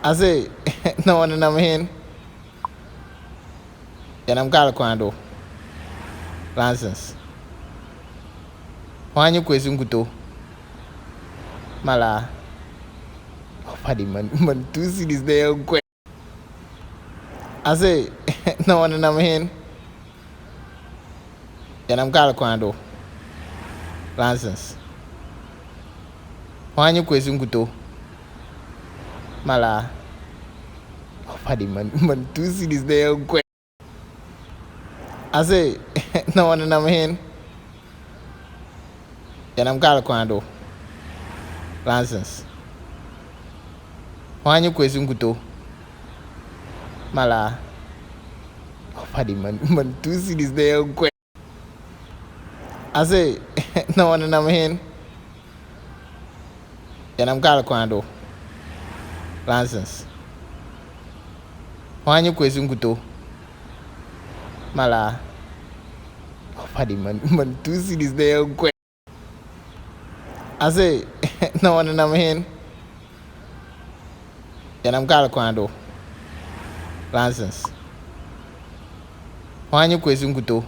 I say, no one in my hand. And I'm got a quando. Nonsense. Why you question kuto? Mala. Oh, paddy man, 2 cities there. I say, no one in my hand. And I'm got a quando. Nonsense. Why you question kuto? Mala. Oh, paddy man, 2 cities there. I say, no one in my hand. And I'm got a quando. Nonsense. Why you question kuto? Mala. Oh, paddy man, 2 cities there. I say, no one in my hand. And I'm got a quando. Nonsense. Why you question kuto? Mala. Oh, paddy man, 2 cities there. I say, no one in my hand. And I'm got a quando. Nonsense. Why you question kuto?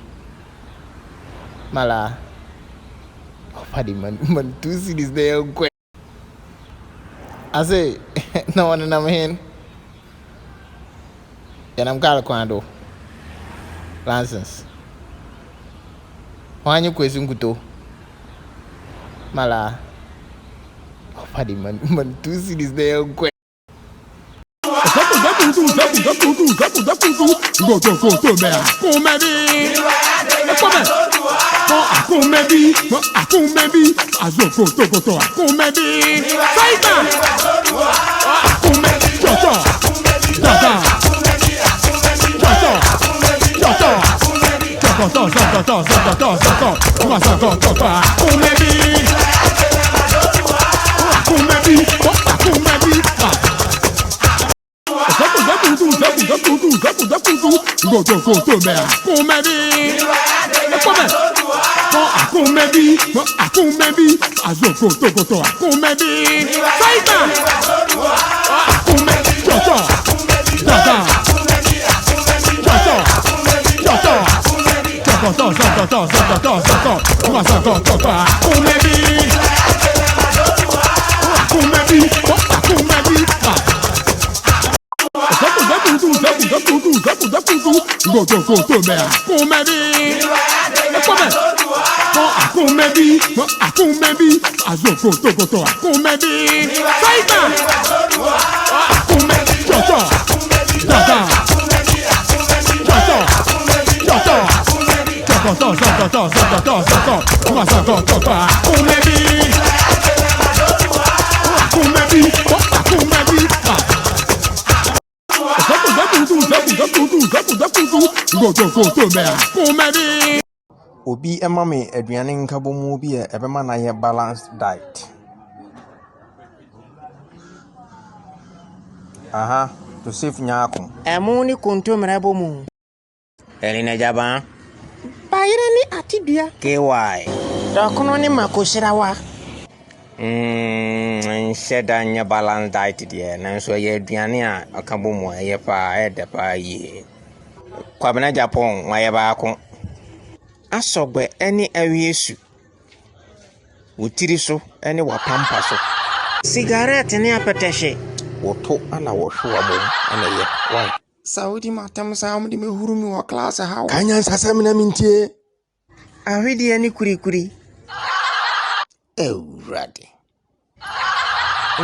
Mala. Oh, paddy man, 2 cities there. I say, no one in my hand. And I'm got a quando. Nonsense. Why you question kuto? Mala. Oh, paddy man, 2 cities there. Obi emame aduane nkabomu bi e ebema na ye balanced diet. Aha, to save nyako. Emu ni kontomre bomu. Elina jaba. Bayire ni atidua. KY. Dokono ni makoshirawa. Nsheda nya balanced diet de nanso ye aduane a akabomu ye pa edepa yi. Kwabena Japan waye ba ko. Asogbe eni awiesu. Wotiri so eni wapampa so. Cigarette ni apeteshe. Woto ana wohwe wabom ana ye. Why? Saudi matam sa mu di mehurumi wa class ha. Kanya nsasam na mintie. Ahwidi ani kurikuri. Ewurade.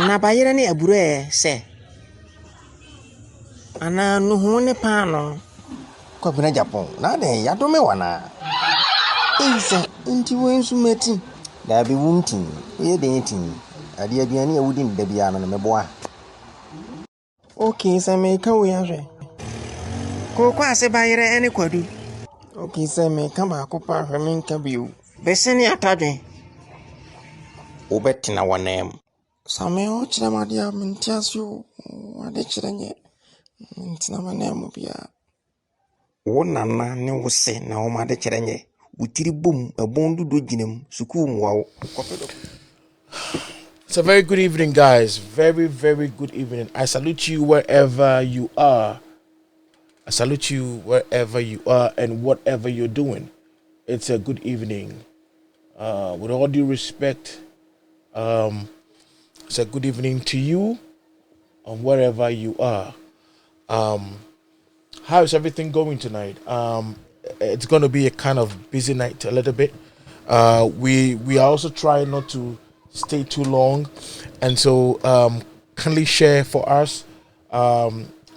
Na bayire ni abure se. Ana nuhu ne paano. Kwabena Japan na de yadome wana. Isa nti wensu meti. Da bi wuntin, ye de yitin. Ade aduane awudi nda bia no meboa. Okay, se me ka wo yahwe. Ko kwa se bayire ene kwadu. Okay, se me ka ba ko pa hwe me nka biu. Beseni atadwe. Obetina wanem. Same o chira madia mentiasio. Ade chira nye. Mentina wanem bia. Wo nana ne wo se na wo ma de kyerenye. Wotiri bom abon dudo ginem suku mu wawo. It's a very good evening, guys. Very, very good evening. I salute you wherever you are. I salute you wherever you are and whatever you're doing. It's a good evening. With all due respect, it's a good evening to you and wherever you are. How is everything going tonight? It's going to be a kind of busy night a little bit. We are also trying not to stay too long, and so kindly share for us,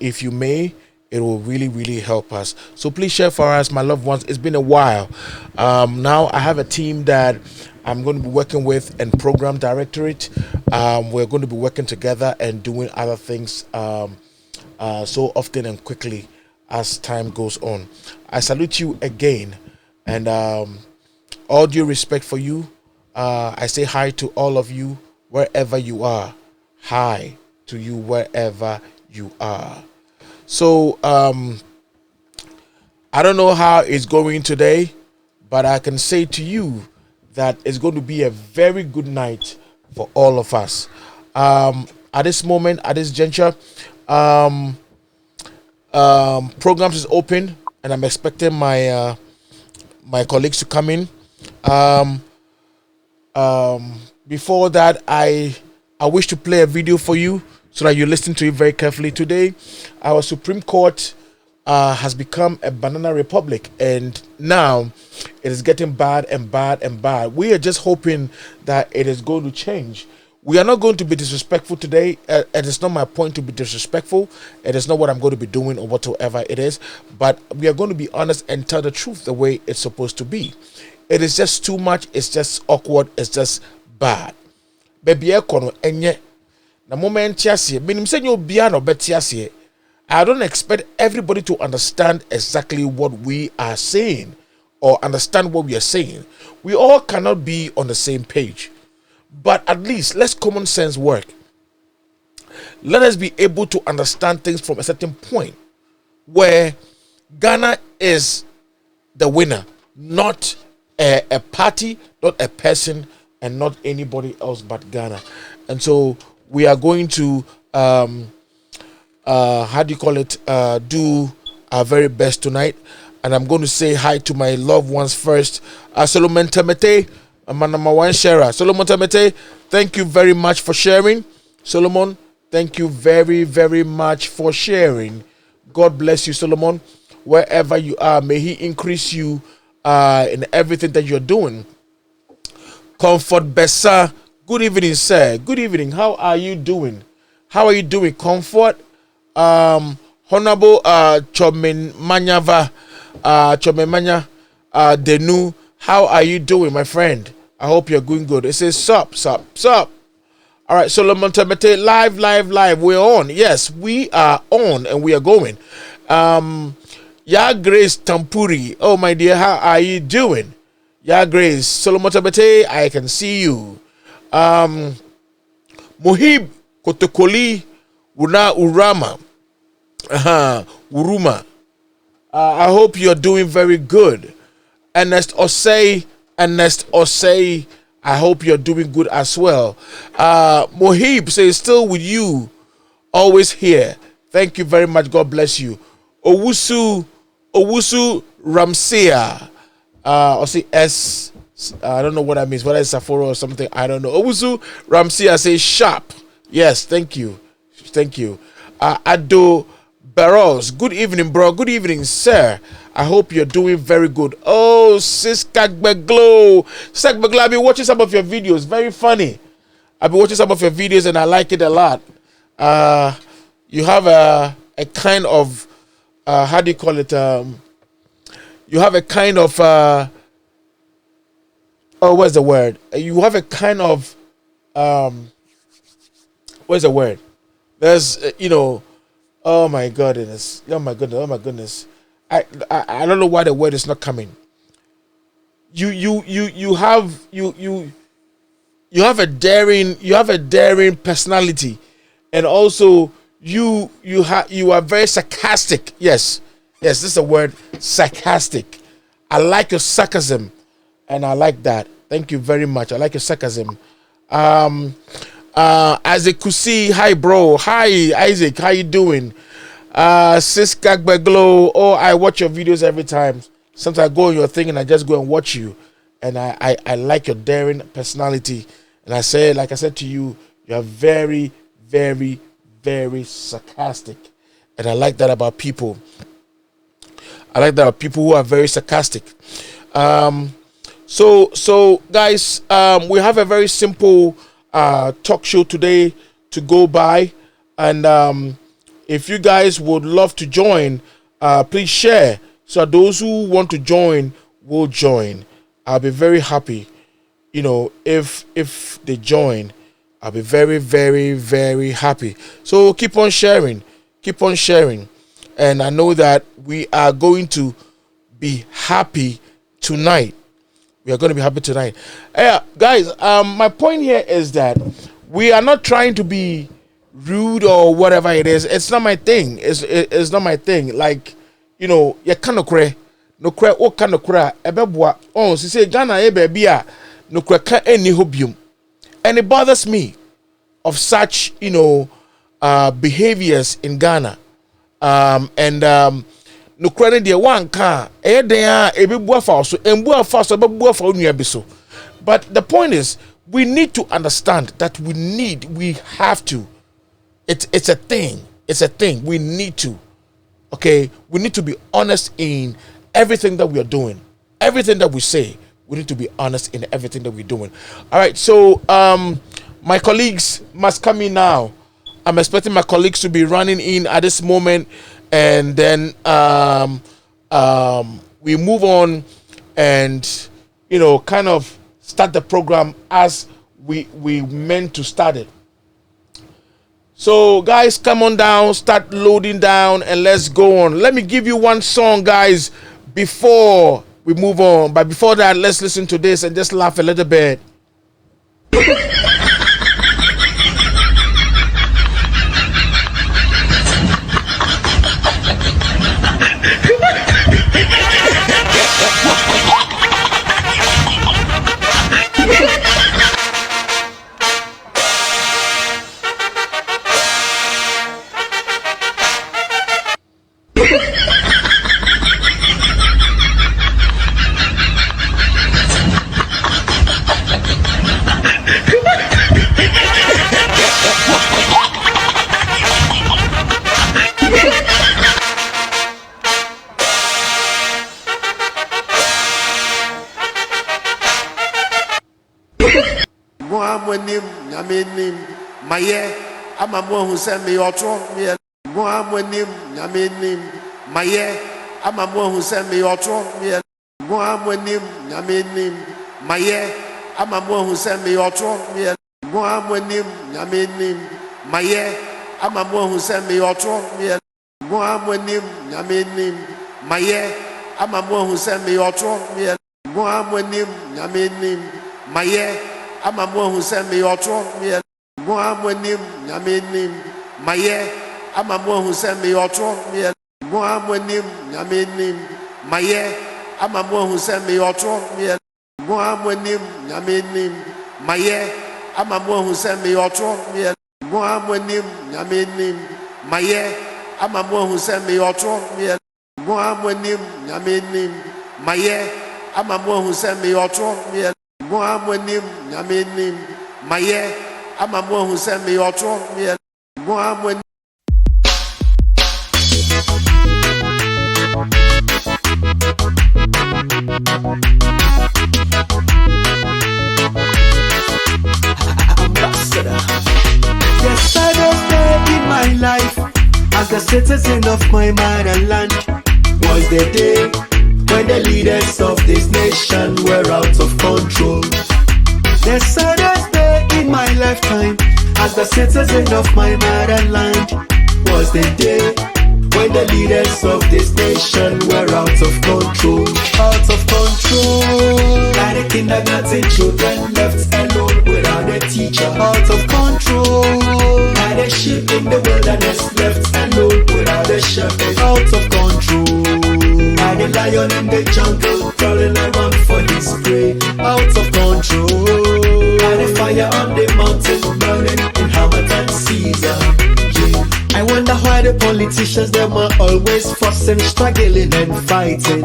if you may. It will really, really help us. So please share for us, my loved ones. It's been a while. Now I have a team that I'm going to be working with and program directorate. We're going to be working together and doing other things so often and quickly as time goes on. I salute you again, and all due respect for you. I say hi to all of you wherever you are. Hi to you wherever you are. So I don't know how it's going today, but I can say to you that it's going to be a very good night for all of us. At this moment, at this juncture, programs is open, and I'm expecting my my colleagues to come in. Before that, I wish to play a video for you so that you listen to it very carefully. Today, our Supreme Court has become a banana republic, and now it is getting bad and bad and bad. We are just hoping that it is going to change. We are not going to be disrespectful today. It is not my point to be disrespectful. It is not what I'm going to be doing or whatsoever it is. But we are going to be honest and tell the truth the way it's supposed to be. It is just too much. It's just awkward. It's just bad. Baby, na moment tiasie menim say you bia no betiasie. I don't expect everybody to understand exactly what we are saying or understand what we are saying. We all cannot be on the same page, but at least let's common sense work. Let us be able to understand things from a certain point where Ghana is the winner, not a party, not a person, and not anybody else but Ghana. And so we are going to how do you call it, do our very best tonight. And I'm going to say hi to my loved ones first. Solomon Temete, my number one sharer. Solomon Temete, thank you very much for sharing. Solomon, thank you very, very much for sharing. God bless you, Solomon. Wherever you are, may he increase you in everything that you're doing. Comfort Bessa, good evening, sir. Good evening. How are you doing? How are you doing, Comfort? Honorable Chomin Manyava, Chomemanya Denu, how are you doing, my friend? I hope you're going good. It says sup. All right, Solomon Temete, live. We're on. Yes, we are on and we are going. Ya Grace Tampuri, oh my dear, how are you doing? Ya Grace, Solomon Temete, I can see you. Muhib Kotokoli Una Urama. Uruma. I hope you're doing very good. Ernest Osei, I hope you're doing good as well. Mohib says, still with you, always here. Thank you very much. God bless you. Owusu Ramsea. Or say S. I don't know what that means. Whether it's Sapporo or something, I don't know. Owusu Ramsea says sharp. Yes, thank you. Ado Barros, good evening, bro. Good evening, sir. I hope you're doing very good. Oh, Sis Kagbeglo. I've been watching some of your videos. Very funny. I've been watching some of your videos and I like it a lot. You have a kind of, how do you call it? You have a kind of, what's the word? You have a kind of, what's the word? There's, oh my goodness. I don't know why the word is not coming. You have a daring personality, and also you are very sarcastic. Yes, this is the word, sarcastic. I like your sarcasm, and I like that. Thank you very much. I like your sarcasm. Isaac Kusi, hi bro. Hi Isaac, how you doing? Sis Gagbeglo, oh, I watch your videos every time. Sometimes I go on your thing and I just go and watch you. And I like your daring personality. And I say, like I said to you, you're very, very, very sarcastic. And I like that about people. I like that about people who are very sarcastic. So guys, we have a very simple talk show today to go by, and if you guys would love to join, please share so that those who want to join will join. I'll be very happy, you know, if they join. I'll be very, very, very happy. So keep on sharing, and I know that we are going to be happy tonight. We are going to be happy tonight. Guys, my point here is that we are not trying to be rude or whatever it is. It's not my thing. It's not my thing. Like, you know, you can't cry. No cry, oh, can't cry. Oh, she say, Ghana, baby, no cry, any hobium. And it bothers me of such, you know, behaviors in Ghana. No credit the one car, but the point is, we need to understand that we have to. It's a thing. We need to. Okay, we need to be honest in everything that we are doing, everything that we say. We need to be honest in everything that we're doing. All right, so my colleagues must come in now. I'm expecting my colleagues to be running in at this moment, and then we move on and, you know, kind of start the program as we meant to start it. So guys, come on down, start loading down, and let's go on. Let me give you one song, guys, before we move on. But before that, let's listen to this and just laugh a little bit. Maye amamwa husemi yotro miye muamwenim nyamenim maye amamwa husemi yotro miye muamwenim nyamenim maye amamwa husemi yotro miye muamwenim nyamenim maye amamwa husemi yotro miye muamwenim nyamenim maye amamwa husemi yotro miye muamwenim nyamenim maye amamwa husemi yotro miye muamwenim nyamenim maye amamwa husemi yotro miye muamwenim nyamenim maye amamwa husemi yotro miye muamwenim nyamenim maye amamwa husemi yotro miye muamwenim nyamenim maye amamwa husemi yotro miye muamwenim nyamenim maye amamwa husemi yotro miye muamwenim nyamenim maye amamwa husemi yotro miye muamwenim. Yesterday's day in my life, as a citizen of my motherland, was the day when the leaders of this nation were out of control. The saddest day in my lifetime, as the citizen of my motherland, was the day when the leaders of this nation were out of control. Out of control. Like the kindergarten children left alone without a teacher. Out of control. Like the sheep in the wilderness left alone without a shepherd. Out of control. Like the lion in the jungle crawling around for his prey. Out of control. Like the fire on the mountain burning why the politicians, them are always fussing, struggling and fighting.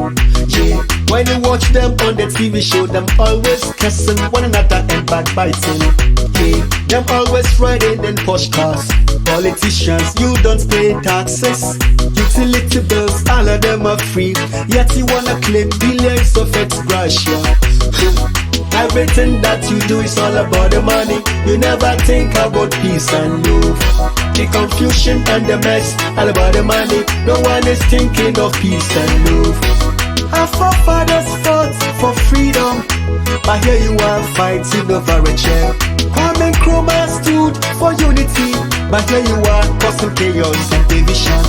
Yeah, when you watch them on the TV show, them always cussing one another and backbiting. Yeah, them always riding in posh cars. Politicians, you don't pay taxes. Utility bills, all of them are free. Yet you wanna claim billions of ex gratia. Everything that you do is all about the money. You never think about peace and love. The confusion and the mess, all about the money. No one is thinking of peace and love. Our forefathers fought for freedom, but here you are fighting over a chair. Kwame Nkrumah stood for unity, but here you are causing chaos and division.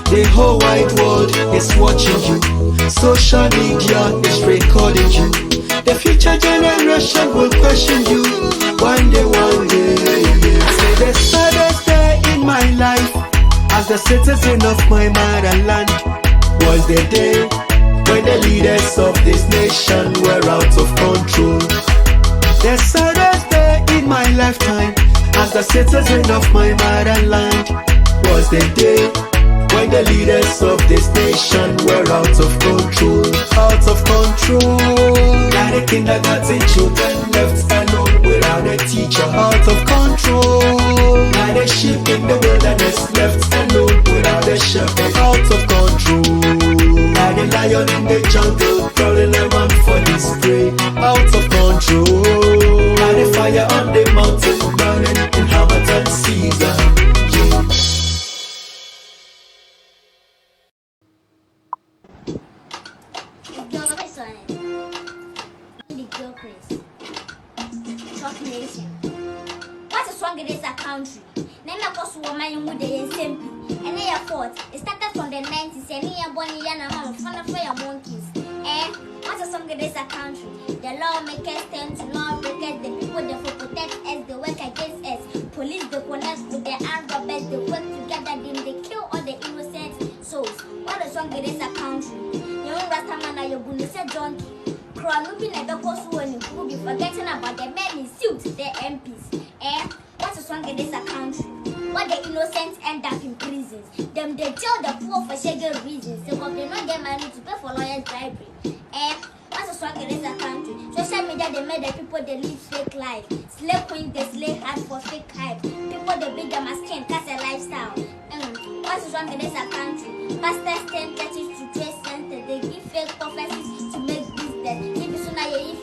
The whole wide world is watching you. Social media is recording you. The future generation will question you. One day, say the saddest day in my life as a citizen of my motherland was the day when the leaders of this nation were out of control. The saddest day in my lifetime as a citizen of my motherland was the day when the leaders of this nation were out of control. Out of control. Like the kindergarten children left alone without a teacher. Out of control. Like the sheep in the wilderness left alone without a shepherd. Out of control. Like the lion in the jungle crawling around for his prey. Out of control. Like the fire on the mountain burning in Hamilton season. Yeah. What a song it is a country. Name of course woman with the SMP. And they are fought. It started from the 90s and here Bonnie and Mama fun of your monkeys. What a song it is a country. The lawmakers tend to lawbreakers, the people that for protect us, they work against us. Police they connect with the armed robbers, they work together, then they kill all the innocent souls. What a song it is a country. You own Rastaman, you're going to say donkey. Looking at the course when you will be forgetting about the men in suits, the MPs. What a song it is a country. What the innocents end up in prisons. Them they jail the poor for shaking reasons. So they not get money to pay for lawyers' bribery. What a song it is a country. Social media they made the people they live fake life. Slave queens they slay hard for fake hype. People they beat them as king, cast a lifestyle. What a song it is a country. Pastors turn churches to trade centers. They give fake prophecies to make business.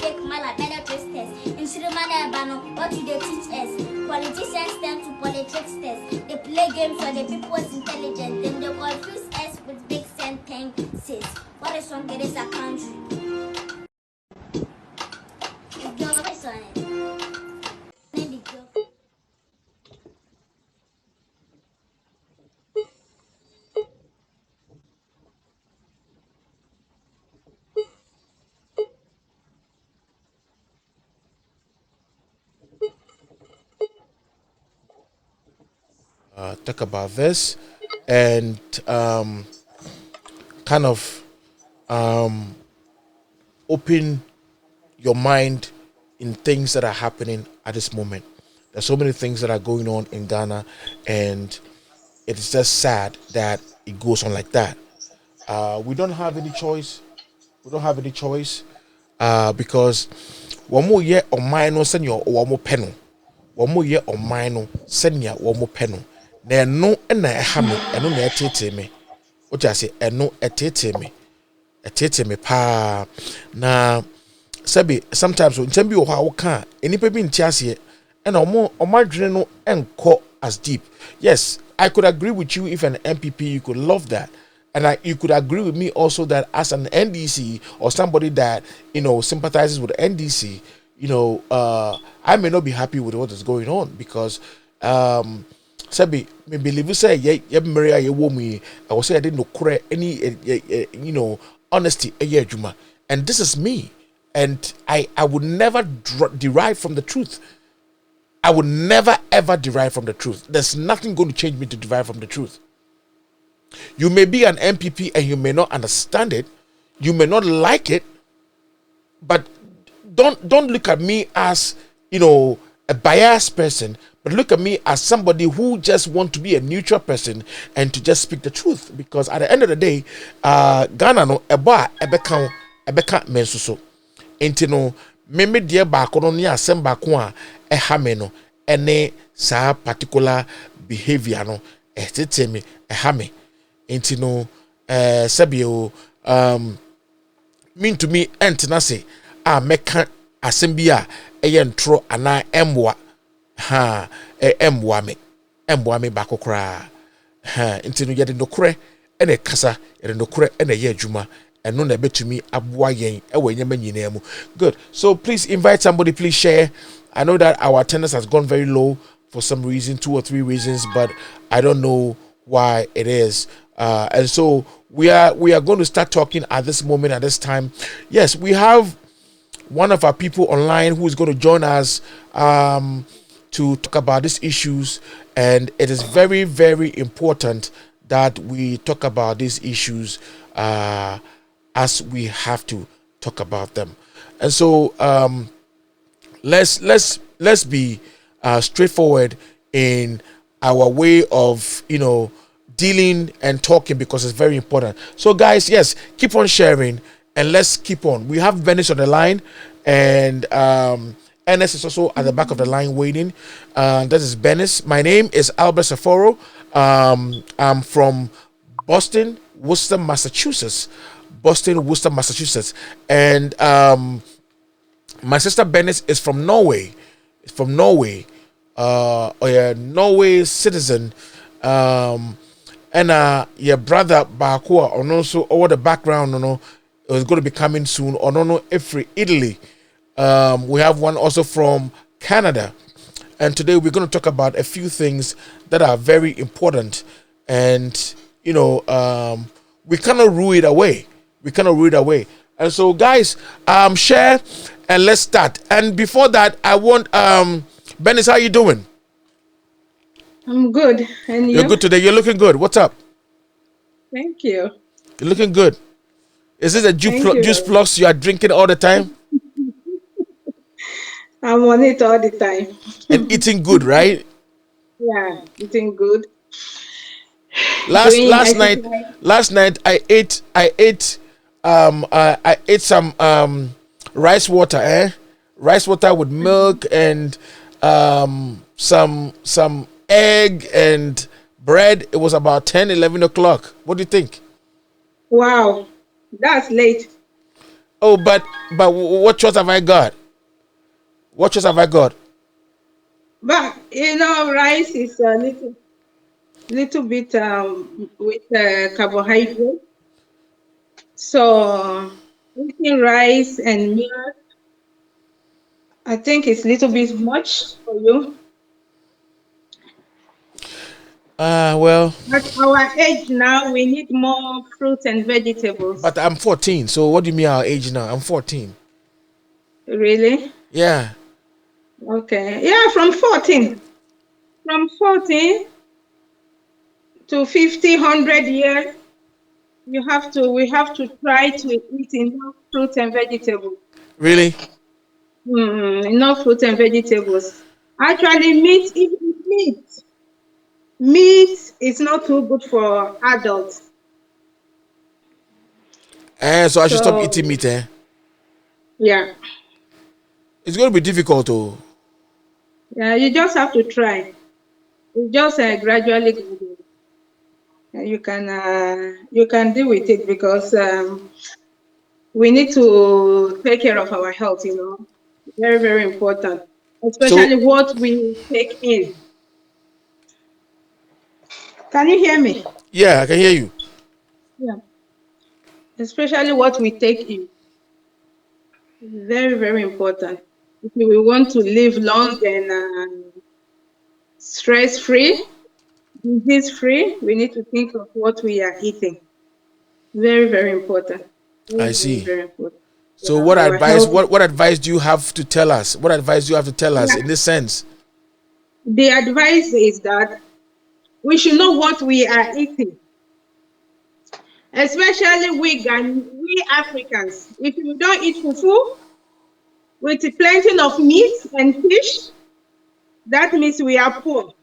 Fake mala better testers. In Srimana Bano, what do they teach us? Politicians turn to politics. They play games for the people's intelligence. Then they confuse us with big sentences. What a song it is a country. Talk about this and kind of open your mind in things that are happening at this moment. There's so many things that are going on in Ghana, and it's just sad that it goes on like that. We don't have any choice. Because one more year on mine, send your one more penal. One more year on mine, send your one more penal. Na no na ha me eno na etete me o ja se eno etete me pa na sabi sometimes when nsem bi wo ha wo ka enipa bi ntiase e na omadwene no enko as deep. Yes, I could agree with you. If an MPP, you could love that, and you could agree with me also that as an NDC or somebody that sympathizes with NDC, I may not be happy with what is going on because Sabi, me believe say ye Maria ye womi. I was say I didn't know any honesty juma. And this is me, and I would never derive from the truth. I would never ever derive from the truth. There's nothing going to change me to derive from the truth. You may be an MPP and you may not understand it, you may not like it, but don't look at me as a biased person But look at me as somebody who just want to be a neutral person and to just speak the truth. Because at the end of the day, Ghana no ebeka mensuso. Enti no meme deɛ baako no ne asɛm baako a ɛha me no ɛne saa particular behavior no ɛtete me ɛha me. Enti no sɛbio mean to me ɛntena se a mɛka asɛm bi a ɛyɛ ntoro anaa ɛmboa ha ɛmboa me baako koraa ha nti no yɛde nokore ɛna kasa yɛde nokore ɛna yɛ adwuma ɛno na ɛbɛtumi aboa yɛn ɛwɔ nyɛma nyinaa mu. Good. So please invite somebody, please share. I know that our attendance has gone very low for some reason, 2 or 3 reasons, but I don't know why it is. And so we are going to start talking at this moment, at this time. Yes, we have one of our people online who is going to join us to talk about these issues, and it is very, very important that we talk about these issues as we have to talk about them. And so let's be straightforward in our way of dealing and talking, because it's very important. So guys, yes, keep on sharing and let's keep on. We have Venice on the line, and NS is also at the back of the line waiting. This is Venice. My name is Albert Saforo. I'm from Boston, Worcester, Massachusetts. And my sister Venice is from Norway. Norway citizen. And your brother Bakua, or also over the background, is going to be coming soon. Or no, Italy. We have one also from Canada. And today we're going to talk about a few things that are very important. And, we cannot rule it away. And so, guys, share and let's start. And before that, I want, Benis, how you doing? I'm good. And You're good today. You're looking good. What's up? Thank you. You're looking good. Is this a juice plus you are drinking all the time? I'm on it all the time. And eating good, right? Yeah, eating good. Last night I ate some rice water, rice water with milk and some egg and bread. It was about 10-11 o'clock. What do you think? Wow, that's late. Oh, but what choice have I got? But rice is a little bit with carbohydrate. So eating rice and milk, I think it's a little bit much for you. Well, At our age now, we need more fruits and vegetables. But I'm 14, so what do you mean our age now? I'm 14. Really? Yeah. Okay. Yeah, from 14 to 50, 100 years, we have to try to eat enough fruits and vegetables. Really? Enough fruits and vegetables. Actually, meat is not too good for adults. So I should stop eating meat, eh? Yeah. It's going to be difficult, though. Yeah, you just have to try. You just gradually you can deal with it, because we need to take care of our health. Very, very important, especially what we take in. Can you hear me? Yeah, I can hear you. Yeah. Especially what we take in. Very, very important. If we want to live long and stress-free, disease-free, we need to think of what we are eating. Very, very important. I see. Very important. So what advice do you have to tell us? What advice do you have to tell us in this sense? The advice is that we should know what we are eating. Especially we Africans. If you don't eat fufu with plenty of meat and fish, that means we are poor.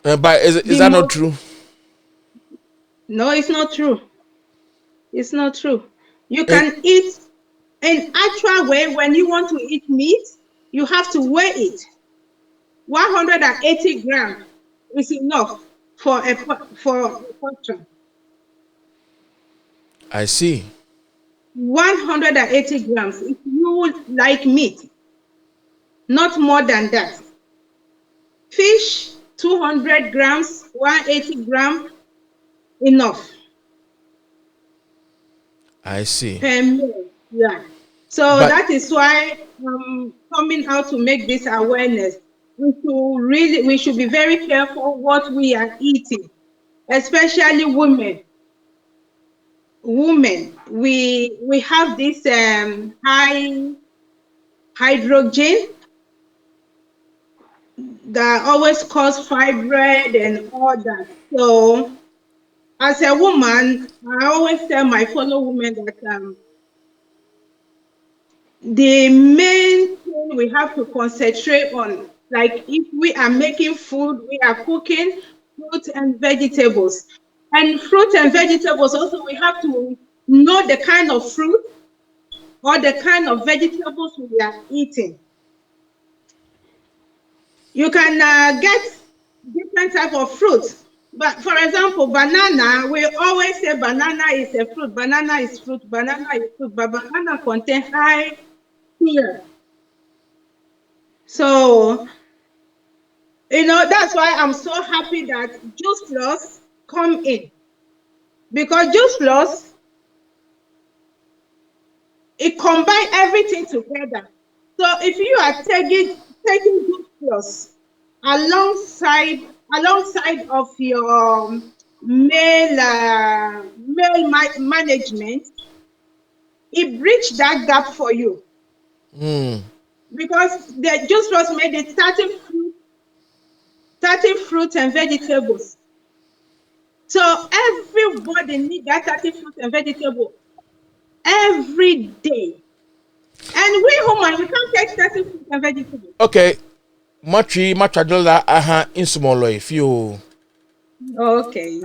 But is that not true? No, it's not true. It's not true. You can eat in actual way. When you want to eat meat, you have to weigh it. 180 grams is enough for a portion. I see. 180 grams if you like meat, not more than that. Fish, 200 grams, 180 grams, enough. I see. Per meal, yeah. So that is why I'm coming out to make this awareness. We should be very careful what we are eating, especially women. We have this high hydrogen that always cause fibroid and all that. So as a woman, I always tell my fellow women that the main thing we have to concentrate on, like if we are making food, we are cooking fruit and vegetables. And fruit and vegetables also, we have to know the kind of fruit or the kind of vegetables we are eating. You can get different type of fruits. But for example, banana, we always say banana is a fruit, banana is fruit, banana is fruit, but banana contains high sugar. So, that's why I'm so happy that Juice Plus come in. Because Juice Plus, it combines everything together. So if you are taking Juice Plus alongside of your male management, it bridges that gap for you. Because the Juice Plus made it 30 fruits and vegetables. So everybody needs that 30 fruits and vegetables every day. And we human, we can't take 30 fruits and vegetables. Okay. Machadola in small if you. Okay.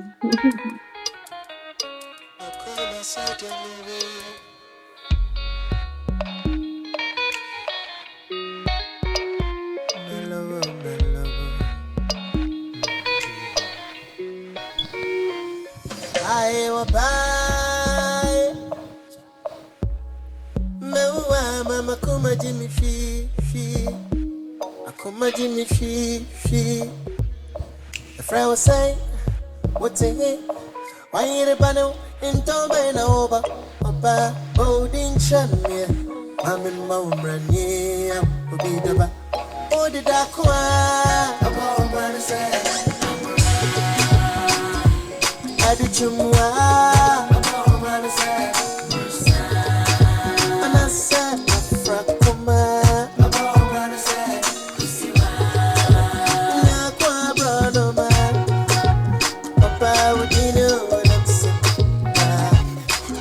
I will buy Mama Kuma Jimmy She Akuma Jimmy She The friend was saying, what's in it? Why ain't it banner in Toba over? Oba Bodin Chamia I'm in Momrania Obi Daba Odi Dakwa About what say Chumwa, and I said, Afrakuma, Nakwa brother man, Papa would you know what I'm saying?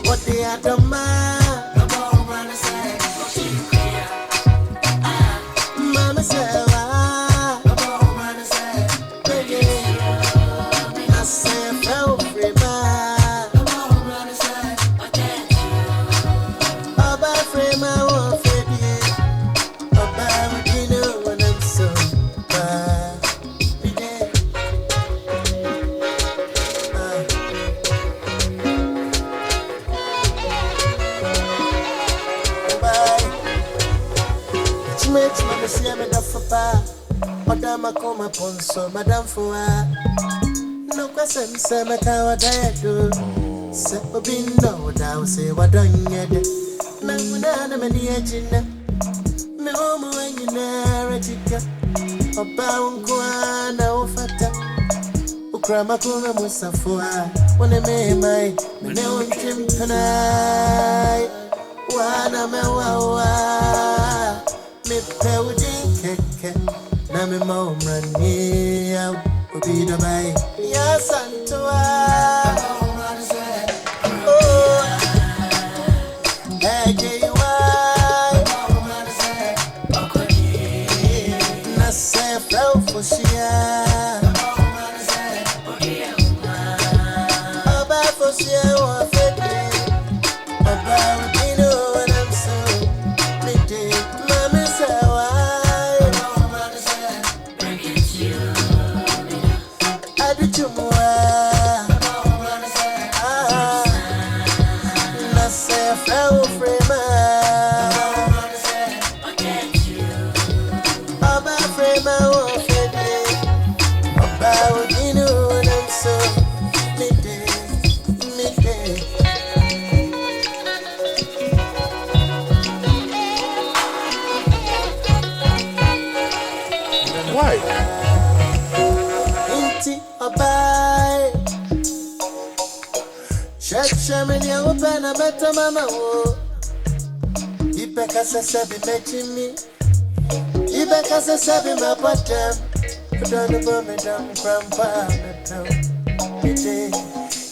What the other man, Mama said. Madame Koma Ponso, Madame Fua. No question, Samaka, what I do. Sepobindo, thou say, what don't you? Nanana, many agenda. No more in your narrative. A bound guana, Fata. Ukramakuna Musafua. When I made my neon trim tonight. Wana Mewa. Me Pewding. Nami Momrania, Obi Dabai, Yasantua. Oh, AJY,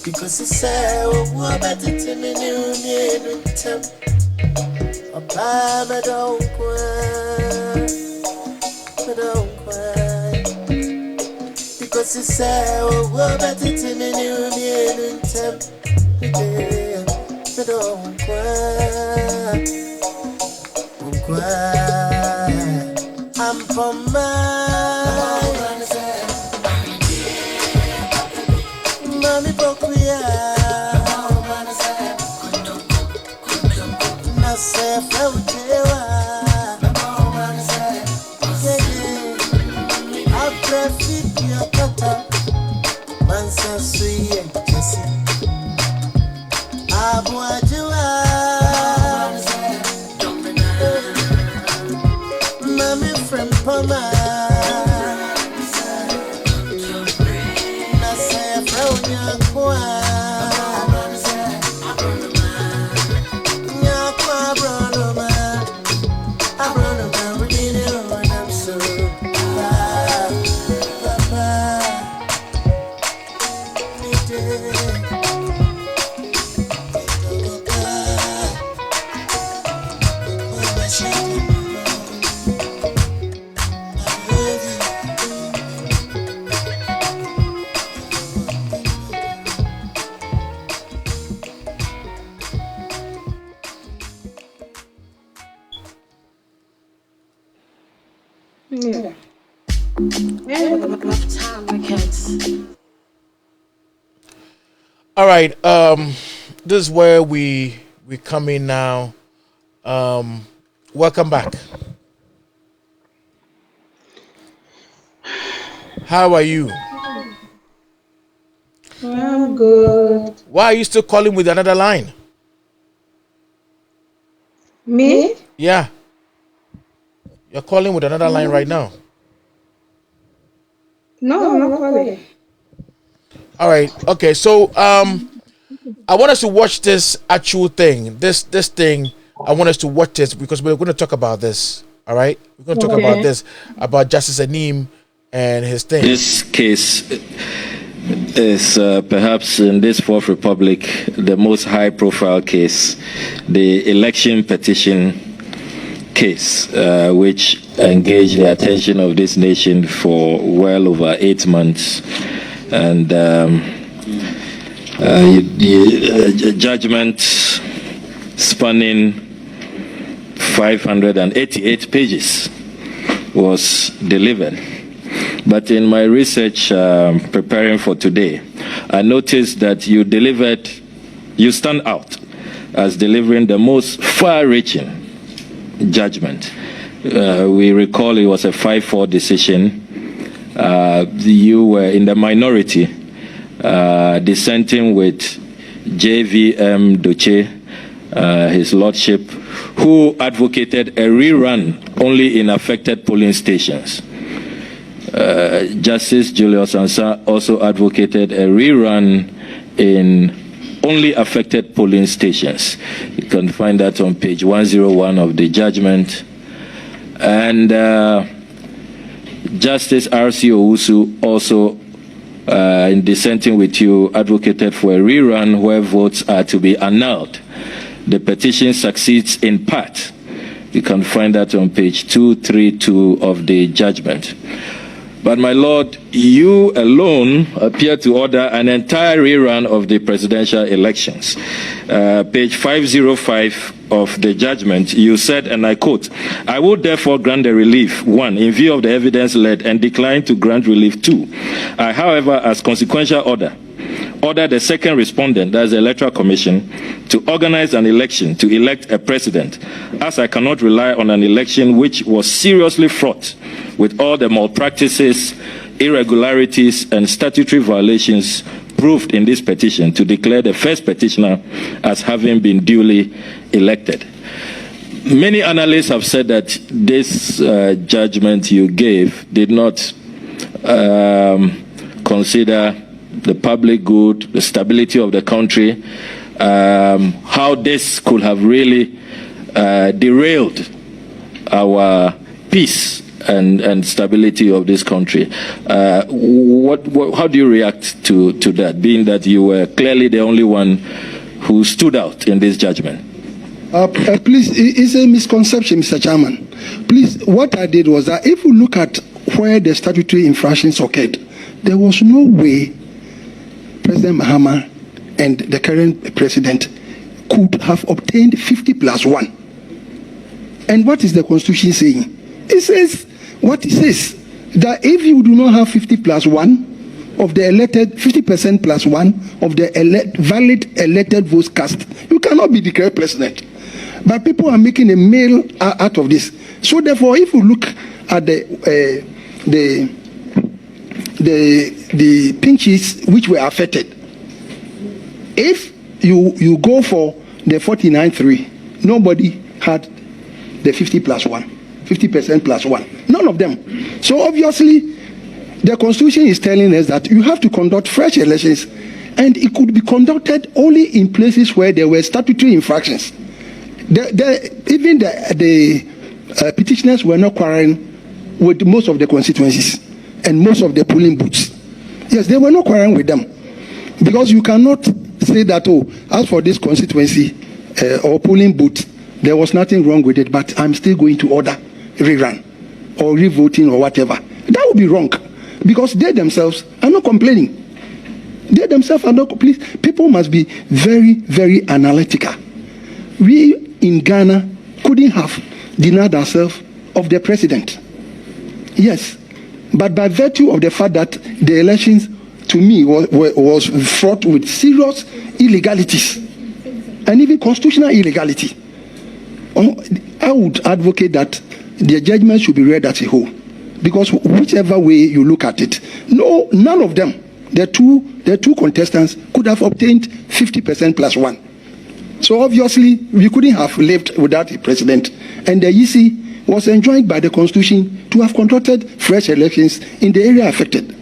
Because it's sad, what about the Timmy new temp? A palm, I don't cry. Because it's sad, what about the Timmy new temp? I don't cry. I'm for mine. Mami Bokuya, Nase Fautewa, After Fikia Kata, Mansa Sui and Jesse, Abuajua, Mami from Poma. All right. This is where we come in now. Welcome back. How are you? I'm good. Why are you still calling with another line? Me? Yeah. You're calling with another line right now. No, I'm not calling. All right. Okay. So I want us to watch this actual thing. This thing. I want us to watch this because we're going to talk about this. All right. We're going to talk about this, about Justice Anim and his thing. This case is perhaps in this Fourth Republic the most high-profile case, the election petition case, which engaged the attention of this nation for well over 8 months, and the judgment spanning 588 pages was delivered. But in my research preparing for today, I noticed that you stand out as delivering the most far-reaching judgment. We recall it was a 5-4 decision. You were in the minority, dissenting with JVM Doche, his lordship, who advocated a rerun only in affected polling stations. Justice Julius Ansah also advocated a rerun in only affected polling stations. You can find that on page 101 of the judgment. And Justice R.C. Owusu also, in dissenting with you, advocated for a rerun where votes are to be annulled. The petition succeeds in part. You can find that on page 232 of the judgment. But my Lord, you alone appear to order an entire rerun of the presidential elections. Page 505 of the judgment, you said, and I quote, "I will therefore grant the relief, 1, in view of the evidence led, and decline to grant relief, 2. I, however, as consequential order the second respondent, that is the Electoral Commission, to organize an election to elect a president, as I cannot rely on an election which was seriously fraught with all the malpractices, irregularities, and statutory violations proved in this petition, to declare the first petitioner as having been duly elected." Many analysts have said that this judgment you gave did not consider the public good, the stability of the country, how this could have really derailed our peace and stability of this country. How do you react to that, being that you were clearly the only one who stood out in this judgment? Please, it's a misconception, Mr. Chairman. Please, what I did was that if you look at where the statutory infractions occurred, there was no way President Mahama and the current president could have obtained 50 plus 1. And what is the Constitution saying? It says what it says, that if you do not have 50 plus 1 of the elected, 50% plus 1 of the valid elected votes cast, you cannot be declared president. But people are making a meal out of this. So therefore, if you look at the pinches which were affected, if you go for the 49-3, nobody had the 50 plus 1, 50% plus 1. None of them. So obviously, the Constitution is telling us that you have to conduct fresh elections, and it could be conducted only in places where there were statutory infractions. Even the petitioners were not quarreling with most of the constituencies and most of the polling booths. Yes, they were not quarreling with them. Because you cannot say that, oh, as for this constituency or polling booth, there was nothing wrong with it, but I'm still going to order rerun or revoting or whatever. That would be wrong. Because they themselves are not complaining. They themselves are not complaining. People must be very, very analytical. We in Ghana couldn't have denied ourselves of the president. Yes. But by virtue of the fact that the elections, to me, was fraught with serious illegalities and even constitutional illegality, I would advocate that the judgment should be read as a whole. Because whichever way you look at it, none of them, the two contestants, could have obtained 50% plus 1. So obviously, we couldn't have lived without a president. And the EC was enjoined by the Constitution to have conducted fresh elections in the area affected.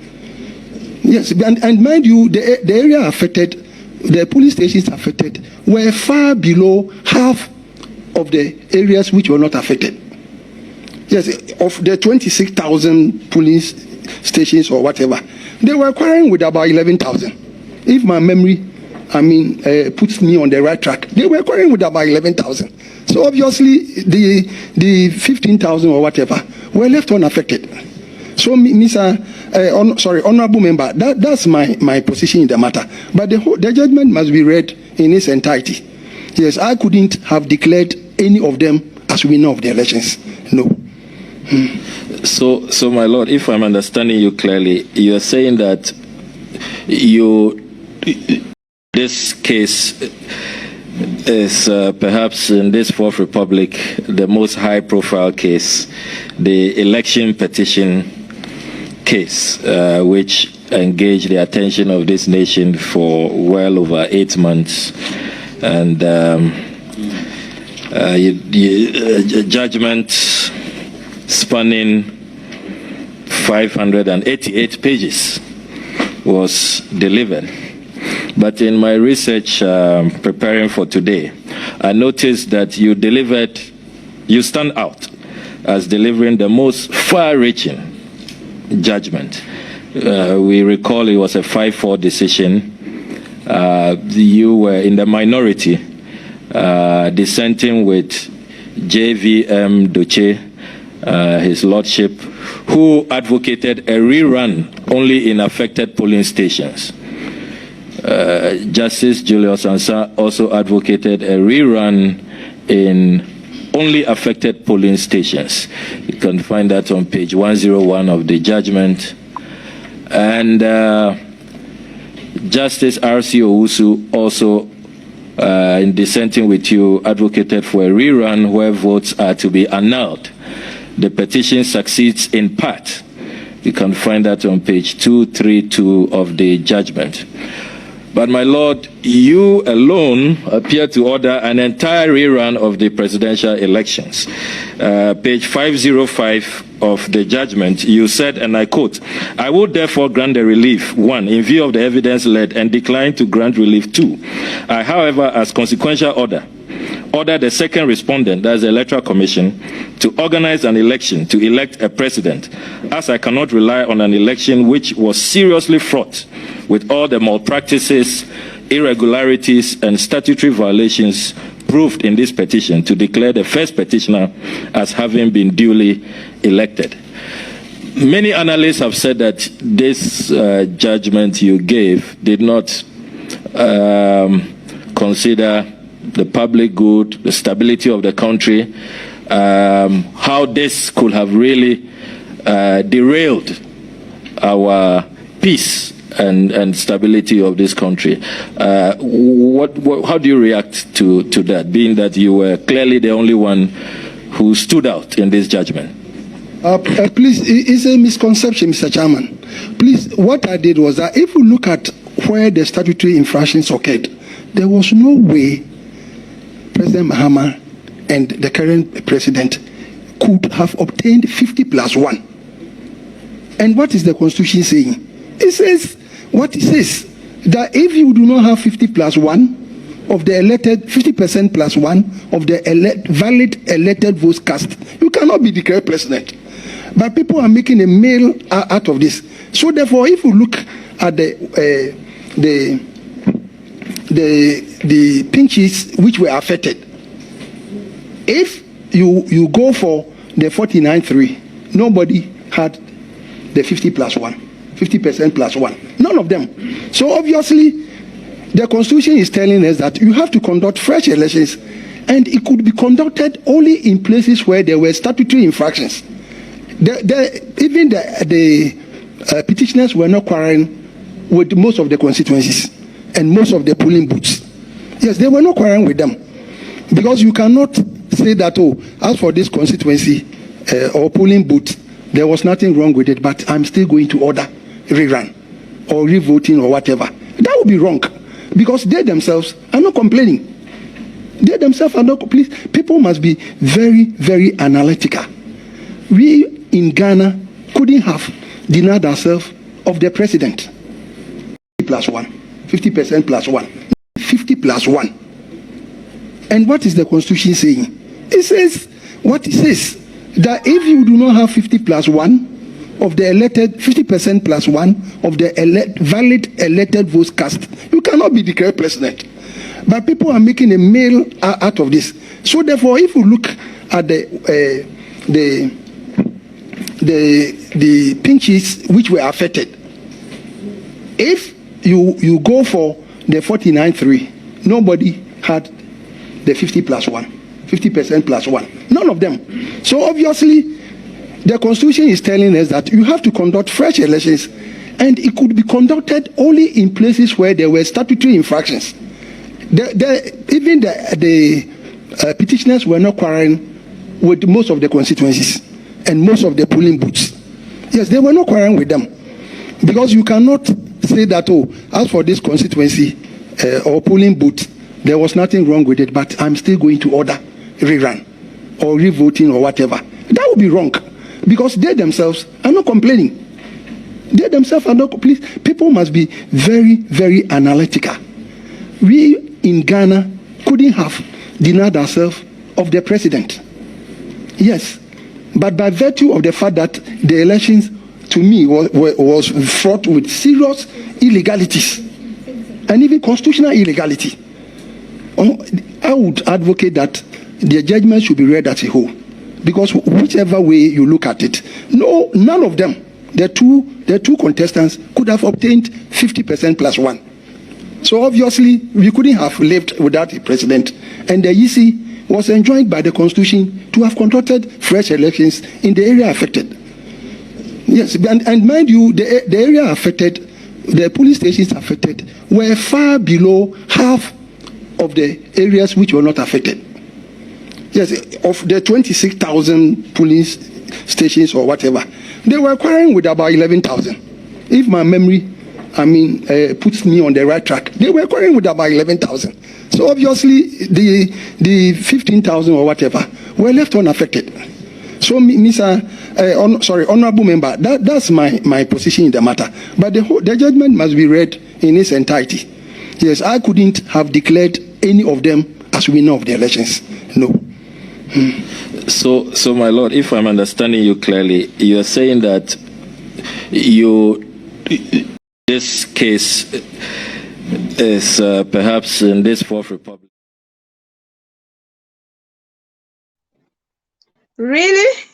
Yes, and mind you, the area affected, the police stations affected, were far below half of the areas which were not affected. Yes, of the 26,000 police stations or whatever, they were quarreling with about 11,000. If my memory, puts me on the right track, they were quarreling with about 11,000. So obviously, the 15,000 or whatever were left unaffected. So, honorable member, that's my position in the matter. But the judgment must be read in its entirety. Yes, I couldn't have declared any of them as winner of the elections. No. So, my lord, if I'm understanding you clearly, you are saying that this case is perhaps in this Fourth Republic the most high-profile case, the election petition case, which engaged the attention of this nation for well over 8 months, and judgment spanning 588 pages was delivered. But in my research preparing for today, I noticed that you stand out as delivering the most far-reaching judgment. We recall it was a 5-4 decision. You were in the minority, dissenting with JVM Doche, his lordship, who advocated a rerun only in affected polling stations. Justice Julius Ansah also advocated a rerun in only affected polling stations. You can find that on page 101 of the judgment. And Justice R.C. Owusu also, in dissenting with you, advocated for a rerun where votes are to be annulled. The petition succeeds in part. You can find that on page 232 of the judgment. But my lord, you alone appear to order an entire rerun of the presidential elections. Page 505 of the judgment, you said, and I quote, "I would therefore grant the relief, 1, in view of the evidence led, and decline to grant relief, 2. I, however, as consequential order the second respondent, that is the Electoral Commission, to organize an election to elect a president, as I cannot rely on an election which was seriously fraught with all the malpractices, irregularities, and statutory violations proved in this petition, to declare the first petitioner as having been duly elected." Many analysts have said that this judgment you gave did not consider the public good, the stability of the country, how this could have really derailed our peace and stability of this country. How do you react to that, being that you were clearly the only one who stood out in this judgment? Please, it's a misconception, Mr. Chairman. Please, what I did was that if you look at where the statutory infractions occurred, there was no way President Mahama and the current president could have obtained 50+1. And what is the Constitution saying? It says what it says, that if you do not have 50+1 of the elected, 50% plus 1 of the valid elected votes cast, you cannot be declared president. But people are making a meal out of this. So therefore, if you look at the pinches which were affected, if you go for the 49-3, nobody had the 50% plus 1. None of them. So obviously, the Constitution is telling us that you have to conduct fresh elections, and it could be conducted only in places where there were statutory infractions. Even the petitioners were not quarreling with most of the constituencies and most of the polling booths. Yes, they were not quarreling with them, because you cannot say that, oh, as for this constituency or polling booth, there was nothing wrong with it, but I'm still going to order rerun or revoting or whatever. That would be wrong, because they themselves are not complaining. They themselves are not complaining. People must be very, very analytical. We in Ghana couldn't have denied ourselves of the president. 50+1, 50% plus 1, 50+1. And what is the Constitution saying? It says what it says, that if you do not have 50+1 of the elected, 50% plus 1 of the valid elected votes cast, you cannot be declared president. But people are making a meal out of this. So therefore, if you look at the pinches which were affected, if you go for the 49-3, nobody had the 50% plus 1. None of them. So obviously, the Constitution is telling us that you have to conduct fresh elections, and it could be conducted only in places where there were statutory infractions. Even the petitioners were not quarreling with most of the constituencies and most of the polling booths. Yes, they were not quarreling with them, because you cannot say that, oh, as for this constituency or polling booth, there was nothing wrong with it, but I'm still going to order rerun or revoting or whatever. That would be wrong, because they themselves are not complaining. They themselves are not complaining. People must be very, very analytical. We in Ghana couldn't have denied ourselves of the president. Yes, but by virtue of the fact that the elections, to me, was fraught with serious illegalities and even constitutional illegality, I would advocate that the judgment should be read as a whole, because whichever way you look at it, no none of them, the two contestants, could have obtained 50% plus one. So obviously, we couldn't have lived without a president. And the EC was enjoined by the Constitution to have conducted fresh elections in the area affected. Yes, and mind you, the area affected, the police stations affected, were far below half of the areas which were not affected. Yes, of the 26,000 police stations or whatever, they were quarreling with about 11,000. If my memory, puts me on the right track, they were quarreling with about 11,000. So obviously, the 15,000 or whatever were left unaffected. So, honorable member, that's my position in the matter. But the judgment must be read in its entirety. Yes, I couldn't have declared any of them as winner of the elections. No. So, my lord, if I'm understanding you clearly, you are saying that this case is perhaps in this Fourth Republic. Really?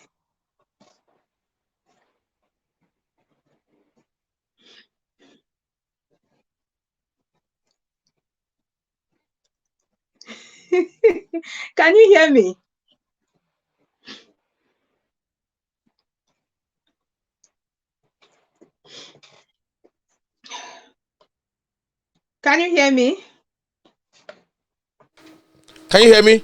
Can you hear me? Can you hear me? Can you hear me?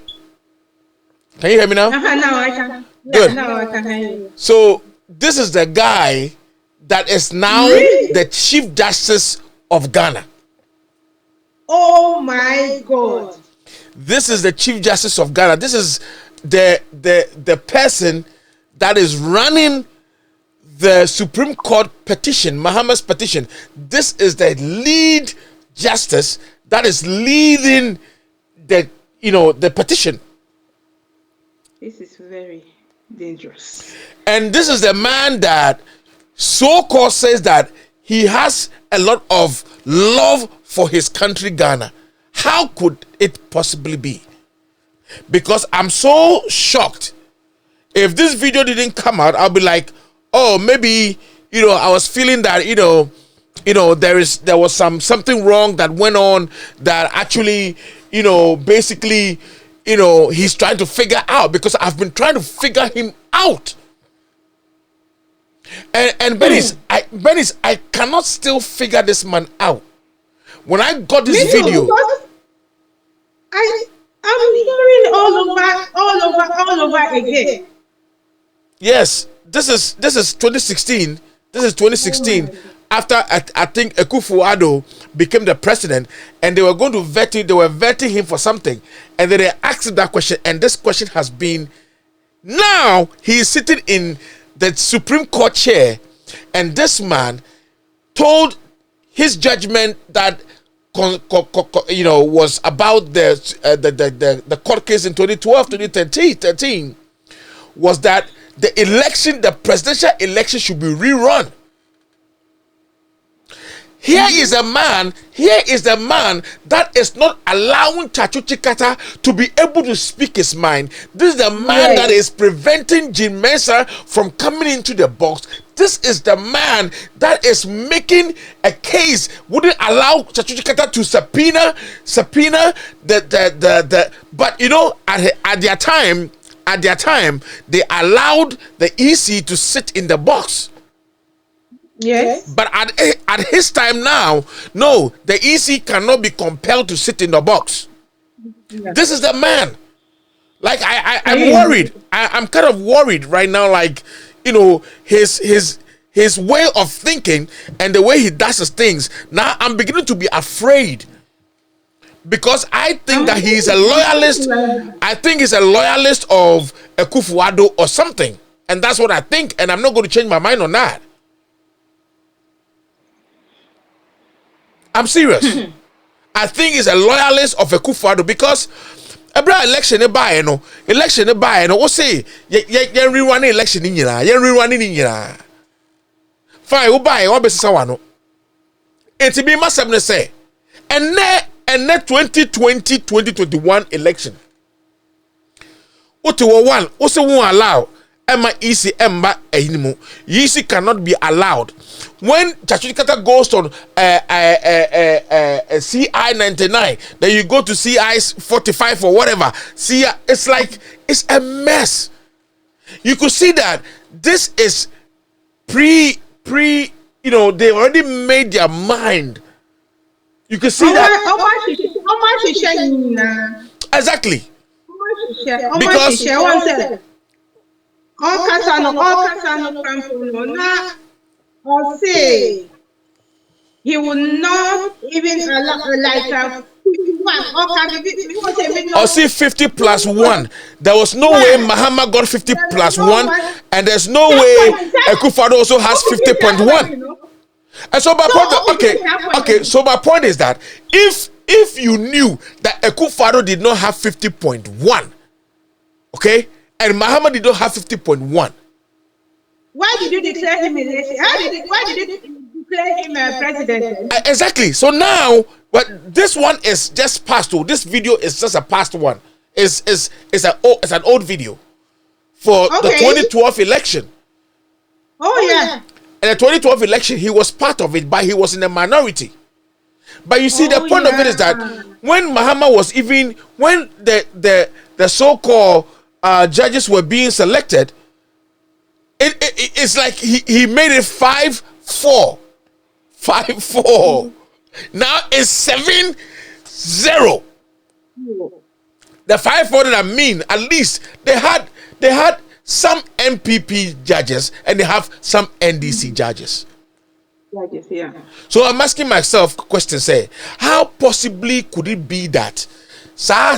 Can you hear me now? Now I can. Good. Now I can hear you. So this is the guy that is now the Chief Justice of Ghana. Oh my God. This is the Chief Justice of Ghana. This is the person that is running the Supreme Court petition, Muhammad's petition. This is the lead justice that is leading the petition. This is very dangerous. And this is the man that so-called says that he has a lot of love for his country, Ghana. How could it possibly be? Because I'm so shocked. If this video didn't come out, I'll be like, oh, maybe, I was feeling that, there was something wrong that went on that actually, basically, he's trying to figure out, because I've been trying to figure him out. And Benis, I cannot still figure this man out. When I got this video, I'm hearing all over again. Yes, this is 2016. This is 2016. After I think Akufo-Addo became the president, and they were going to vet him. They were vetting him for something, and then they asked him that question. And this question has been, now he is sitting in the Supreme Court chair, and this man told his judgment that was about the court case in 2012, 2013, was that the presidential election should be rerun. Here is the man that is not allowing Chachu Chikata to be able to speak his mind. This is the man that is preventing Jean Mensa from coming into the box. This is the man that is making a case, wouldn't allow Chachu Chikata to subpoena but at their time, they allowed the EC to sit in the box. Yes. But at his time now, no, the EC cannot be compelled to sit in the box. Yeah. This is the man. Like I'm worried. I'm kind of worried right now. Like, his way of thinking and the way he does his things. Now I'm beginning to be afraid, because I think that he is a loyalist. I think he's a loyalist of Akufo-Addo or something, and that's what I think. And I'm not going to change my mind on that. I'm serious. I think he's a loyalist of Akufo-Addo, because every election they buy, what say? You rerun the election in here. You rerun in here. Fine, who buy? What best someone? It's be massive. Say, and net 2020-2021 election. What to one? Also won't allow Emma EC Emma Einimu. EC cannot be allowed. When Chachikata goes on CI 99, then you go to CI 45 or whatever. See, it's like it's a mess. You could see that this is pre, you know, they already made their mind. You can see that. Exactly. Because he will not even allow or see 50 plus 1. There was no way Mahama got 50 plus 1, and there's no way Akufo-Addo also has 50.1. And so my point, so my point is that if you knew that Akufo-Addo did not have 50.1, okay, and Mahama did not have 50.1, why did you declare him elected? Why did you declare him president? Exactly. So now, but this one is just past. This video is just a past one. It's an old video for the 2012 election. Oh yeah. In the 2012 election, he was part of it, but he was in a minority. But you see, the point of it is that when Mahama was when the so-called judges were being selected, it's like he made it 5-4. 5-4. Now it's 7-0. The 5-4 that I mean, at least they had some MPP judges and they have some NDC judges. Yeah. So I'm asking myself question, say, how possibly could it be that we are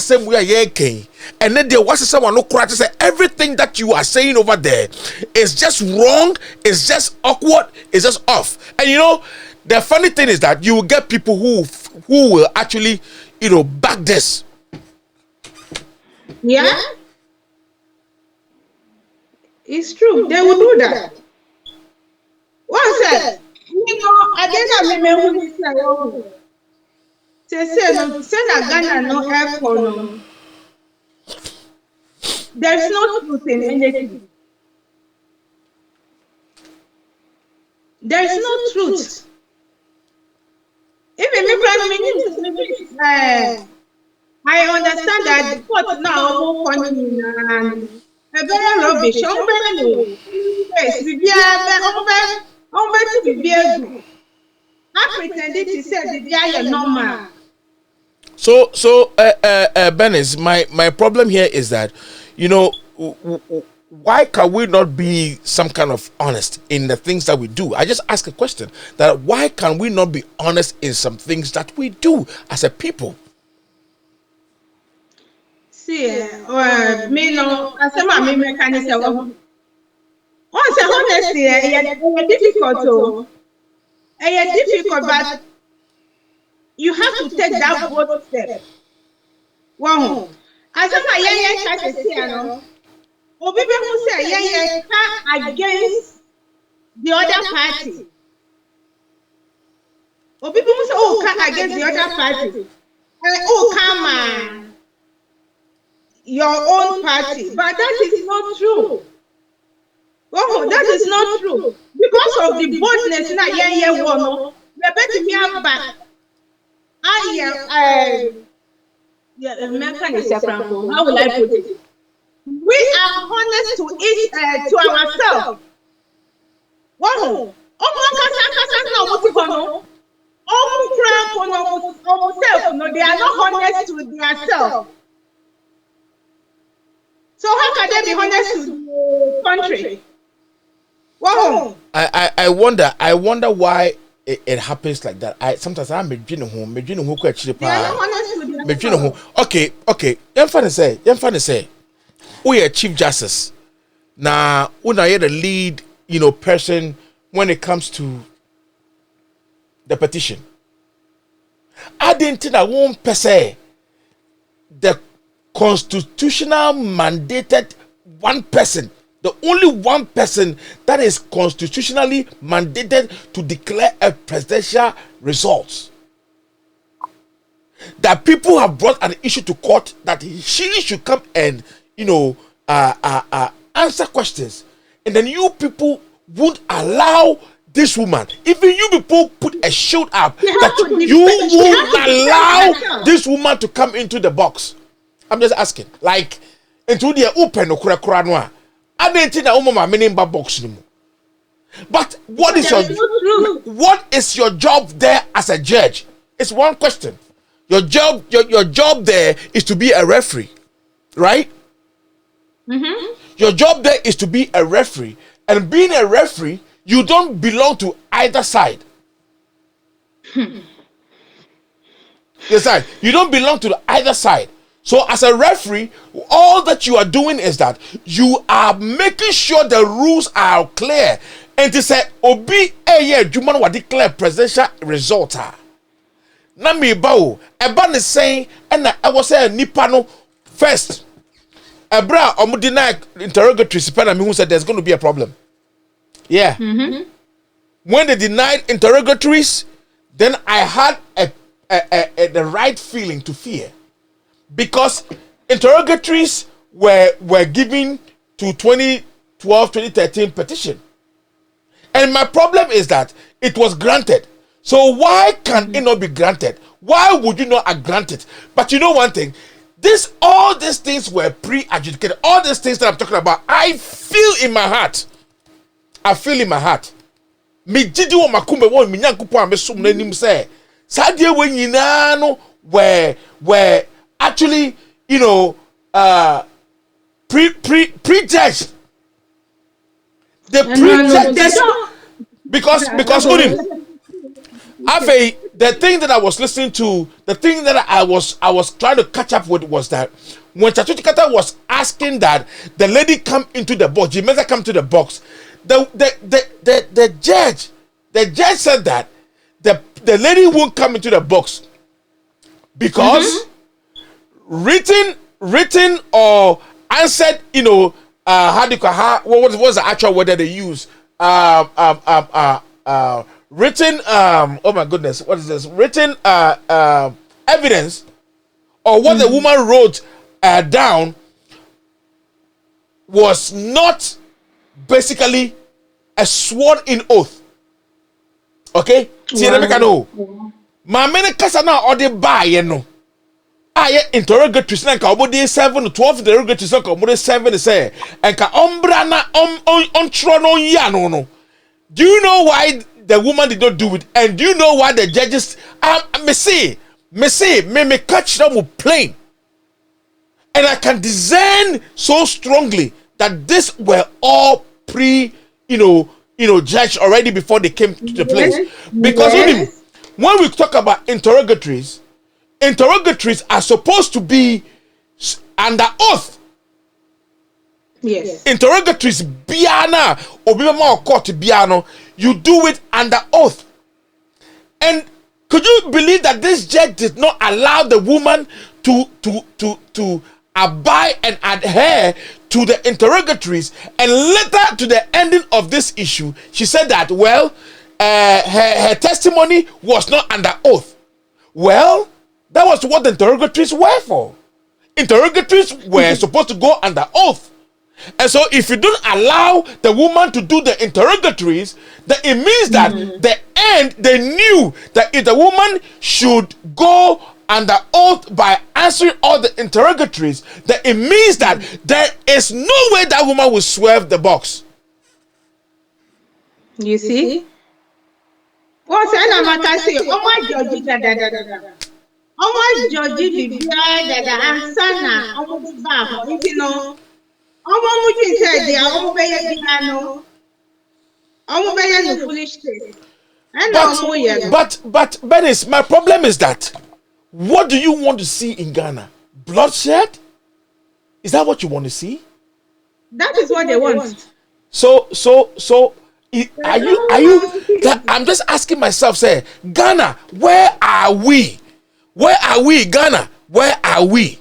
and then there was someone who cried to say everything that you are saying over there is just wrong, it's just awkward, it's just off. And you know, the funny thing is that you will get people who will actually, you know, back this. Yeah. It's true. They will do that. One said, you know, I didn't remember when say Ghana no air for no. There's no truth in anything. There's no truth. Even I understand that what now a very rubbish. I pretended to say the normal. So Benis, my problem here is that, you know, why can we not be some kind of honest in the things that we do? I just ask a question, that why can we not be honest in some things that we do as a people? See, me no, as a mommy mechanic, once honesty, difficult, difficult, but you have to take that bold step. Wow, as a my Obi who say against the other party. Obi who say come against the other party. Come on, your own party, but that is not true. Oh, that is not true because of the boldness. Na one. We better me back. How will I put it? We are honest to ourselves. Wow. They are not honest to themselves. So how can they be honest to the country? Wow. I wonder why it happens like that. Sometimes I'm beginning home quite cheap. Okay. I'm funny say. We are Chief Justice. Now, we are the lead, you know, person when it comes to the petition. I didn't think that one per se, the constitutional mandated one person, the only one person that is constitutionally mandated to declare a presidential result. That people have brought an issue to court that she should come and, you know, answer questions, and then you people would allow this woman, even you people put a shield up that you would allow this woman to come into the box. I'm just asking, like, into the open okura no I didn't na umama menimba box no. But what is your job there as a judge? It's one question. Your job there is to be a referee, right? Mm-hmm. Your job there is to be a referee, and being a referee, you don't belong to either side. Yes, sir. You don't belong to either side. So as a referee, all that you are doing is that you are making sure the rules are clear. And to say, Obi, Juman wa declare presidential result. Na me bao, Eba is saying, and I was saying, Nipano first. Ebra, deny interrogatory, who said there's going to be a problem. Yeah. Mm-hmm. When they denied interrogatories, then I had the right feeling to fear. Because interrogatories were given to 2012-2013 petition. And my problem is that it was granted. So why can it not be granted? Why would you not grant it? But you know one thing, all these things were pre-adjudicated. All these things that I'm talking about, I feel in my heart. Me jidi wo makumbe wo me nyankopon amesom na nim say sadie we nyina no were actually, you know, prejudged. The prejudged because the thing that I was listening to, the thing that I was trying to catch up with was that when Chatuti Kata was asking that the lady come into the box, Jimeza come to the box, the judge said that the lady won't come into the box because written or answered, you know, what was the actual word that they use? Written, oh my goodness, what is this? Written evidence or what the woman wrote down was not basically a sworn in oath. Okay? Wow. Ma mene kasa na ode ba ye no. Aye interrogatories na ka obode 7 to 12 interrogatories na ka obode 7 say enka ombra na on tro no ya no. Do you know why the woman did not do it? And do you know why the judges me catch them plain. And I can discern so strongly that this were all judged already before they came to the place. Because when we talk about interrogatories are supposed to be under oath. Yes. Interrogatories biana obima or court biano, you do it under oath. And could you believe that this judge did not allow the woman to abide and adhere to the interrogatories? And later, to the ending of this issue, she said that, well, her testimony was not under oath. Well, that was what the interrogatories were for. Interrogatories were supposed to go under oath. And so if you don't allow the woman to do the interrogatories, then it means that the end, they knew that if the woman should go under oath by answering all the interrogatories, then it means that there is no way that woman will swerve the box. You see? What's another say? Oh my God, oh my God, Ansana, oh my, you know. But Benis, my problem is that what do you want to see in Ghana? Bloodshed? Is that what you want to see? That is what they want. So are you I'm just asking myself, say, Ghana, where are we? Where are we, Ghana? Where are we?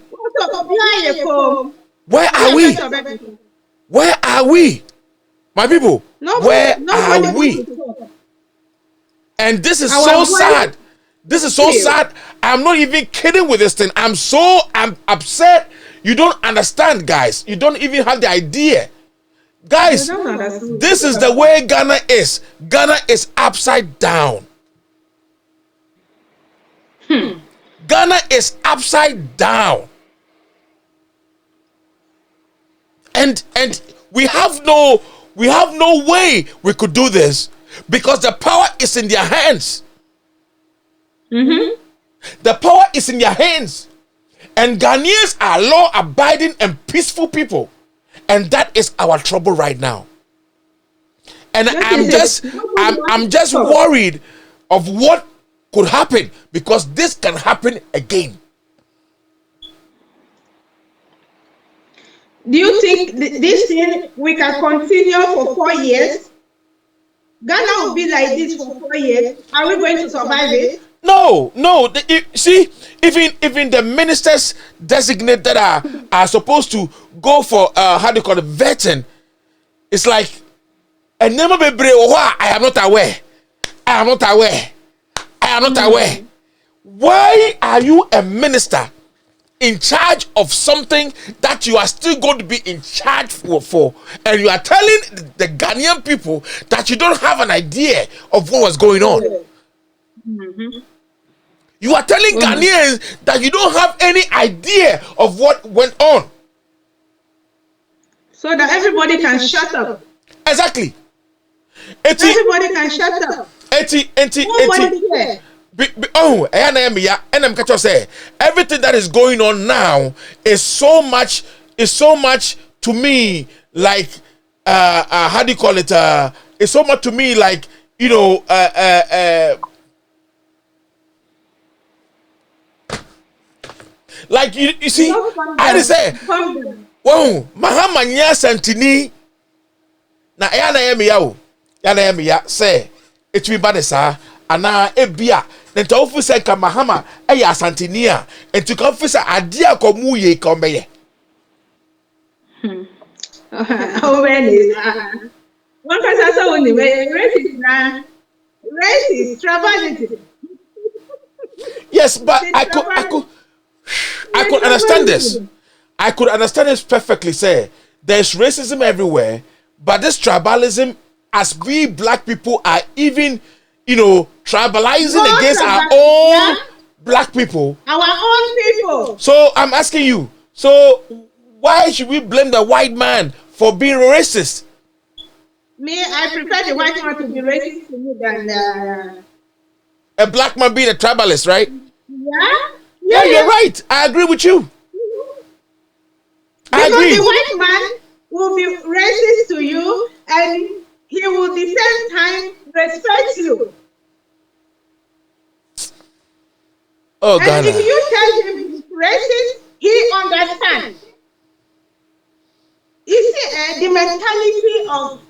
Where are we? Where are we? My people, where are we? And this is so sad. This is so sad. I'm not even kidding with this thing. I'm upset. You don't understand, guys. You don't even have the idea. Guys, They don't understand. this is the way Ghana is. Ghana is upside down. Ghana is upside down. And we have no way we could do this because the power is in their hands. The power is in their hands. And Ghanaians are law-abiding and peaceful people. And that is our trouble right now. And I'm just worried of what could happen because this can happen again. Do you think this thing we can continue for 4 years? Ghana will be like this for 4 years. Are we going to survive it? No. See, even the ministers designated that are supposed to go for vetting, it's like a name of I am not aware. Why are you a minister in charge of something that you are still going to be in charge for, and you are telling the Ghanaian people that you don't have an idea of what was going on? You are telling Ghanaians that you don't have any idea of what went on. So that everybody can shut up. Exactly. Everybody can shut up. Nobody cares. Everything that is going on now is so much to me like how do you call it? It's so much to me like, you know, like you see, I just say, whoa, Mahamanya Santini. Na yana ya say it will be bad sir ana ebia nta ofu say ka Mahama eya Santini a enti ka ofu say ade akomu ye ka omeye. One person said only race is tribalism. Yes, but I could understand this. I could understand this perfectly. Say there's racism everywhere, but this tribalism, as we black people are even, you know, tribalizing against our own black people. Our own people. So I'm asking you. So why should we blame the white man for being racist? Me, I prefer the white man to be racist to me than a black man being a tribalist, right? Yeah, you're right. I agree with you. I agree. Because the white man will be racist to you and he will at the same time respect you. Oh, and Ghana. if you tell him he's racist, he understands. You see, the mentality of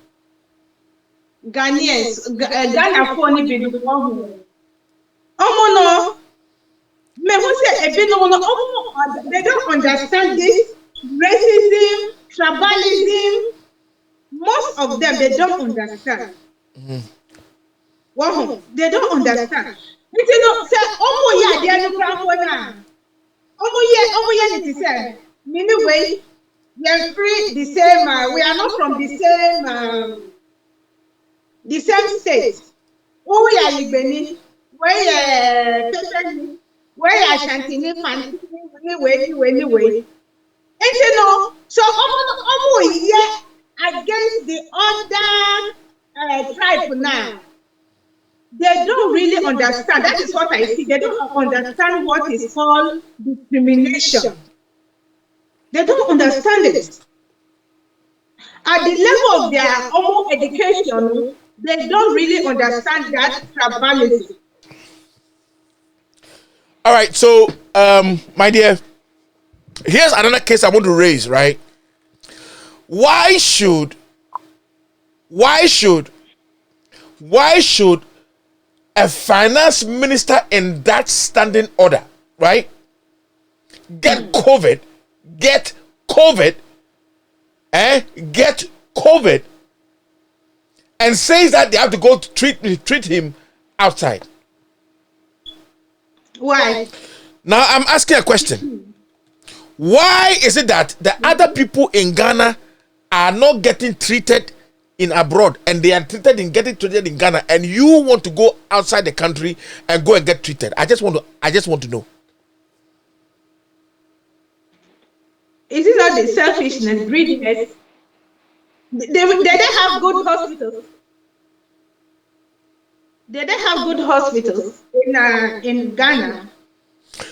Ghanaians, Ghana phone be the one. No. They don't understand this racism, tribalism. Most of them, they don't understand. Wow, they don't understand. They don't say, they are anyway, we are free the same. We are not from the same state. We are Libeni. We are Shantini, anyway. And you know, so against the other tribe now, they don't really understand. That is what I see. They don't understand what is called discrimination. They don't understand it. At the level of their own education, they don't really understand that tribalism. All right, so my dear, here's another case I want to raise, right? Why should a finance minister in that standing order, right, get COVID, and says that they have to go to treat him outside? Why? Now I'm asking a question. Why is it that the other people in Ghana are not getting treated in abroad, and they are getting treated in Ghana, and you want to go outside the country and go and get treated. I just want to know. Is it not the selfishness, greediness? They don't have good hospitals. They don't have good hospitals in Ghana.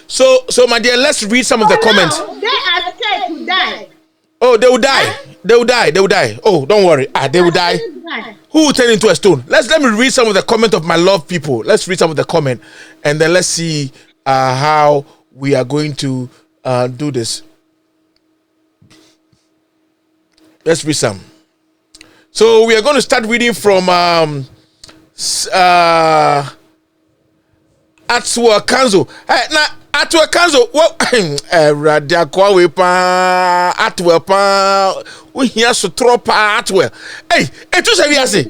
So my dear, let's read some of the comments. They are scared to die. Oh, they will die. They will die. They will die. Oh, don't worry. They will die. Who will turn into a stone? Let me read some of the comment of my love people. Let's read some of the comment, and then let's see how we are going to do this. Let's read some. So we are going to start reading from Atwa Kanzo. Now Atwa Kanzo, what Radia Kwawe pa Atwa pa we here so tropa Atwa. Hey, tu say we say.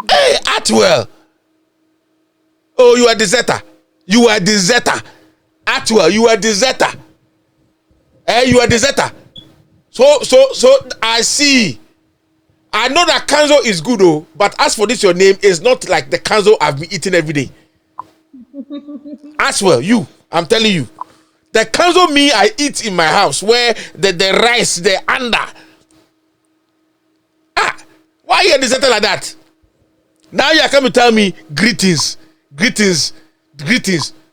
Hey, Atwa. Oh, you are deserter. You are deserter. Atwa, you are deserter. Hey, you are deserter. So I see. I know that Kanzo is good, oh, but as for this, your name is not like the Kanzo I've been eating every day. As well, I'm telling you, the Kanzo me I eat in my house, where the rice, the under. Why are you deserted like that? Now you are coming to tell me greetings,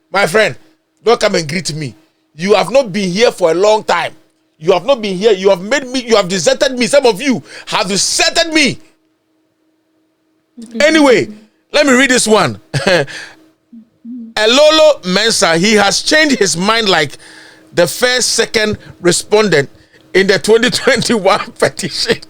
my friend. Don't come and greet me. You have not been here for a long time. You have not been here. You have made me. You have deserted me. Some of you have deserted me. Anyway, let me read this one. Elolo Mensa, he has changed his mind like the second respondent in the 2021 petition.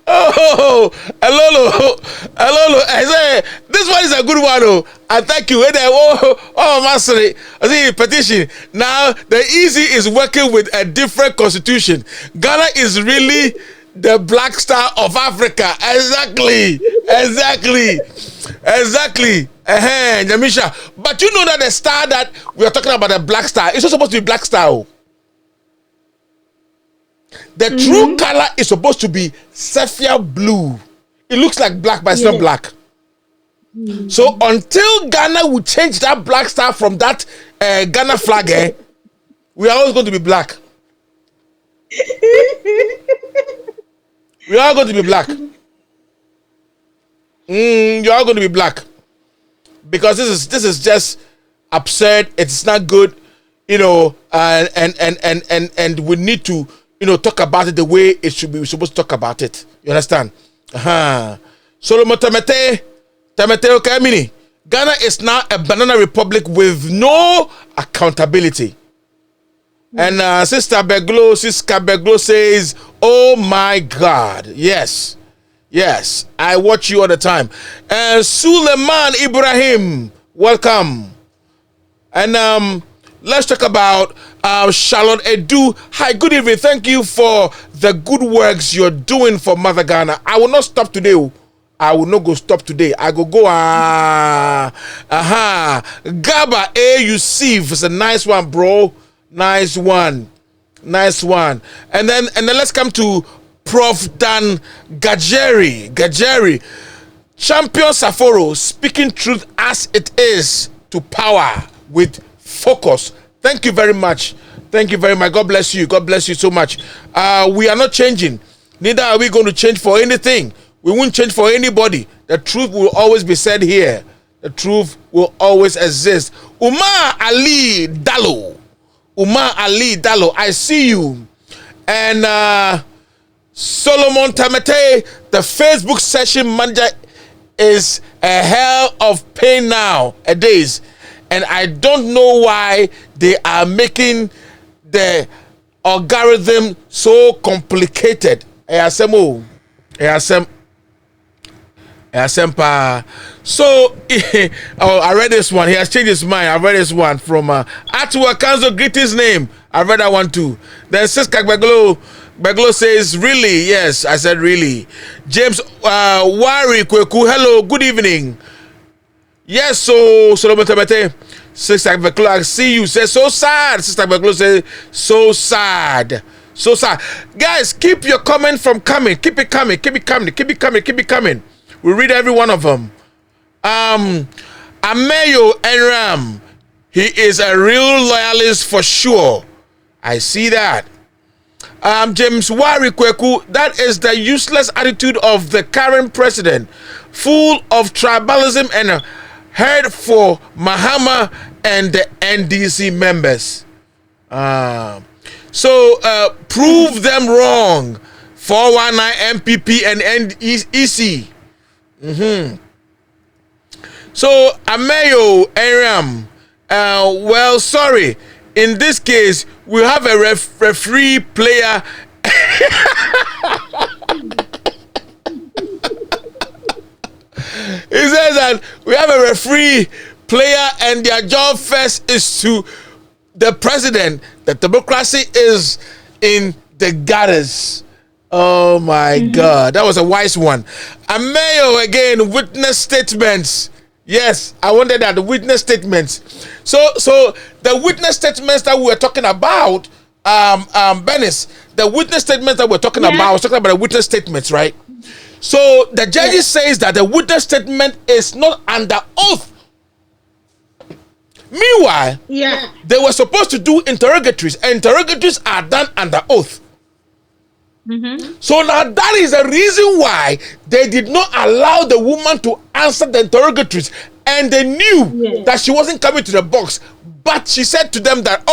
Oh, Elolo, I say this one is a good one. Oh, I thank you. Master, I see petition. Now the easy is working with a different constitution. Ghana is really the black star of Africa. Exactly. Jamisha. But you know that the star that we are talking about, the black star, is not supposed to be black star. Oh. The true color is supposed to be sapphire blue. It looks like black, but it's not black. So until Ghana will change that black star from that Ghana flag, we are always going to be black. We are going to be black. You are going to be black. Because this is just absurd. It's not good, you know, and we need to, you know, talk about it the way it should be. We're supposed to talk about it. You understand? Solomon Tamete Okamini. Ghana is now a banana republic with no accountability. And Sister Beglo says, oh my God. Yes, I watch you all the time. And Suleiman Ibrahim, welcome. And let's talk about Charlotte Edu. Hi, good evening. Thank you for the good works you're doing for Mother Ghana. I will not stop today. I will not go stop today. I go. Gaba Yusuf is a nice one, bro. Nice one. And then let's come to Prof. Dan Gajeri. Champion Saforo, speaking truth as it is to power with focus. Thank you very much. God bless you so much. We are not changing. Neither are we going to change for anything. We won't change for anybody. The truth will always be said here. The truth will always exist. Umar Ali Dallo, I see you. And Solomon Tamete, the Facebook session manager, is a hell of pain nowadays. And I don't know why they are making the algorithm so complicated. So, I read this one. He has changed his mind. I read this one from Atwa Kanzo. Greetings name. I read that one too. Then Siska Beglo says, really? Yes, I said really. James Wari Kweku, hello, good evening. Yes, so Solomon Tabete, Sister Beklo, see you. Say so sad. Sister Beklo say so sad. So sad. Guys, keep your comment from coming. Keep it coming. Keep it coming. Keep it coming. Keep it coming. We read every one of them. Ameyo Enram. He is a real loyalist for sure. I see that. James Wari Kweku, that is the useless attitude of the current president, full of tribalism and hate for Mahama and the NDC members. So prove them wrong. 419 MPP and NEC. So Ameyo Enram, well, sorry. In this case, we have a referee player. He says that we have a referee player and their job first is to the president. The democracy is in the gutters. Oh my God. That was a wise one. Ameyo again, witness statements. Yes, I wanted that, the witness statements. So the witness statements that we were talking about, Benis, the witness statements that we're talking about, I was talking about the witness statements, right? So the judge says that the witness statement is not under oath. Meanwhile, they were supposed to do interrogatories, and interrogatories are done under oath. So now that is the reason why they did not allow the woman to answer the interrogatories, and they knew that she wasn't coming to the box. But she said to them that,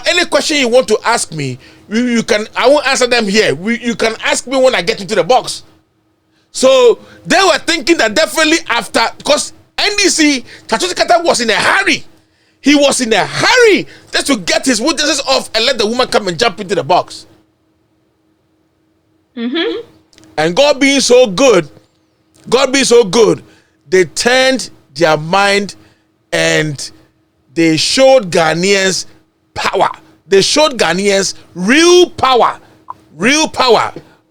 any question you want to ask me, you can. I won't answer them here. You can ask me when I get into the box. So they were thinking that definitely after, because NDC Tatosi Kata was in a hurry. He was in a hurry just to get his witnesses off and let the woman come and jump into the box. And God being so good, they turned their mind and they showed Ghanaians power. They showed Ghanaians real power.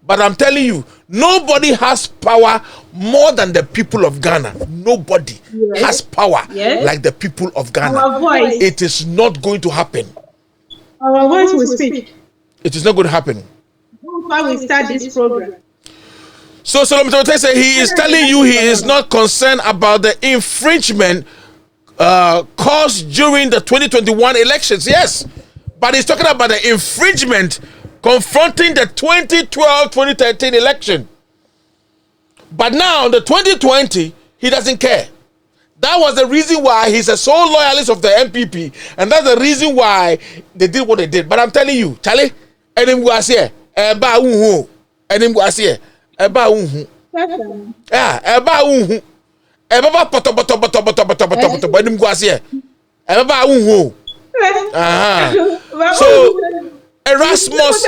But I'm telling you, nobody has power more than the people of Ghana. Nobody has power like the people of Ghana. Our voice. It is not going to happen. Our voice will speak. It is not going to happen. Before we start this program. So Solomon Tabete said he is telling you he is not concerned about the infringement caused during the 2021 elections. Yes, but he's talking about the infringement confronting the 2012-2013 election. But now, the 2020, he doesn't care. That was the reason why he's a sole loyalist of the MPP, and that's the reason why they did what they did. But I'm telling you, Charlie, enim guasie, eba unhu, enim guasie, eba unhu. Yeah, eba unhu. Eba poto, enim guasie, eba unhu. So Erasmus,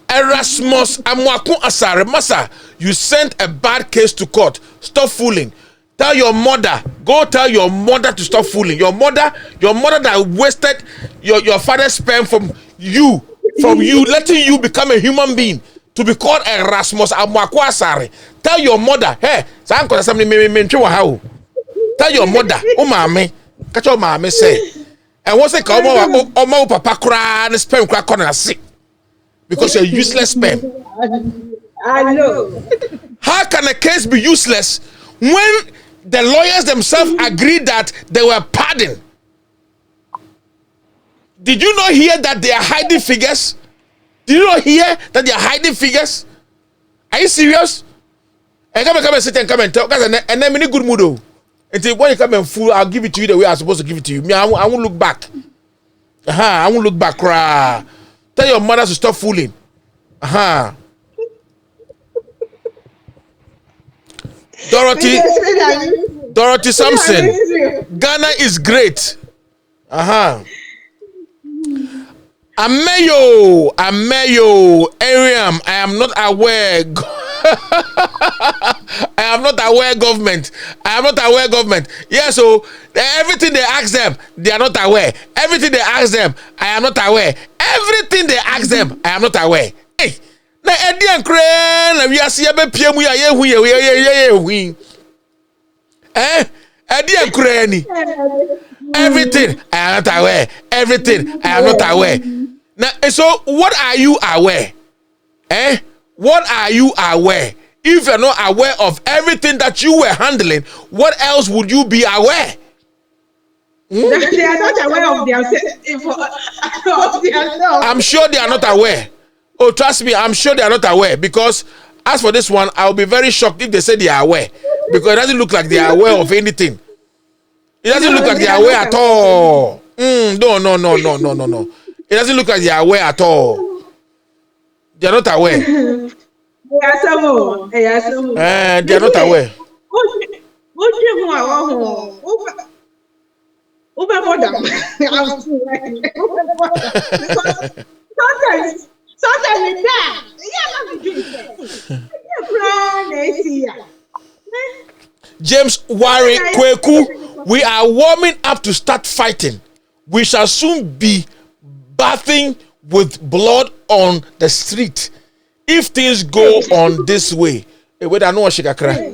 Erasmus Amwaku Asare Masa, you sent a bad case to court. Stop fooling. Tell your mother. Go tell your mother to stop fooling. Your mother that wasted your father's sperm from you, letting you become a human being to be called Erasmus Amwaku Asare. Tell your mother, hey, tell your mother, mame, catch your mame say. And once they come over, papa cry and sperm cry corner sick. Because you're useless sperm. I know. How can a case be useless when the lawyers themselves agreed that they were pardoned? Did you not hear that they are hiding figures? Did you not hear that they are hiding figures? Are you serious? And come and sit and come and talk. And then I'm in a good mood. Until when you come and fool, I'll give it to you the way I'm supposed to give it to you. Me, I won't look back. I won't look back. Tell your mother to stop fooling. Dorothy Sampson. Ghana is great. Ameyo, Ariam, I am not aware. I am not aware, government. Yeah, so everything they ask them, they are not aware. Everything they ask them, I am not aware. Everything they ask them, I am not aware. Hey, Na edi ankre na wiase ya be pie mu ya yehu ye. Edi ankre ni. Everything I am not aware. Everything I am not aware. Now, so what are you aware? What are you aware? If you're not aware of everything that you were handling, what else would you be aware? They are not aware of themselves. I'm sure they are not aware. Oh, trust me, I'm sure they are not aware. Because as for this one, I'll be very shocked if they say they are aware. Because it doesn't look like they are aware of anything. It doesn't look like they are aware at all. No. It doesn't look like they are aware at all. They are not aware. They are some. They are not aware. Sometimes it's that. James Wari Kweku, we are warming up to start fighting. We shall soon be bathing with blood on the street if things go on this way. Wait, I know what she can cry.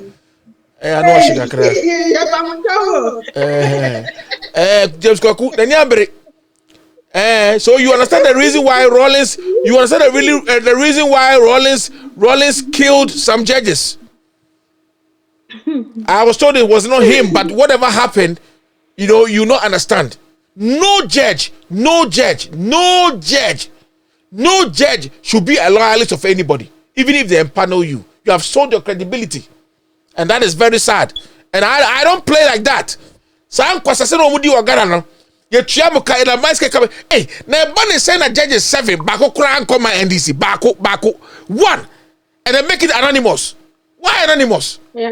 James Kweku, so you understand the reason why Rawlings? You understand the reason why Rawlings killed some judges? I was told it was not him, but whatever happened, you not understand. No judge should be a loyalist of anybody, even if they empanel you. You have sold your credibility, and that is very sad. And I don't play like that. So I'm hey, now Bunny saying that judge is 7, Bako Kran come NDC, Bako 1, and then make it anonymous. Why anonymous? Yeah.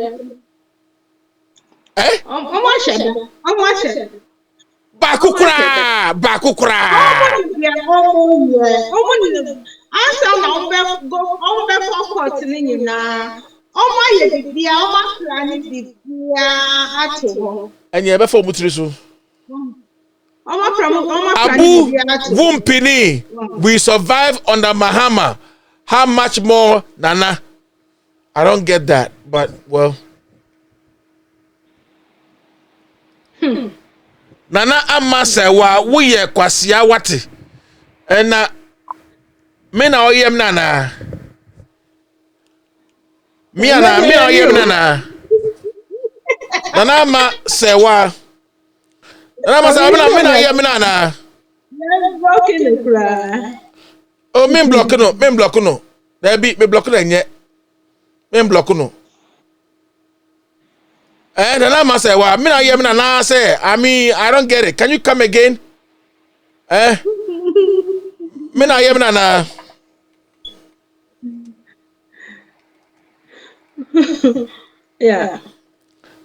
Bakukura. And you ever for Mutrisu? Abu Wumpini, we survive under Mahama. How much more, Nana? I don't get that, but well. Nana Amasewa, we ye kwasia wati. And me na oyem nana. Me oyem nana. Nana Amasewa. Nana Amasewa, me na oyem nana. Oh, me block no. There be me block no nye. Me block no. And then I say, well, I mean, I don't get it. Can you come again? Yeah.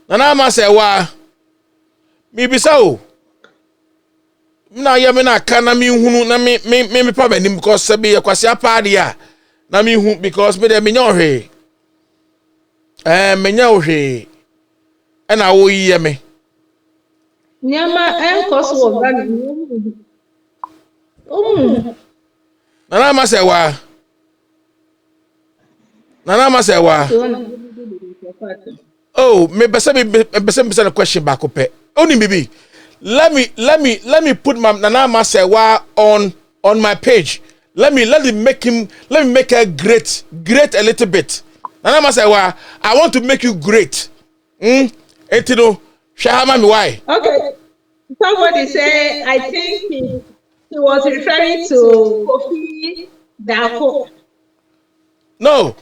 And I say, well, maybe so. Kana mi hunu na me pa benim because sabi ya kwasi apade ya na mi hu because me de me nya ohwe me nya ohwe and I will hear me. Nyama enkoso wo ga ni. Nana Masewa. Oh, me bese the question back up. Only baby. Let me put my Nana Masewa on my page. Let me make her great a little bit. Nana Masewa, I want to make you great. Etino, Shahama, why? Okay. Somebody say, I think he was referring to Kofi Dako. No,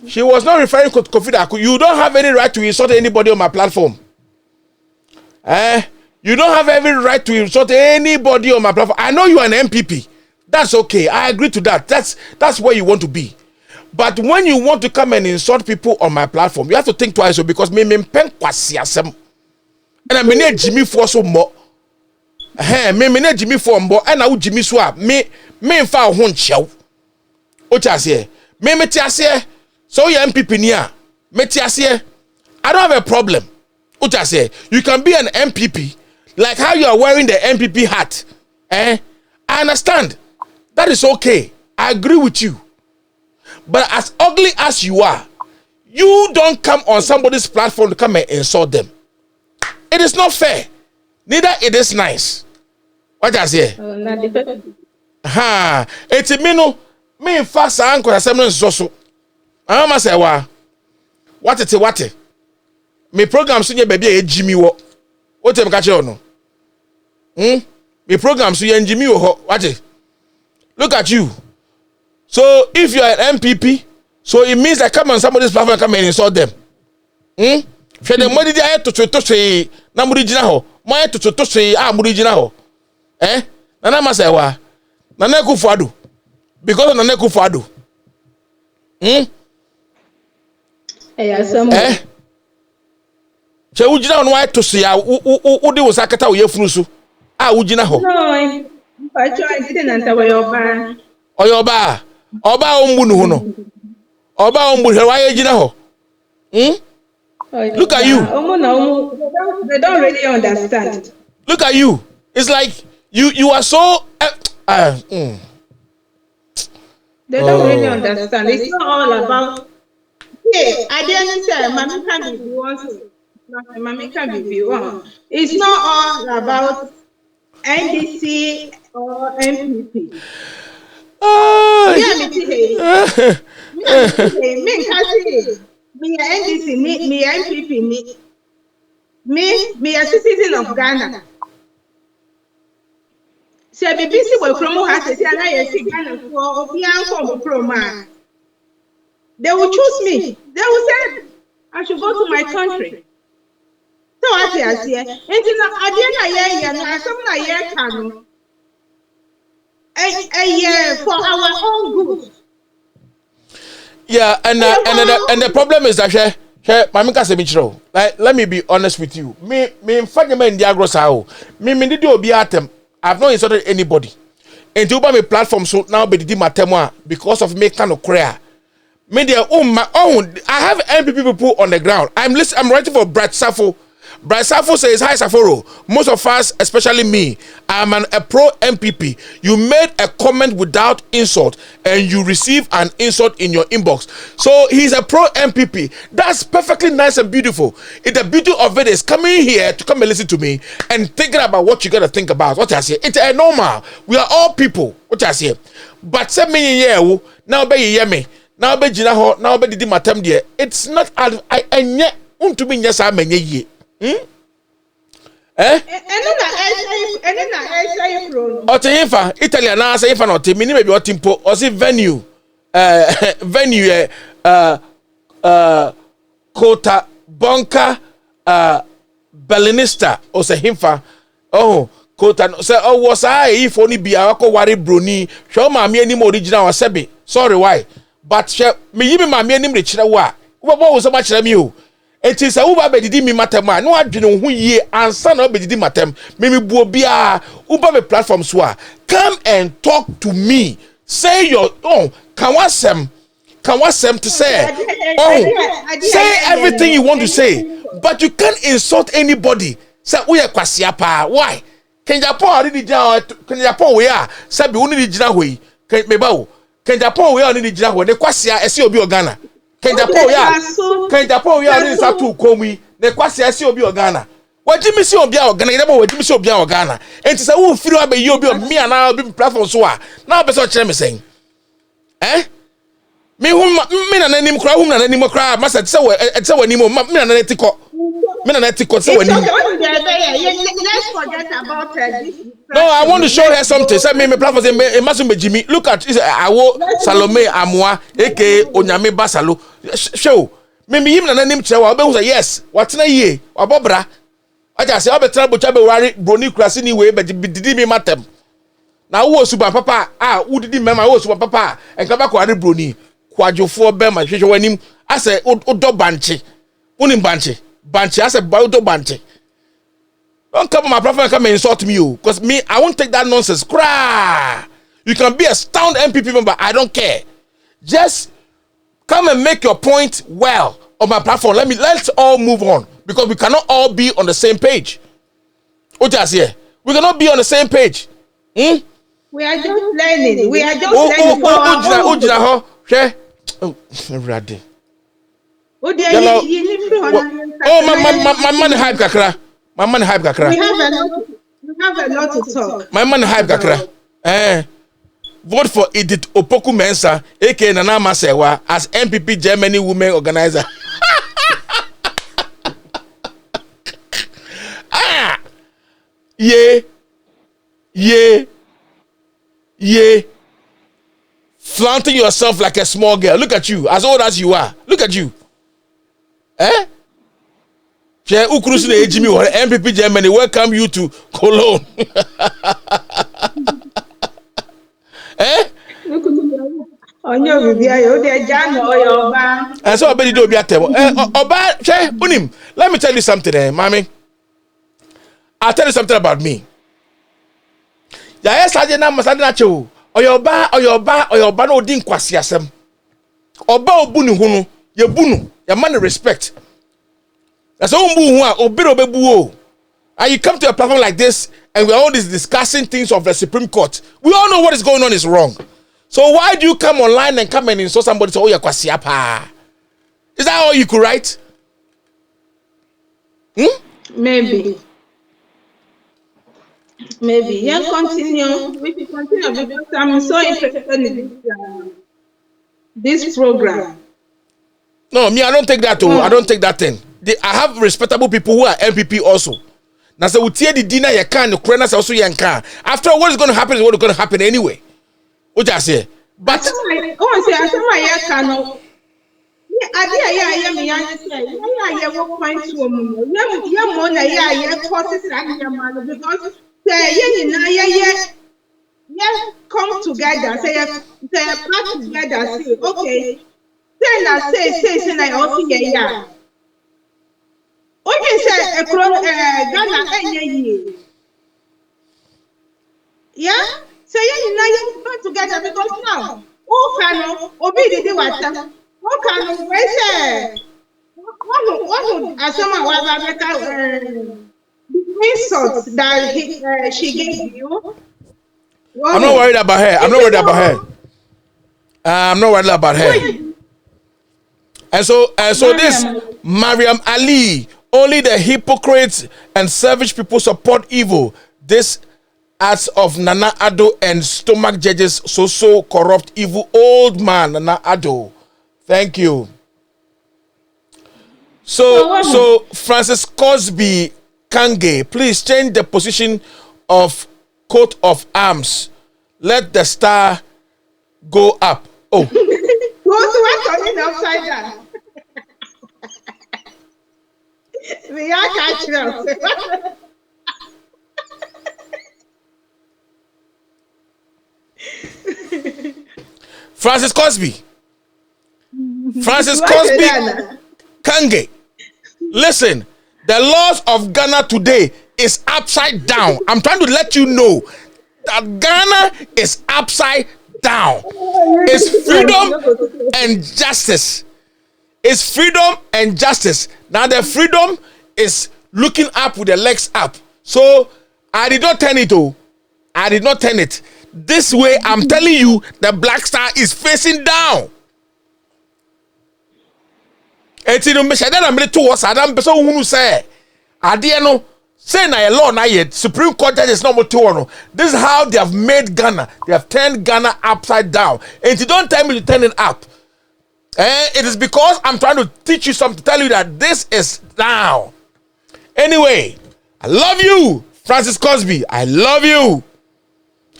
she was not referring to Kofi Dako. You don't have any right to insult anybody on my platform. You don't have every right to insult anybody on my platform. I know you are an MPP. That's okay. I agree to that. That's where you want to be. But when you want to come and insult people on my platform, you have to think twice because me pen kwasiasem. And I mean Jimmy for so more. Me Jimmy for more and I Jimmy swap. Me fa ho nchew. O chase. Me tiase. So you MPP nia. Me tiase. I don't have a problem. O chase. You can be an MPP like how you are wearing the MPP hat. I understand. That is okay. I agree with you. But as ugly as you are, you don't come on somebody's platform to come and insult them. It is not fair. Neither it is nice. What I say? Ha! It's a mino. Me fast uncle assembly so. I must say what it. Me program so baby e Jimmy wo. What em catch you no? Me program so ye Jimmy wo. What it? Look at you. So if you are an MPP, so it means I come on somebody's platform and come and insult them. Share the money there to say na muri jina ho. Mo to say muri jina ho. Nana masa wa. Nana Akufo-Addo. Because of Nana Akufo-Addo. Che ujina on why to say udi wo sakata wo yefunu so. Ujina ho. No, I didn't enter where you're Oyoba. Oba ombu no no. Oba ombu he why ujina ho. Look at you. They don't really understand. Look at you. It's like you are so they don't really understand. It's not all about I didn't say mommy can be one. Mommy can be one. It's not all about NDC or MPP. Me NDC, me MPP, me a citizen of Ghana. So BBC will promote has to say Ghana for promo. They will choose me. They will say I should go to my country. So what I say, it's not for our own good. Yeah, and the problem is that Mamika Semichro. Like, let me be honest with you. Me Fanyama in Diagro Sao. Me did obi atem. I've not insulted anybody. And to my platform so now be the matemwa because of me kind of career. Me their own my own. I have MPP people on the ground. I'm writing for Brad Safo. Brad Safo says, hi Saforo, most of us, especially me, I'm a pro MPP. You made a comment without insult and you receive an insult in your inbox. So he's a pro MPP. That's perfectly nice and beautiful. The beauty of it is coming here to come and listen to me and thinking about what you got to think about. What I say, it's a normal. We are all people. What I say. But 7 million now be ye me. Now be jina ho, now be di matem there. It's not I to be yes I menye ye. Otefa Italy na say fa no te mini maybe otimpo o say venue Kota Bonka Berlinista o say himfa Kota say was I if only be akọ ware broni show ma me anim original wasebe sorry why but me yibi ma me anim re kire wo a wo bo so ma kire me o. It is a uba bedidi mi matem a no adwene ho ye ansa na bedidi matem me buo bia uba me platform so a come and talk to me say your can wasem to say say everything you want to say but you can't insult anybody say we are kwasia pa why can Japan already can Japan we are say be uni gina hoyi can me ba o can Japan we are already gina hoyi ne kwasia ese obi Ghana Kenjapo we are in Satu Komi, the Kwasi Asi Obi Ghana. What Jimmy see Obi Ghana, never what Jimmy Obi Ghana. And to say, who feel about you be me and I'll be platform so now be so saying. Me whom men and any crowd, whom and any more crowd must have so at so anymore, men and ethical. Men and ethical so let's forget about this. No, I want to show her something. Say me platform it mustn't be Jimmy. Look at Awo Salome Amwa, aka Onyame Basalo. Show me him na nanim chewa obe say yes what na ye obobra aja say obetra bocha be wari broni krasi ni we be didi me matem na wo suban papa wo didi mema wo suban papa enka ba ko ari broni kwadwofo be ma hwehwe wanim ase odo banche unim banche ase ba odo banche. Don't come on my platform and come and insult me because me I won't take that nonsense. Cry. You can be a sound MPP member, I don't care. Just come and make your point well on my platform. Let's all move on because we cannot all be on the same page. Here. We cannot be on the same page. We are just learning. We are just learning. Oh, ready. Oh, my man hype kakra. My man hype kakra. We have a lot to talk. My man hype kakra. Vote for Edith Opoku Mensah, aka Nana Masewa, as MPP Germany women organizer. Yeah. Flaunting yourself like a small girl. Look at you, as old as you are. Look at you. Ukrusu na ejimi or MPP Germany welcome you to Cologne. And so I bet you be at Oba, let me tell you something, mommy. I'll tell you something about me. Yes, I didn't know. Oyoba no din kwasi asem. Oba obunu hunu, ye bunu, ye man respect. That's all obirobebu. And you come to a platform like this, and we're always discussing things of the Supreme Court. We all know what is going on is wrong. So why do you come online and come and insult somebody to you're kwasiapa? Is that all you could write? Maybe. Yeah, continue. We can continue because I'm so interested in this program. No, me, I don't take that. I don't take that thing. I have respectable people who are MPP also. Now, so we tear the dinner you can, the credits also you can. After all, what is going to happen is what is going to happen anyway. What I say? But I come together, say part together, say okay. Say I also yeah. Okay, say Ghana yeah. So you come together because now who can obey the water? Who can say what as someone was the insults that she gave you? I'm not worried about her. I'm not worried about her. And so this Mariam Ali, only the hypocrites and selfish people support evil. This acts of Nana Addo and stomach judges so corrupt evil old man Nana Addo. Thank you. So Francis Cosby Kange, please change the position of coat of arms. Let the star go up. Oh. Who's turning upside down? We are catching Francis Cosby Kange. Listen, the laws of Ghana today is upside down. I'm trying to let you know that Ghana is upside down. It's freedom and justice. It's freedom and justice. Now the freedom is looking up with the legs up. So I did not turn it. I did not turn it. This way, I'm telling you, the Black Star is facing down. It's in the that I'm to us. Adam person who say, "Adiano say na law na yet." Supreme Court judges no more to. This is how they have made Ghana. They have turned Ghana upside down. And you don't tell me to turn it up. It is because I'm trying to teach you something, to tell you that this is down. Anyway, I love you, Francis Cosby. I love you.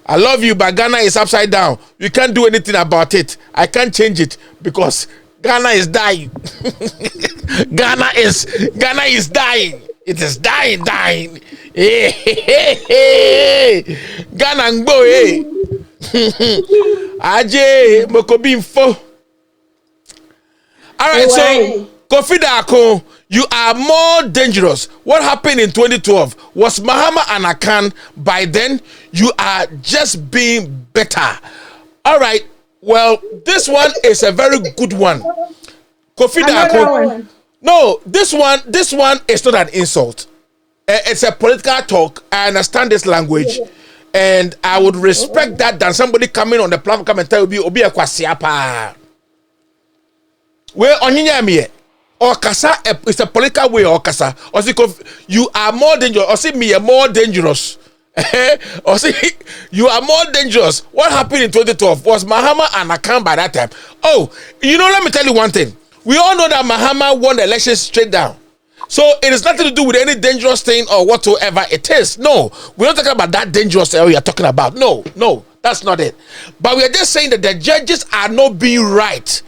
I love you, but Ghana is upside down. You can't do anything about it. I can't change it because Ghana is dying. Ghana is dying. It is dying. Ghana ngbo Aje Mokobi info. All right, so Kofi Dako, you are more dangerous. What happened in 2012 was Mahama Anakan. By then, you are just being better. All right, well, this one is a very good one. Kofi Dako. No, this one is not an insult. It's a political talk. I understand this language. And I would respect that than somebody coming on the platform come and tell you, Obi Akwasiapa. Where oninya me or kasa it's a political way or kasa or say you are more dangerous or say me are more dangerous. Or say you are more dangerous. What happened in 2012 was Mahama and Akan by that time. Oh, you know, let me tell you one thing. We all know that Mahama won the election straight down. So it is nothing to do with any dangerous thing or whatsoever it is. No, we're not talking about that dangerous area you're talking about. No, that's not it. But we are just saying that the judges are not being right.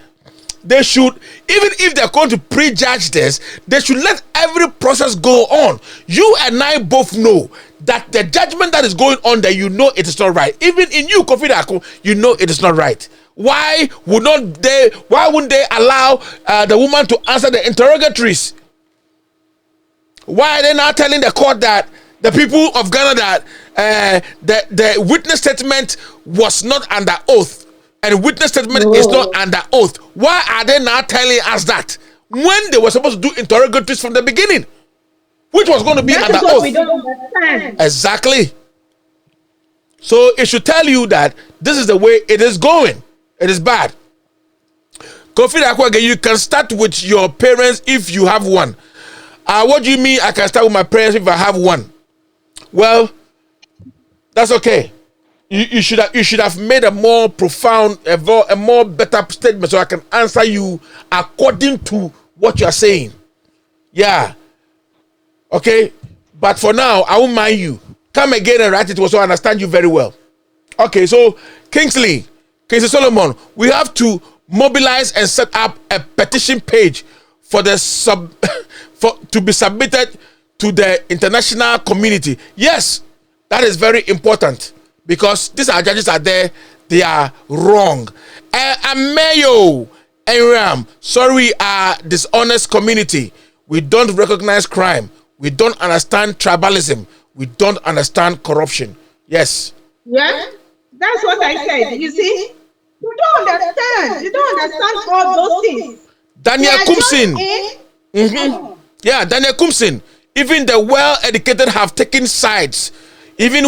They should, even if they're going to prejudge this, they should let every process go on. You and I both know that the judgment that is going on there, you know it is not right. Even in you, Kofi Dako, you know it is not right. Why wouldn't they allow the woman to answer the interrogatories? Why are they not telling the court that the people of Ghana that the witness statement was not under oath and witness statement is not under oath? Why are they not telling us that when they were supposed to do interrogatories from the beginning, which was going to be under oath? We don't understand. Exactly. So it should tell you that this is the way it is going. It is bad. Kofi Dakwage, you can start with your parents if you have one. What do you mean I can start with my parents if I have one? Well, that's okay. You should have made a more profound, a more better statement so I can answer you according to what you are saying. Yeah. Okay. But for now, I won't mind you. Come again and write it so I understand you very well. Okay. So Kingsley Solomon, we have to mobilize and set up a petition page for the to be submitted to the international community. Yes, that is very important because these are judges are there, they are wrong. Ameyo and Ram, sorry, we are dishonest community. We don't recognize crime. We don't understand tribalism. We don't understand corruption. Yes. Yeah, that's what I said. You see, you don't understand. You don't understand all those things. Daniel Kumsin. Yeah, Daniel Kumsin. Even the well-educated have taken sides. Even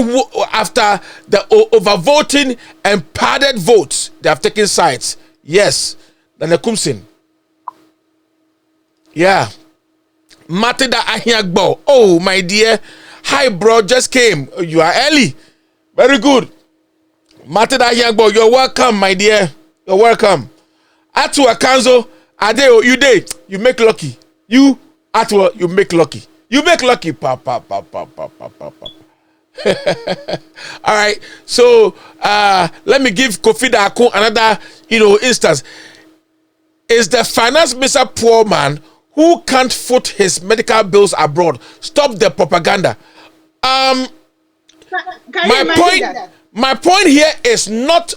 after the overvoting and padded votes, they have taken sides. Yes, Daniel Kumsin. Yeah. Matilda Ahiagbo. Oh, my dear. Hi, bro. Just came. You are early. Very good. Matilda Ahiagbo, you're welcome, my dear. You're welcome. Atu Akanzo. Adeo, you day. You make lucky. You, Atwa, you make lucky. You make lucky. Pa. All right. So let me give Kofi Dako another, instance. Is the finance minister poor man who can't foot his medical bills abroad? Stop the propaganda. My point here is not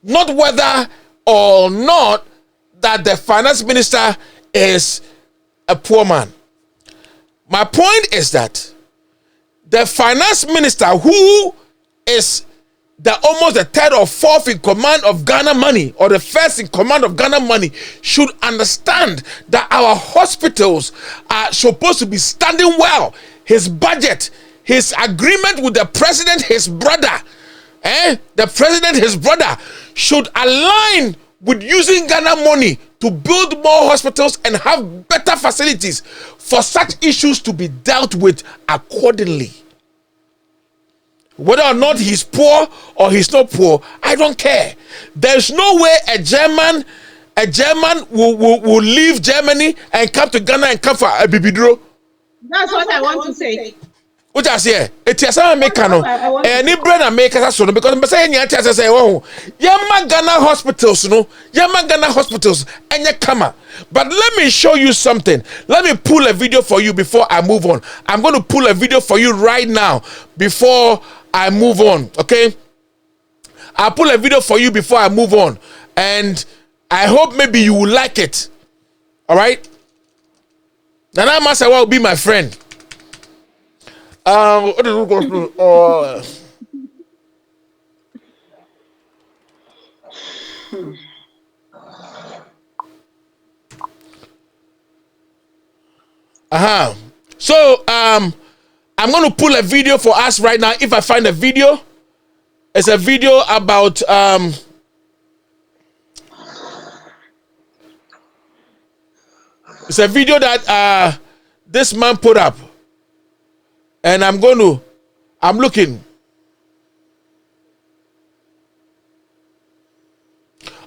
whether or not that the finance minister is a poor man. My point is that the finance minister, who is almost the third or fourth in command of Ghana money, or the first in command of Ghana money, should understand that our hospitals are supposed to be standing well. His budget, his agreement with the president, his brother, should align with using Ghana money to build more hospitals and have better facilities for such issues to be dealt with accordingly. Whether or not he's poor or he's not poor, I don't care. There's no way a German will leave Germany and come to Ghana and come for a bibidro. That's what I want to say. Which I say, it is a mechano, and any brand makers so because I'm saying, oh, Yama Ghana hospitals, Yama Ghana hospitals, and ya come. But let me show you something. Let me pull a video for you before I move on. I'm going to pull a video for you right now before I move on. Okay, I'll pull a video for you before I move on, and I hope maybe you will like it. All right, Nana Masawa will be my friend. What did we go through? So I'm going to pull a video for us right now. If I find a video, it's a video about It's a video that this man put up. And I'm looking.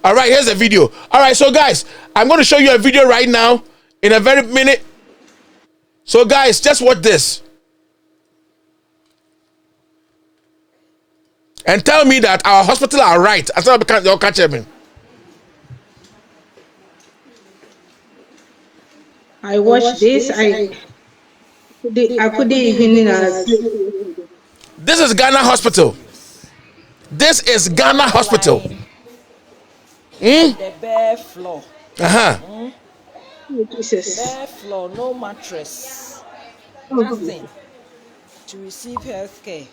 All right, here's the video. All right, so guys, I'm going to show you a video right now in a very minute. So guys, just watch this. And tell me that our hospital are right. I thought they'll catch him. I watched this. I couldn't even. This is Ghana Hospital. This is Ghana Hospital. The bare floor. Jesus. Bare floor, no mattress. Nothing to receive health care.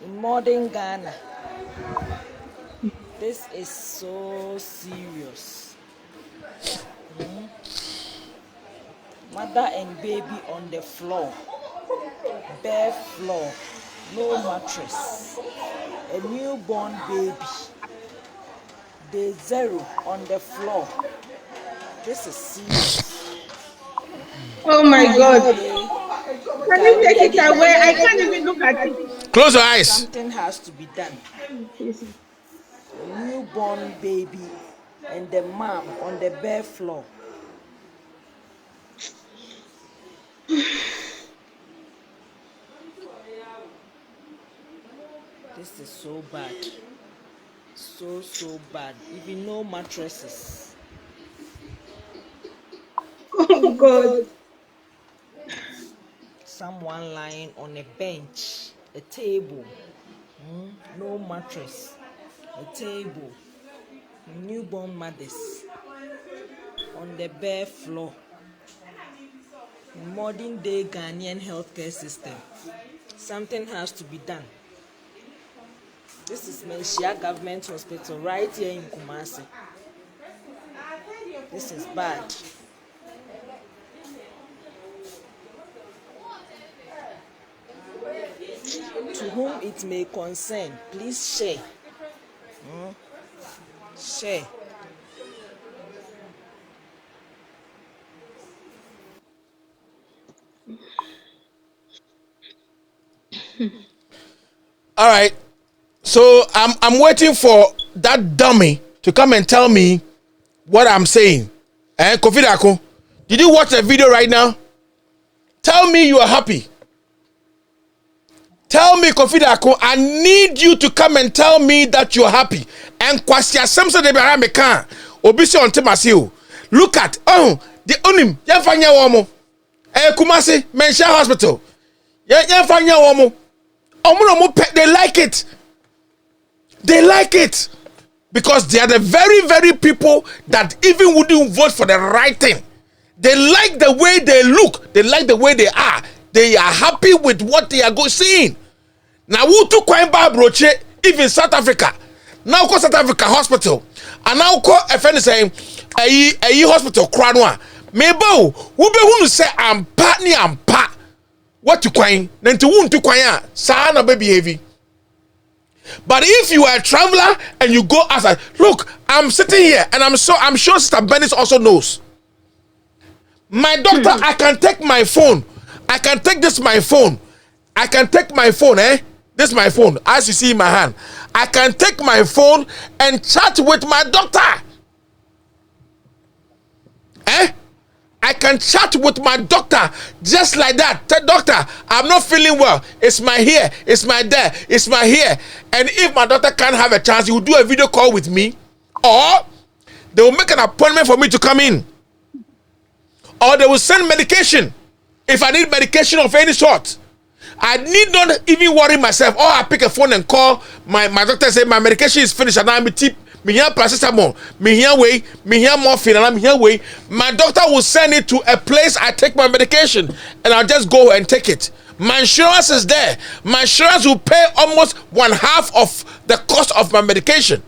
In modern Ghana, this is so serious. Mother and baby on the floor, bare floor, no mattress. A newborn baby, day 0 on the floor. This is serious. Oh my God. Can you take it away? I can't even look at it. Close your eyes. Something has to be done. A newborn baby and the mom on the bare floor. This is so bad. So bad. Even no mattresses. Oh God. Someone lying on a bench, a table, no mattress, a table, newborn mothers on the bare floor. Modern day Ghanaian healthcare system. Something has to be done. This is Menchia Government Hospital right here in Kumasi. This is bad. To whom it may concern, please share. Share. All right. So I'm waiting for that dummy to come and tell me what I'm saying. Kofi Dako, did you watch the video right now? Tell me you are happy. Tell me, Kofi Dako, I need you to come and tell me that you're happy. And Kwasia Samson de Barameka, Obisi on Temasio. Look at, the Unim, Yafanya Womo. Kumasi, Menchia Hospital. Yafanya Womo. They like it. They like it. Because they are the very, very people that even wouldn't vote for the right thing. They like the way they look. They like the way they are. They are happy with what they are seeing. Now, who took Kwamba Broche, even South Africa? Now, call South Africa Hospital. And now, call a friend saying, a hospital, Kranwa. Maybe, who be who say, I'm pa. What to Kwang? Then to wound to Kwaya, Sana baby heavy. But if you are a traveler and you go outside, look, I'm sitting here and I'm sure Sister Bennis also knows. My doctor, I can take my phone. I can take this my phone. I can take my phone, This is my phone, as you see in my hand. I can take my phone and chat with my doctor. I can chat with my doctor just like that. Tell doctor, I'm not feeling well. It's my here, it's my there, it's my here. And if my doctor can't have a chance, he will do a video call with me. Or they will make an appointment for me to come in. Or they will send medication. If I need medication of any sort, I need not even worry myself. Or I pick a phone and call my doctor and say, my medication is finished and I'm a tip. Me here paracetamol, me here morphine, and I'm here way. My doctor will send it to a place I take my medication, and I'll just go and take it. My insurance is there. My insurance will pay almost 1/2 of the cost of my medication.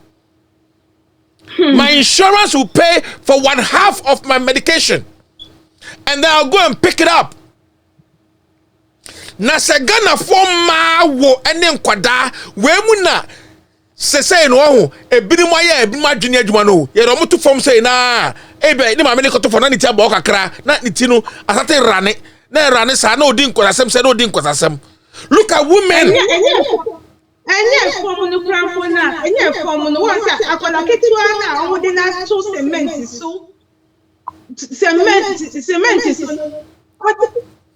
My insurance will pay for 1/2 of my medication, and then I'll go and pick it up. Na se Ghana for ma wo ene nkwada we mu na se say no ho ebiri mo ya ebiri ma dwene adwuma no ye ro mo to form say na ebe ni ma me ko to for na ni tia bo kakra na ni ti no asate rane na rane sa na odi nkwasasem se na odi nkwasasem. Look at women. Any form no crampo na, any form no one say akola ketua na omo de na so cement so cement so.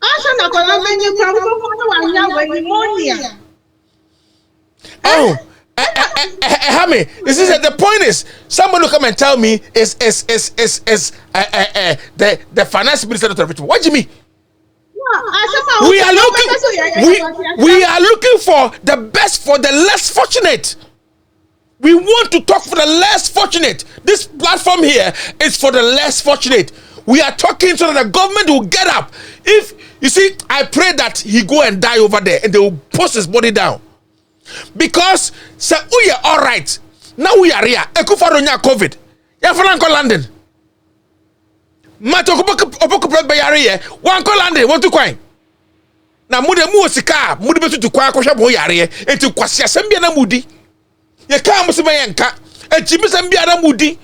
Asa na akola many crampo no one ya we pneumonia. Oh, Hammy, this is the point is someone will come and tell me is the finance minister of the people. What do you mean? We are looking for the best for the less fortunate. We want to talk for the less fortunate. This platform here is for the less fortunate. We are talking so that the government will get up. If you see, I pray that he go and die over there and they will post his body down. Because say we are all right. Now we are here. Ekufado nya COVID. Ya fana ko London. Mato opoko be yare ye. Wan ko London, want to kwan. Na mude mu osika, mude betu to kwan ko hwe bo yare ye. Enti kwase asem bia na mudi. Ye ka mo se be yenka. Enti mi sem bia na mudi.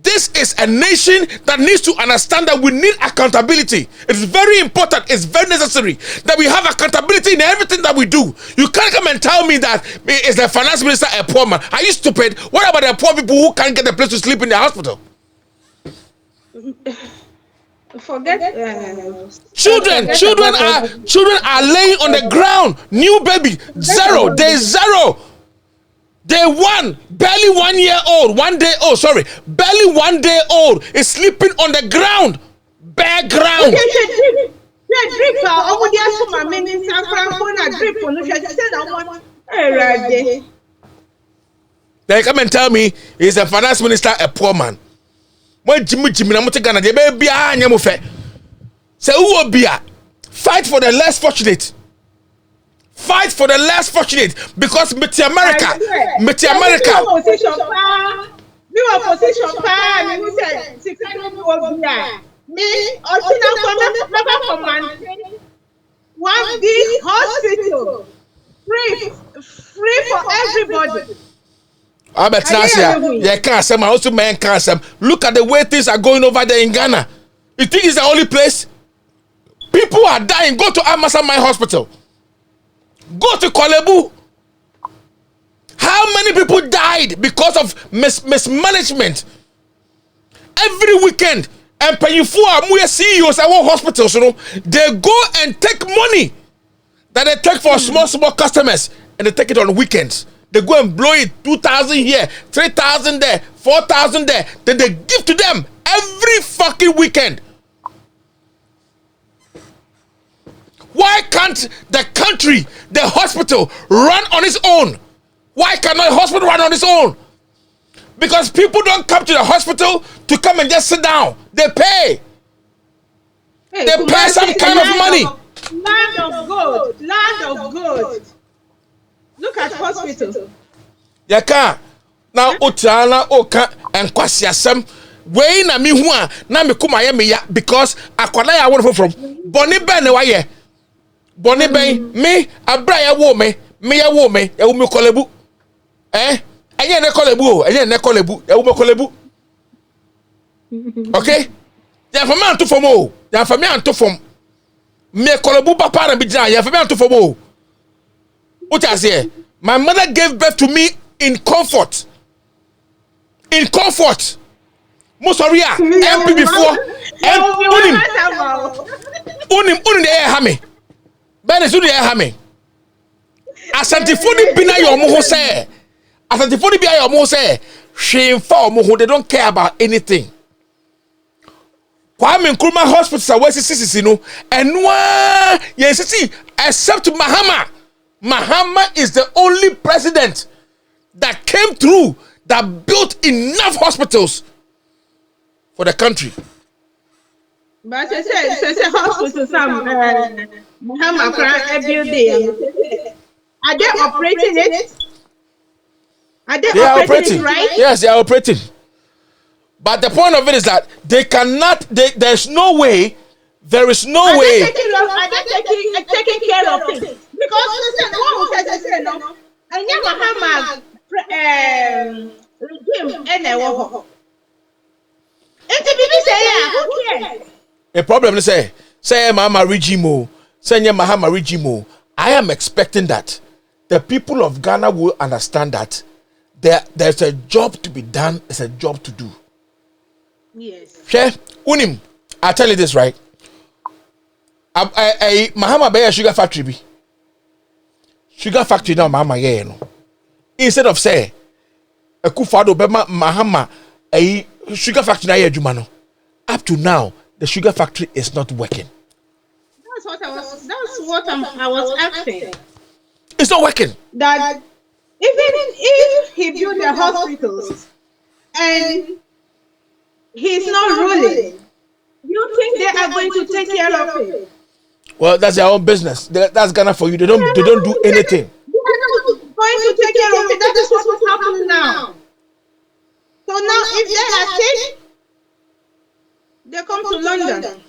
This is a nation that needs to understand that we need accountability. It's very important. It's very necessary that we have accountability in everything that we do. You can't come and tell me that is the finance minister a poor man. Are you stupid? What about the poor people who can't get a place to sleep in the hospital? Forget children are laying on the ground. New baby, zero. Day zero. Day one, barely 1 year old, 1 day old, sorry, barely 1 day old is sleeping on the ground, bare ground. They come and tell me, is the finance minister a poor man? When Jimmy na mutigana de baby anyamu fe. Say who will be fight for the less fortunate. Fight for the less fortunate because Meti America. We were position pa. Me say secret will be me one big hospital free for everybody. Look at the way things are going over there in Ghana. You think it's the only place? People are dying. Go to Amasamai Hospital. Go to Kolebu. How many people died because of mismanagement? Every weekend, and paying for our CEOs at our hospitals, they go and take money that they take for small customers, and they take it on weekends. They go and blow it 2,000 here, 3,000 there, 4,000 there. Then they give to them every fucking weekend. Why can't the country, the hospital, run on its own? Why cannot the hospital run on its own? Because people don't come to the hospital to come and just sit down. They pay. They pay some kind of money. Land of God. Look at hospitals. Yaka. Now Otiana Oka and Kwasiasem. Way na mi hua na me kuma ye me ya because akwala ya won from Boni Ben wa ye. Boni Ben me abra ya wo me ya wo me Kolebu. Enye ne Kolebu o, enye ne Kolebu, ya wo me Kolebu. Okay? Ya fa me anto fom o. Ya fa me anto fom. Me Kolebu papa na bi gina, ya fa me anto fom o. What I say? My mother gave birth to me in comfort. In comfort. Mosoria, MP before. Unim de hame. Ben is uni hame. Asantifoni bina your moho say. Asantifoni bina your moho say. Shame for moho, they don't care about anything. Kwame Nkrumah Hospital where sisi no. And yes, except Mahama. Mahama is the only president that came through that built enough hospitals for the country. But I say hospital some Mahama every day. Are they operating it? They are operating it, right? Yes, they are operating. But the point of it is that they cannot. There's no way. There is no way. Are they taking care of it? Because listen, one who says no, and Mahama regime and a war. It's a baby say, who cares? A problem is say Mama regime, say Mahama regime. I am expecting that the people of Ghana will understand that there's a job to be done, it's a job to do. Yes. Share unim. I'll tell you this, right? Mahama be a sugar factory be. Sugar factory now Mahama ye no. Instead of say a kufado be Mahama a sugar factory na ye adwuma no. Up to now, the sugar factory is not working. That's what I was asking. It's not working. That even if he built the hospitals and he's not ruling, you think they are going to take care of it? Well, that's their own business. That's Ghana for you. They don't do anything. They are not going to take care of it. That is what is happening now. So now, if they are sick, they come to London.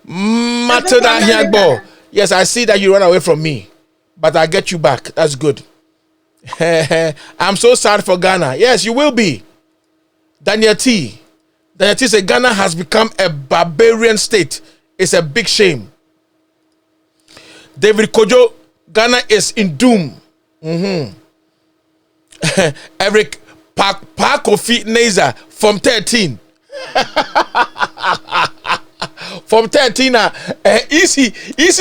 Matilda Hiagbo. Yes, I see that you run away from me, but I get you back. That's good. I'm so sad for Ghana. Yes, you will be. Daniel T said Ghana has become a barbarian state. It's a big shame. David Kojo, Ghana is in doom. Eric Kofi Neza from 13. From 13, easy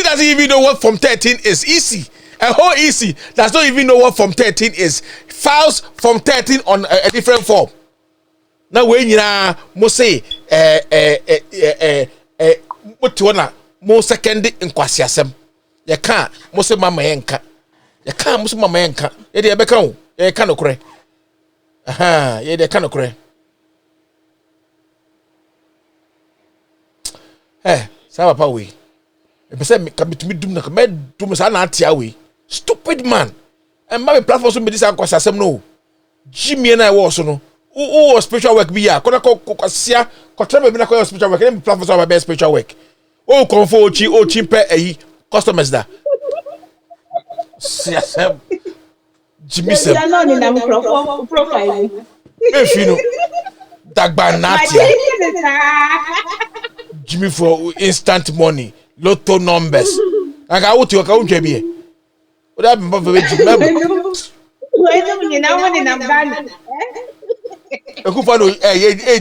doesn't even know what from 13 is. Easy, a whole easy does not even know what from 13 is. Files from 13 on a different form. Now when you must say what you wanna more second in kwasiasem. You can't must say mama yenka. You can't must mama yenka. You dey beka you can't okre. You dey can't okre. Sa papa we. E say me kabitumi dum na me dum sa na atia we. Stupid man. And my platform so me dis akwasasem no. Jimmy na e wo so no. O spiritual work be ya. Kona kwasia, kotra me na kwa spiritual work. Dem platform so be spiritual work. O konfo ochi pe eyi customers da. Siasem. Jimmy sem. They are not in a profile. If you know Dagba Natia. Jimmy for instant money, lotto numbers. Like I want to account Jimmy. What happened for Jimmy?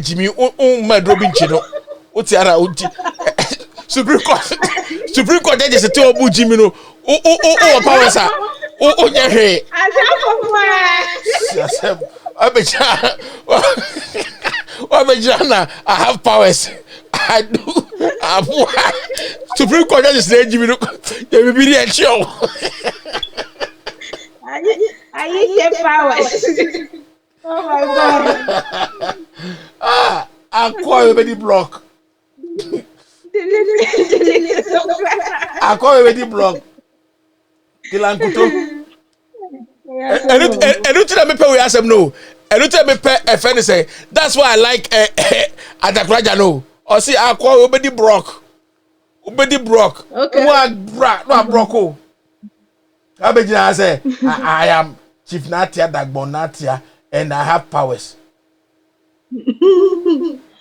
Jimmy, my Robin Chino. What's the other? Supreme Court judge is a two Jimmy. Oh, power, sir. Oh, yeah. I have powers. I do. Supreme Court judge said, "Jimmy, they will be the show." I need powers. Oh my God! I call everybody block. I call everybody block. Kilankuto. And you tell me we ask them no. And you tell me a friend say that's why I like Adakraja no. Or see I call Obedi Brock. Obedi Brock. Okay. No Brocko. I say I am Chief Natia Dagbon Natia and I have powers.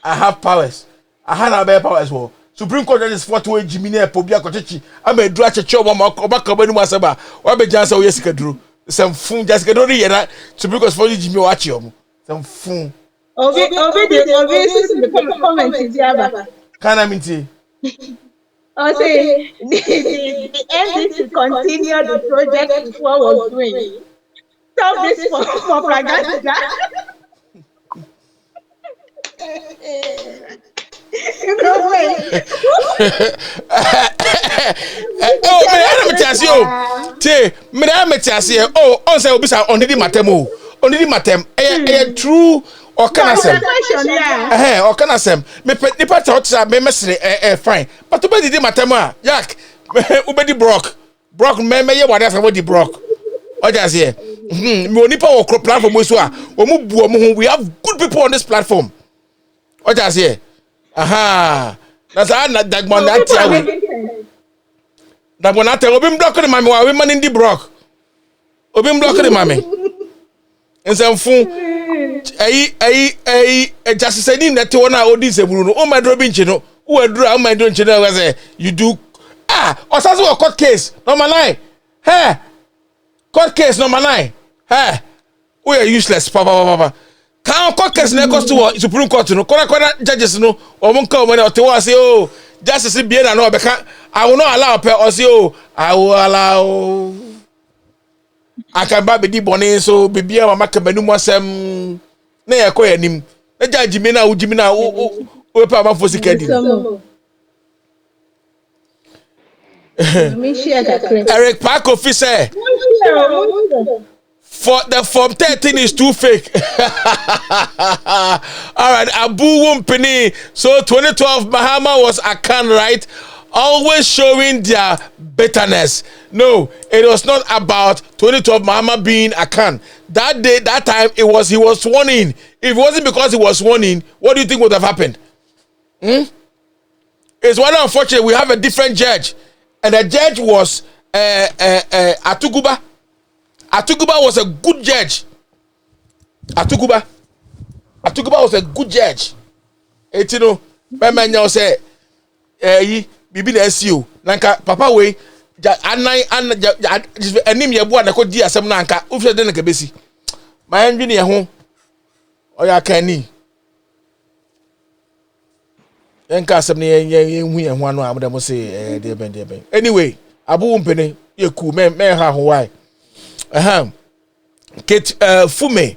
I have powers. I have a powers well. Supreme Court is 48 Jimmy Pobia Kochichi. I'm a drache choba makabenu masaba. Wabe jansa oyesika dru. Some fun just get only that Supreme Court for Jimmy Wachio. Some fun. Obviously the comment is Yaba. Can I mean I say the end to continue the project before was doing. Stop this for propaganda. No way. Oh, me I Te, me I oh, on say obisa on the matemo. On the matem. True or can I say? Or can I say? Me the part out me mesre fine. But to be the matema, yak. Ubedi Brock me ye whatever what the Brock. O just here. Me oni pa work platform we so a. We have good people on this platform. O just here. Aha. That's not Dagman Natia. Dagman Natia, Obim block the mammy, women in the Brock. Obim block the mammy. And some fool. Justice Enim that one odi se Bruno. O my drobin chino. O my don chino was you do osazo court case number 9. Hey. Court case number 9. Hey. We are useless papa. Can court case na cost to Supreme Court no. Kona judges no. O mon ka o money o te wa say oh justice be na no be ka I will not allow per or say oh I will allow I can buy the bonnet so baby mama ka banu mo asem na ye ko yanim na judge me na wo jimi na o pa ma for sikadi Eric Park officer for the form 13 is too fake. All right, Abu Wumpini. So 2012 Mahama was Akan, right? Always showing their bitterness. No, it was not about 2012 Mahama being Akan. That day, that time, he was sworn in. If it wasn't because he was sworn in, what do you think would have happened? It's one unfortunate. We have a different judge, and the judge was Atuguba. Atuguba was a good judge. Atuguba was a good judge. Et you know, my man now say, bibi na SEO. Nanka papa we anim ye bo na ko di asem na nka. Ufse de na ka besi. My engineer ho. Oya kani. Enka asem ne ye hu ye ho anu amda say de ben. Anyway, Abu Mpene ye cool men ha ho why. Kate Fume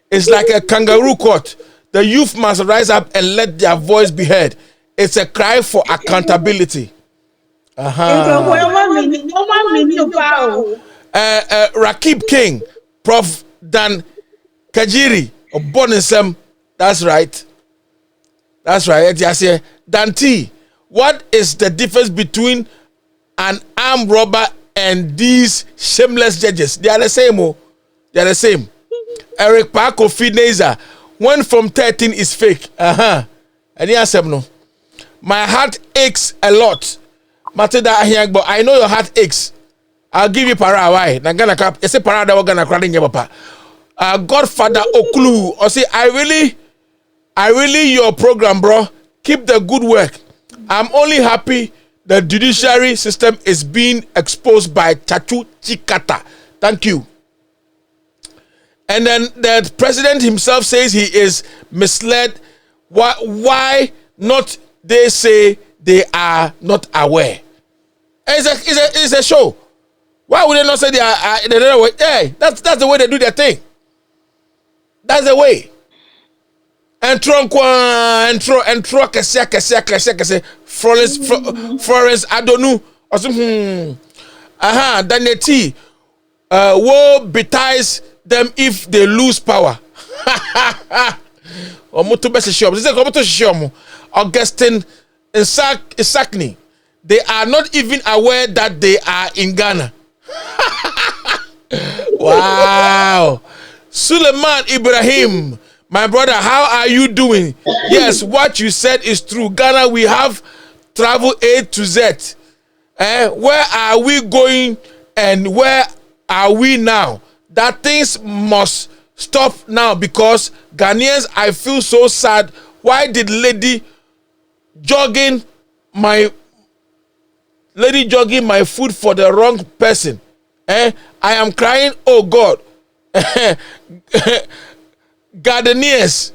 is like a kangaroo court. The youth must rise up and let their voice be heard. It's a cry for accountability. Rakib King, Prof. Dan Kajiri of Bonisem. That's right. Yes, Dan T. What is the difference between an armed robber and these shameless judges? They are the same. They are the same. Eric Parko Fineza. One from 13 is fake. And yes, no. My heart aches a lot. Matilda Ahiang, but I know your heart aches. I'll give you para. Why? Nagana cap. It's a para that we're gonna cry in your papa. Godfather Oklu. Or say, I really your program, bro. Keep the good work. I'm only happy the judiciary system is being exposed by Chachu Chikata. Thank you. And then the president himself says he is misled. Why not they say they are not aware? It's a show. Why would they not say they are? Hey, that's the way they do their thing. That's the way. Entro kese Florence Adonu Daneti woe betides them if they lose power. Augustine Isakni, they are not even aware that they are in Ghana. Wow. Suleiman Ibrahim, my brother, how are you doing? Yes, what you said is true. Ghana, we have travel A to Z. Where are we going and where are we now? That things must stop now because Ghanaians, I feel so sad. Why did lady jogging my food for the wrong person? I am crying, oh God. Ghanaians,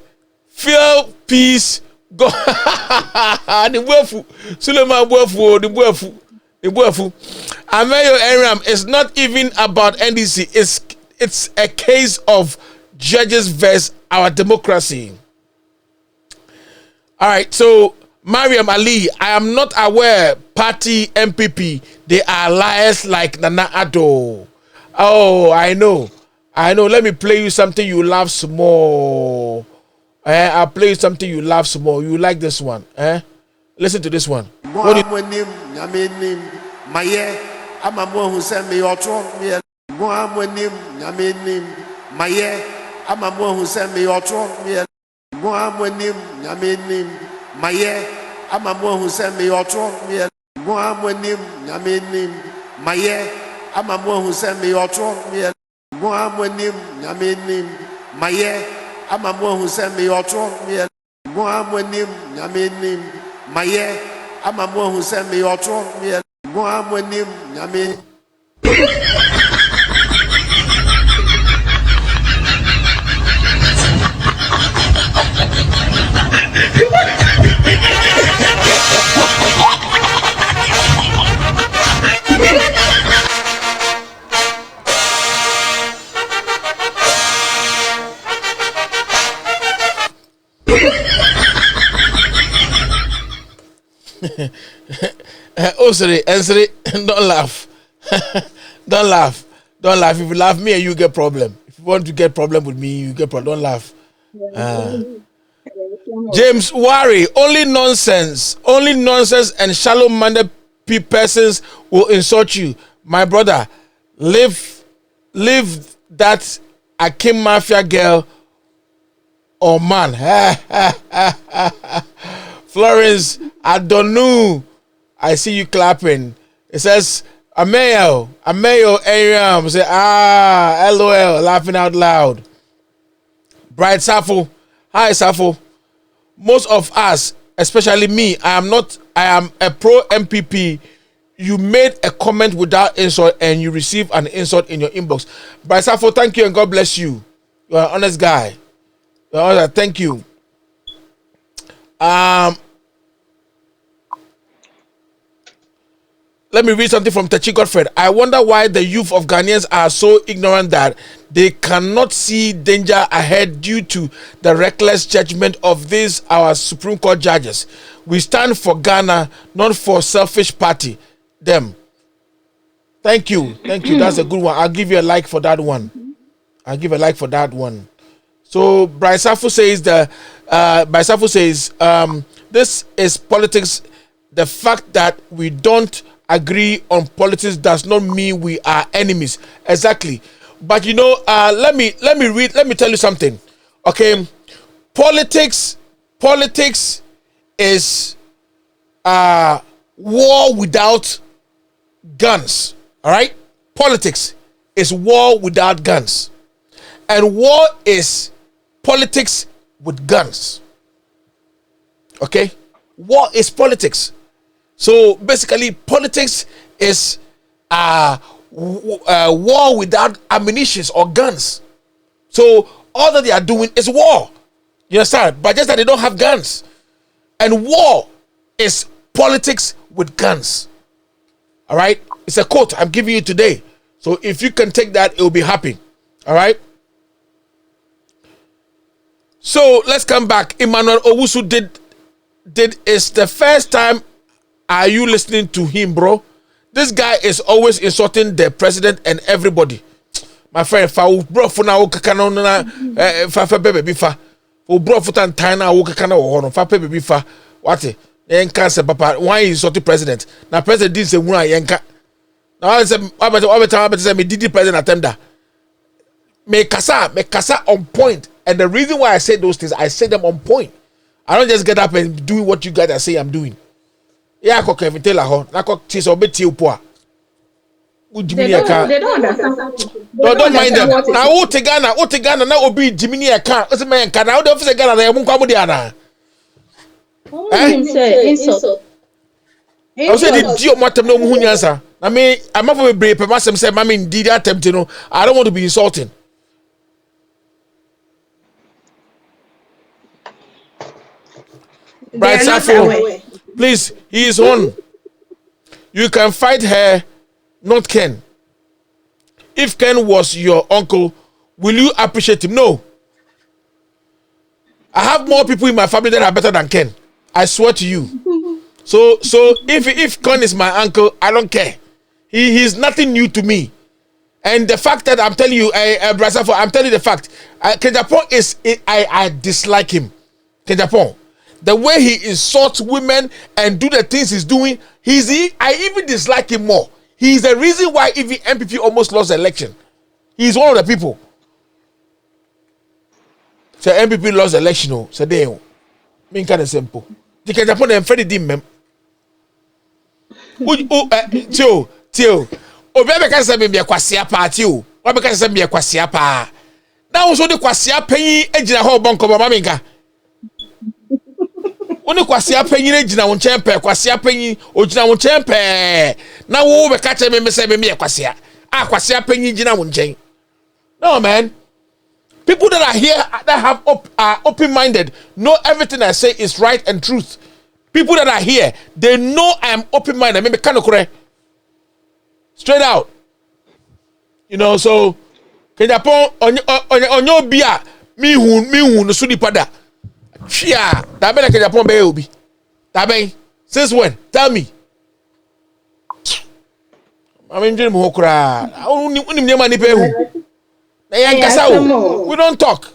feel peace. God, the buafu, Suleiman buafu, the buafu. Ameyo Eram is not even about NDC. It's a case of judges versus our democracy. All right, so Mariam Ali, I am not aware. Party MPP, they are liars like Nana Addo. Oh, I know. Let me play you something you love some more. I'll play you something you love some more. You like this one? Listen to this one. What do you... ama mo hu se me otro me mo amonim nyame nim maye ama mo hu se me otro me mo amonim nyame Oh, sorry, don't laugh. Don't laugh. Don't laugh. If you laugh, me and you get problem. If you want to get problem with me, you get problem. Don't laugh. James Wari, only nonsense and shallow-minded persons will insult you. My brother, leave that Akim Mafia girl or man. Florence, I don't know. I see you clapping. It says, Amayo, Aram. Say, LOL, laughing out loud. Bright Safo. Hi, Safo. Most of us, especially me, I am a pro MPP. You made a comment without insult and you receive an insult in your inbox. Bright Safo, thank you and God bless you. You're an honest guy. You're honest. Thank you. Let me read something from Techi Godfred. I wonder why the youth of Ghanaians are so ignorant that they cannot see danger ahead due to the reckless judgment of these our Supreme Court judges. We stand for Ghana, not for selfish party. Them. Thank you. That's a good one. I'll give you a like for that one. So Bryce Safu says this is politics. The fact that we don't agree on politics does not mean we are enemies. Exactly. But let me tell you something. Okay, politics is war without guns. All right, politics is war without guns, and war is politics with guns. Okay, war is politics. So basically, politics is war without ammunition or guns. So all that they are doing is war. You understand? But just that they don't have guns. And war is politics with guns. All right? It's a quote I'm giving you today. So if you can take that, it will be happy. All right? So let's come back. Emmanuel Owusu did it's the first time. Are you listening to him, bro? This guy is always insulting the president and everybody. My friend, bro, for now, fa baby bifa. Bro, for tan na fa baby bifa. What? Yenka se papa. Why is insulting president? Now president didn't say wuna yenka. Now I say me did president attender. Me kasa on point. And the reason why I say those things, I say them on point. I don't just get up and do what you guys are saying I'm doing. Yeah, Kevin Taylor, na tis obeti upoa. They don't understand. Don't mind them. Now, Otegana, now obi Jiminy account. What's the man? Can I office Ghana? They won't come with the Anna. Insult. I said, did you want to know who you answer? I mean, I'm not going to brave, but I said, Mammy, did I attempt to know? I don't want to be insulting. Bright Safo. Please, he is on. You can fight her, not Ken. If Ken was your uncle, will you appreciate him? No. I have more people in my family that are better than Ken. I swear to you. So if Ken is my uncle, I don't care. He's nothing new to me. And the fact that I'm telling you, Brasafo, I'm telling you the fact. Ken Japon I dislike him. Ken Japon. The way he insults women and do the things he's doing, I even dislike him more. He's the reason why even MPP almost lost the election. He's one of the people. So MPP lost the election. So they mean kind of simple. You can Japan and Freddie Dim. Tio. Obebe can say me a kwasia party. Obebe can say me a kwasia pa. Now so the kwasia penyi ejina ho bonko ba maminka. Oni kwasia penyi ejina wo nchen pe kwasia penyi ojina wo nchen pe. Na wo be ka che me se me kwasia. Kwasia penyi jina wo nchen. No man. People that are here that have are open-minded know everything I say is right and truth. People that are here, they know I am open-minded. Maybe kind of correct. Straight out. You know, so can you pon on your beer me who no sudi pada. Chia, that be like can you pon be obi. That be since when? Tell me. I mean, dream ho kra. Uni nyama ni pe hu. We don't talk.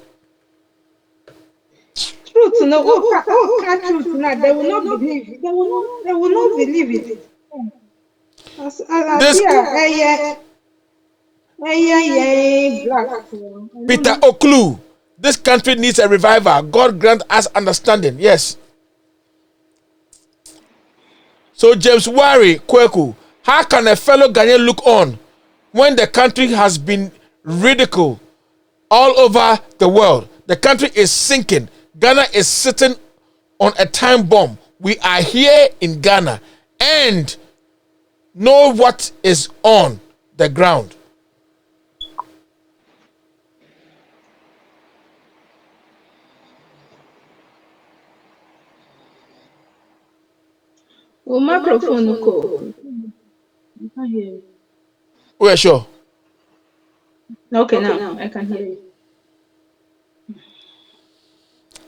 Truth, no, truth, no, they will not believe it. They will not believe it. Peter Oklu, this country needs a revival. God grant us understanding. Yes. So James Wari Kweku, how can a fellow Ghanaian look on when the country has been ridiculed all over the world? The country is sinking. Ghana is sitting on a time bomb. We are here in Ghana and know what is on the ground. Oh, microphone, go. I can't hear you. Oh, yeah, sure. Okay, now I can hear you.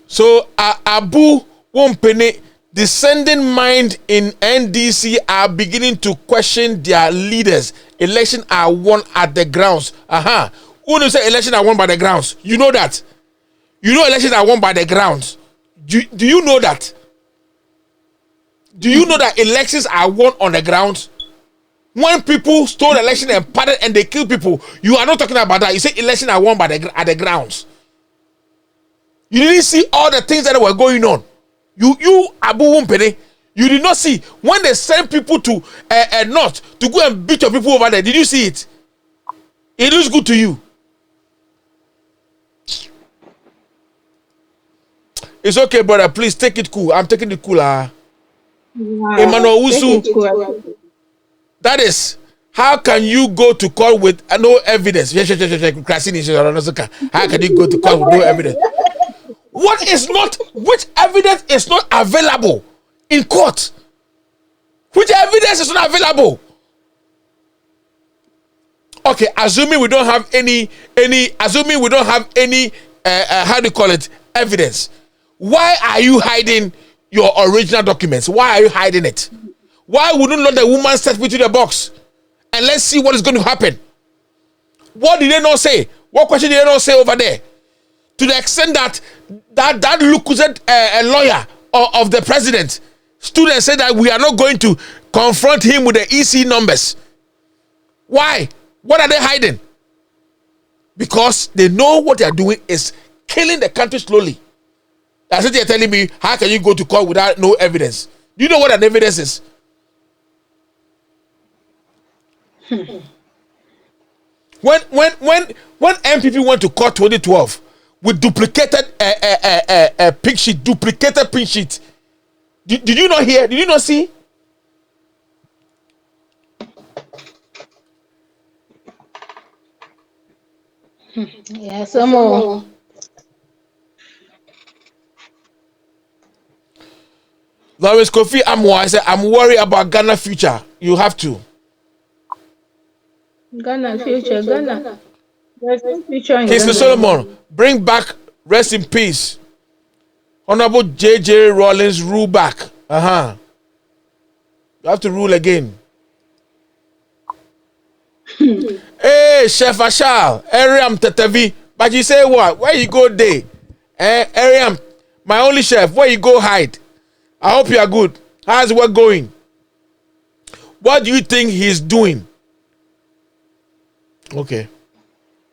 So, Abu Wompene, descending mind in NDC are beginning to question their leaders. Election are won at the grounds. Who knows say election are won by the grounds? You know that. You know elections are won by the grounds. Do you know that? Do you know that elections are won on the grounds? When people stole election and parted and they kill people, you are not talking about that. You say elections are won by at the grounds. You didn't see all the things that were going on. You Abu Wumpene, you did not see when they sent people to North to go and beat your people over there. Did you see it? It looks good to you. It's okay, brother. Please take it cool. I'm taking it cool. Emmanuel Usu. That is, how can you go to court with no evidence? How can you go to court with no evidence? Which evidence is not available in court? Which evidence is not available? Okay, assuming we don't have any how do you call it, evidence. Why are you hiding your original documents? Why are you hiding it? Why wouldn't let the woman step into the box and let's see what is going to happen? What did they not say? What question did they not say over there? To the extent that Lucuzet, a lawyer of the president, stood and said that we are not going to confront him with the EC numbers. Why? What are they hiding? Because they know what they are doing is killing the country slowly. That's what they're telling me. How can you go to court without no evidence? Do you know what an evidence is? When MPP went to court 2012 with duplicated pink sheet, did you not hear? Did you not see? Yeah, some more. Lawrence Kofi Amwa, I said, I'm worried about Ghana future. You have to. Ghana future, Ghana. There's no future in Kingsley Ghana. Solomon, bring back, rest in peace, Honorable J.J. Rawlings, rule back. You have to rule again. Hey, Chef Ashal, Ariam Tetavi, but you say what? Where you go there? Ariam, my only chef, where you go hide? I hope you are good. How's work going? What do you think he's doing? Okay.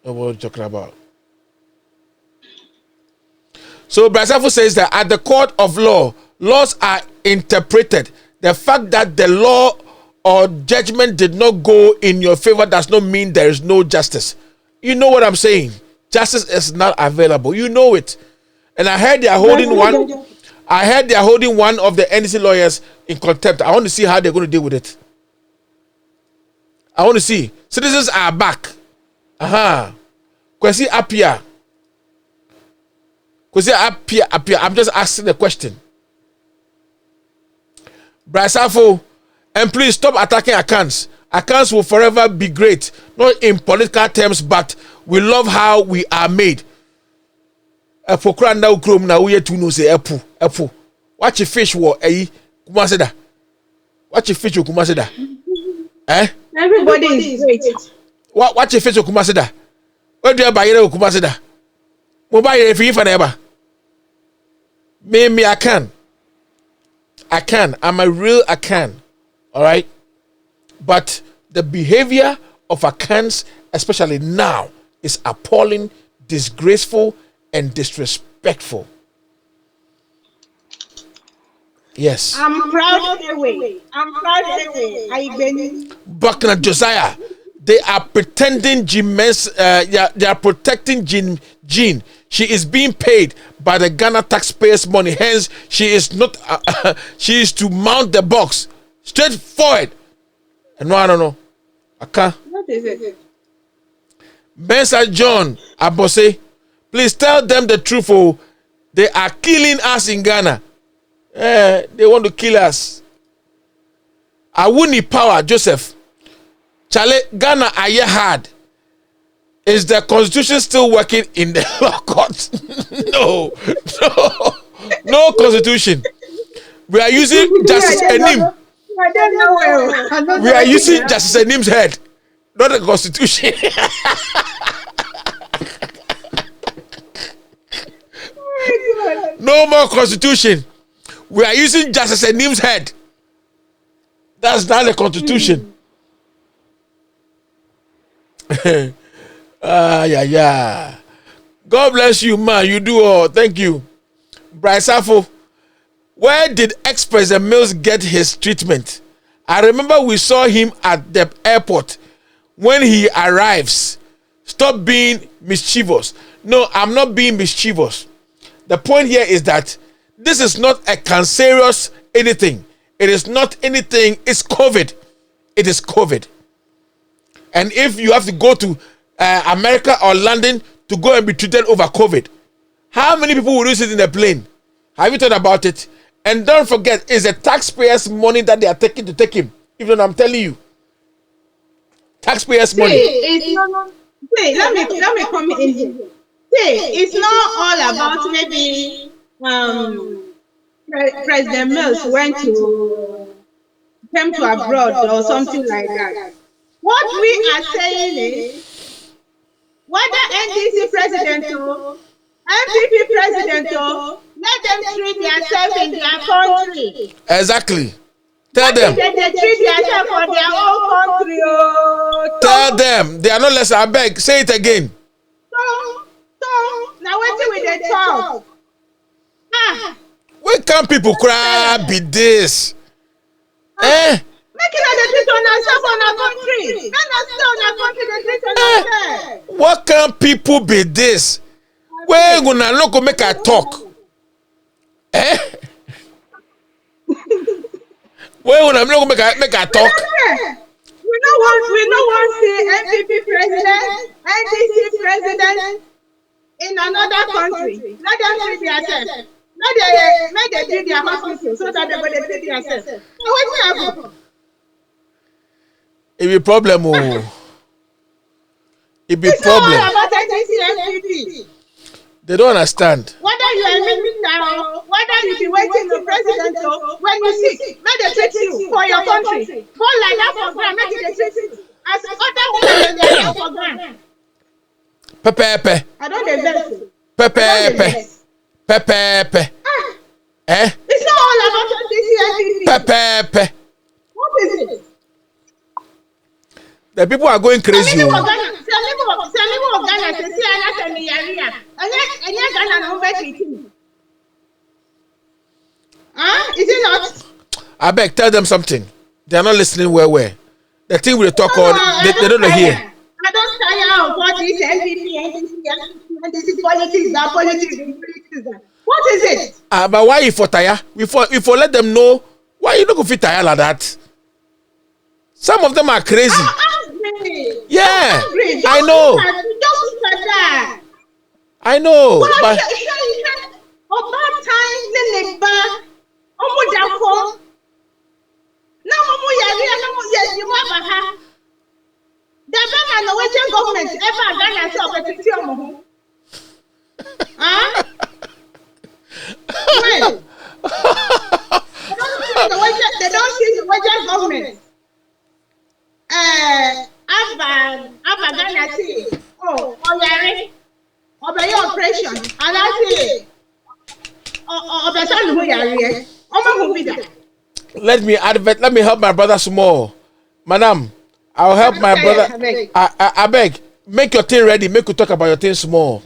What are you talking about? So Brasafu says that at the court of law, laws are interpreted. The fact that the law or judgment did not go in your favor does not mean there is no justice. You know what I'm saying? Justice is not available. You know it. And I heard they are holding one. I heard they are holding one of the NDC lawyers in contempt. I want to see how they're going to deal with it. I want to see. Citizens are back. Kwesi Appiah. I'm just asking the question. Bryce Afo, and please stop attacking accounts. Accounts will forever be great, not in political terms, but we love how we are made. Epokra na ukrom na uye tu no say epu. Watch a fish war kumaseda. Watch a fish kumaseda. Everybody is great. Watch a fish kumaseda. Where do you buy it kumaseda? Mobile if you for never. Me I can. I'm a real Akan. All right. But the behavior of Akans, especially now, is appalling, disgraceful, and disrespectful. Yes. I'm proud anyway. Buckner Josiah, they are pretending they are protecting Jean. She is being paid by the Ghana taxpayers' money. Hence, she is not. She is to mount the box straightforward. And no, I don't know. I can't. What is it? Bensa John Abose, please tell them the truth. Oh, they are killing us in Ghana. They want to kill us. I wouldn't need power, Joseph. Chale, Ghana are hard. Is the constitution still working in the law court? No constitution. We are using Justice Enim. I don't know. We are using Justice Anim's head, not the constitution. No more constitution. We are using Justice Anim's head. That's not the constitution. Yeah. God bless you, man. You do all. Thank you. Bryce Afo, where did ex-President Mills get his treatment? I remember we saw him at the airport when he arrives. Stop being mischievous. No, I'm not being mischievous. The point here is that this is not a cancerous anything. It is not anything. It's COVID. It is COVID. And if you have to go to America or London to go and be treated over COVID, how many people will you sit in the plane? Have you thought about it? And don't forget, it's the taxpayers' money that they are taking to take him. Even though I'm telling you, taxpayers' money. Let me come in here. It's not all about maybe President Mills came to abroad or something like that. What we are saying is, whether NDC president or MPP president or let them treat themselves in their country. Exactly. Tell them. They treat themselves for their own country. Tell them. They are not less. I beg. Say it again. So now wait till they talk. Why can't people cry? Be this. Making the treat on ourselves on our country. Let us stay on our country. The treat on ourselves. What can people be this? Where gonna look make a talk? Where gonna make a talk? We don't want see MPP president, NDC president in another country. Let them treat themselves. Let them treat their hospital so that they will treat themselves. What's happening? It be problem. It be it's problem. All about NDC. They don't understand. Whether you are a minister, whether you be waiting for president, when you sick, let them treat you for your country. Go like that for grand, make it treat you. As other women they are for grand. Pepe. I don't invest. Pepe. It's not all about NDC. Pepe. What is it? The people are going crazy. Is it not? I beg, tell them something. They are not listening well. The thing we talk on, they don't hear. I don't tire of what this NDC This is politics, that politics, that. What is it? But why you for tire? We for let them know why you don't go fit tire like that. Some of them are crazy. I'm angry. Yeah, I'm angry. I know. Don't look at that. I know. Well, but about time, then back. Oh, no, you have the Norwegian government ever done a job at the huh? Well, they don't see the Norwegian government. Abba Ghana say, oh, Yari, obey your operation, and I say, obey some who Yari, who be that. Let me help my brother small. Madam, I'll help my brother. I beg, make your thing ready. Make you talk about your thing small.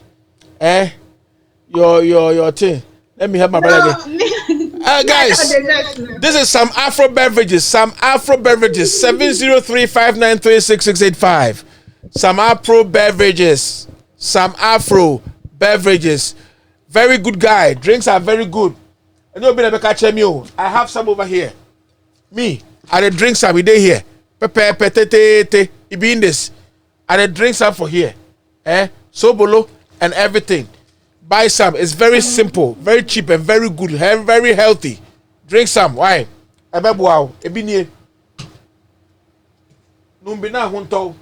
Your thing. Let me help my brother again. Guys, this is some Afro beverages. Some Afro beverages. 703-593-6685. Some Afro beverages. Some Afro beverages. Very good guy. Drinks are very good. I have some over here. Me, I dey drink some. We dey here. Pepe, te. It be in this. I dey drink some for here. Sobolo and everything. Buy some. It's very simple, very cheap, and very good, very healthy. Drink some. Why? Ebebuao. Ebi nie. Numbina hunto.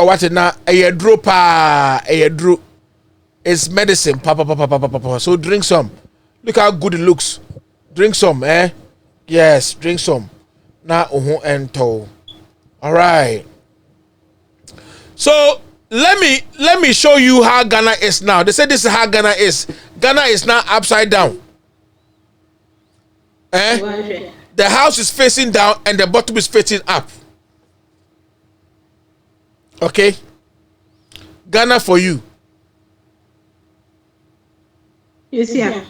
What na? Eyedro pa. Eyedro. It's medicine. Pa. So drink some. Look how good it looks. Drink some, Yes, drink some. Na ento. All right. So let me show you how Ghana is now. They say this is how Ghana is. Ghana is now upside down. The house is facing down and the bottom is facing up. Okay? Ghana for you. Yes, yeah.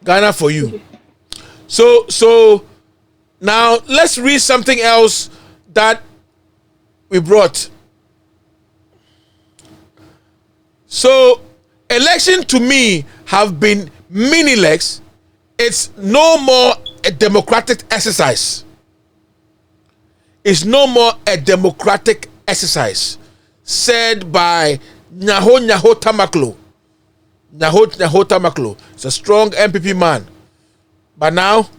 Ghana for you. So now let's read something else that we brought. So election to me have been meaningless. It's no more a democratic exercise. It's no more a democratic exercise. Said by Nyaho Tamaklo. Nyaho Tamaklo. It's a strong MPP man. But now,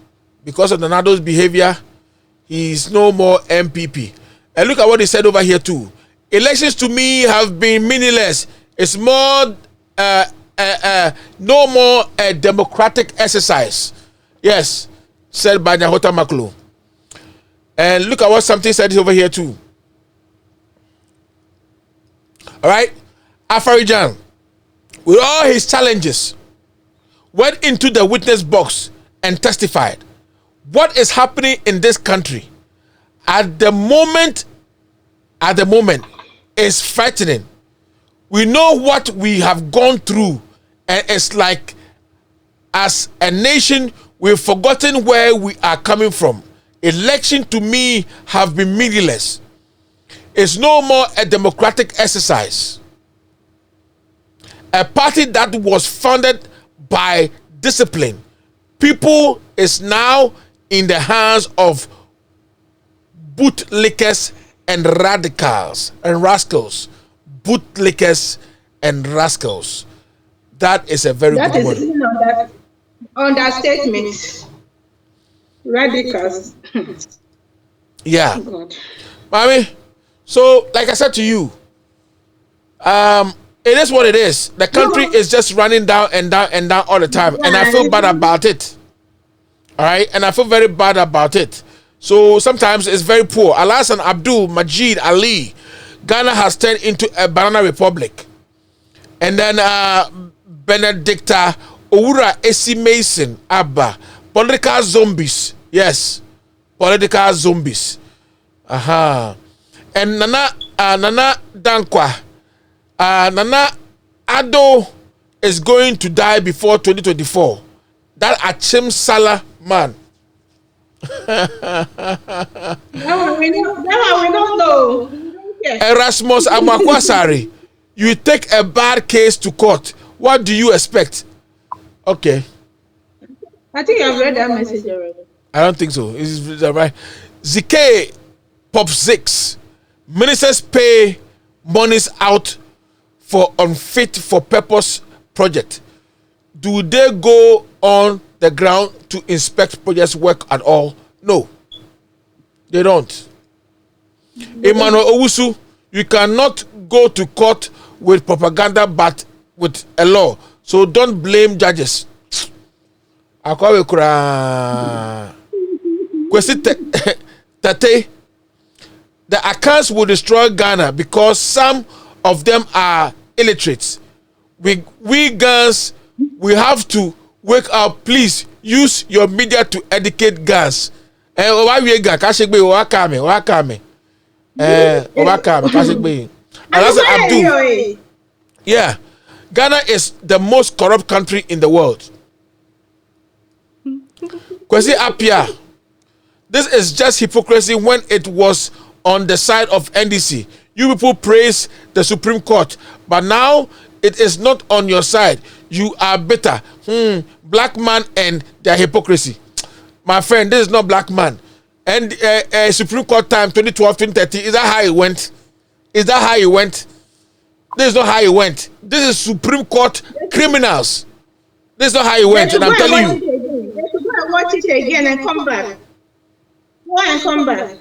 because of Nanado's behavior, he is no more MPP. And look at what he said over here too. Elections to me have been meaningless. It's more, no more a democratic exercise. Yes, said by Nyaho Tamaklo. And look at what something said over here too. All right, Afarijan, with all his challenges, went into the witness box and testified. What is happening in this country at the moment is frightening. We know what we have gone through, and it's like as a nation we've forgotten where we are coming from. Election to me have been meaningless. It's no more a democratic exercise. A party that was founded by discipline. People is now in the hands of bootlickers and radicals and rascals. Bootlickers and rascals. That is a very good word. That is understatement. Radicals. Yeah. God. Mommy, so like I said to you, it is what it is. The country is just running down and down and down all the time. And I feel bad about it. All right? And I feel very bad about it. So sometimes it's very poor. Alassane Abdul Majid Ali, Ghana has turned into a banana republic. And then Benedicta Owura Esi Mason Abba, political zombies. Yes, political zombies. And Nana Dankwa, Nana Addo is going to die before 2024. That Achim Salah man. That one we don't know. Erasmus Amakwasari You take a bad case to court. What do you expect? Okay. I think I've read that message already. I don't think so. Is that right? ZK Pop 6. Ministers pay monies out for unfit for purpose project. Do they go on the ground to inspect projects work at all? No. They don't. Emmanuel Owusu, you cannot go to court with propaganda but with a law. So don't blame judges. Akwawe kura. Kwesi Tate. The accounts will destroy Ghana because some of them are illiterates. We Ghanaians, we have to wake up. Please use your media to educate Ghanaians. Abdul. Yeah, Ghana is the most corrupt country in the world. Kwesi Appiah, this is just hypocrisy when it was on the side of NDC. You people praise the Supreme Court, but now it is not on your side. You are bitter. Black man and their hypocrisy. My friend, this is not black man. And Supreme Court time 2012, 2013, is that how it went? Is that how it went? This is not how it went. This is Supreme Court criminals. This is not how it went, and I'm telling you. They should go and watch it again and come back. Go and come back.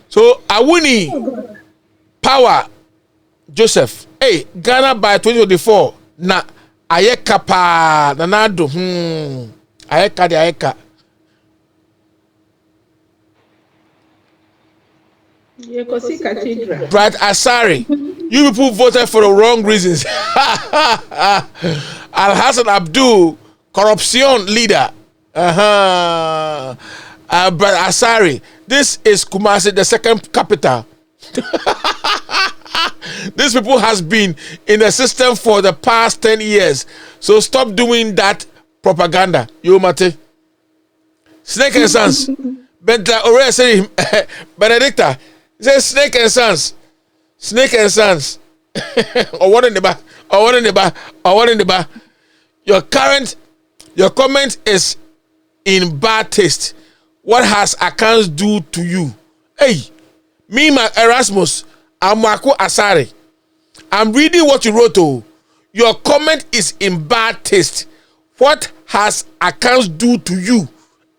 So Awuni Power Joseph, hey, Ghana by 2024 na ayeka pa nanado ayeka. Brad Asari, you people voted for the wrong reasons. Al Hassan Abdul, corruption leader. Brad Asari, this is Kumasi, the second capital. These people has been in the system for the past 10 years. So stop doing that propaganda. You mate. Snake and Sons. But already say Benedicta. Say Snake and Sons. Snake and Sons. Or what in the back? Or what in the back? Or what in the back? Your comment is in bad taste. What has accounts do to you? Hey, me, my Erasmus, I'm Marco Asari. I'm reading what you wrote. Oh, your comment is in bad taste. What has accounts do to you?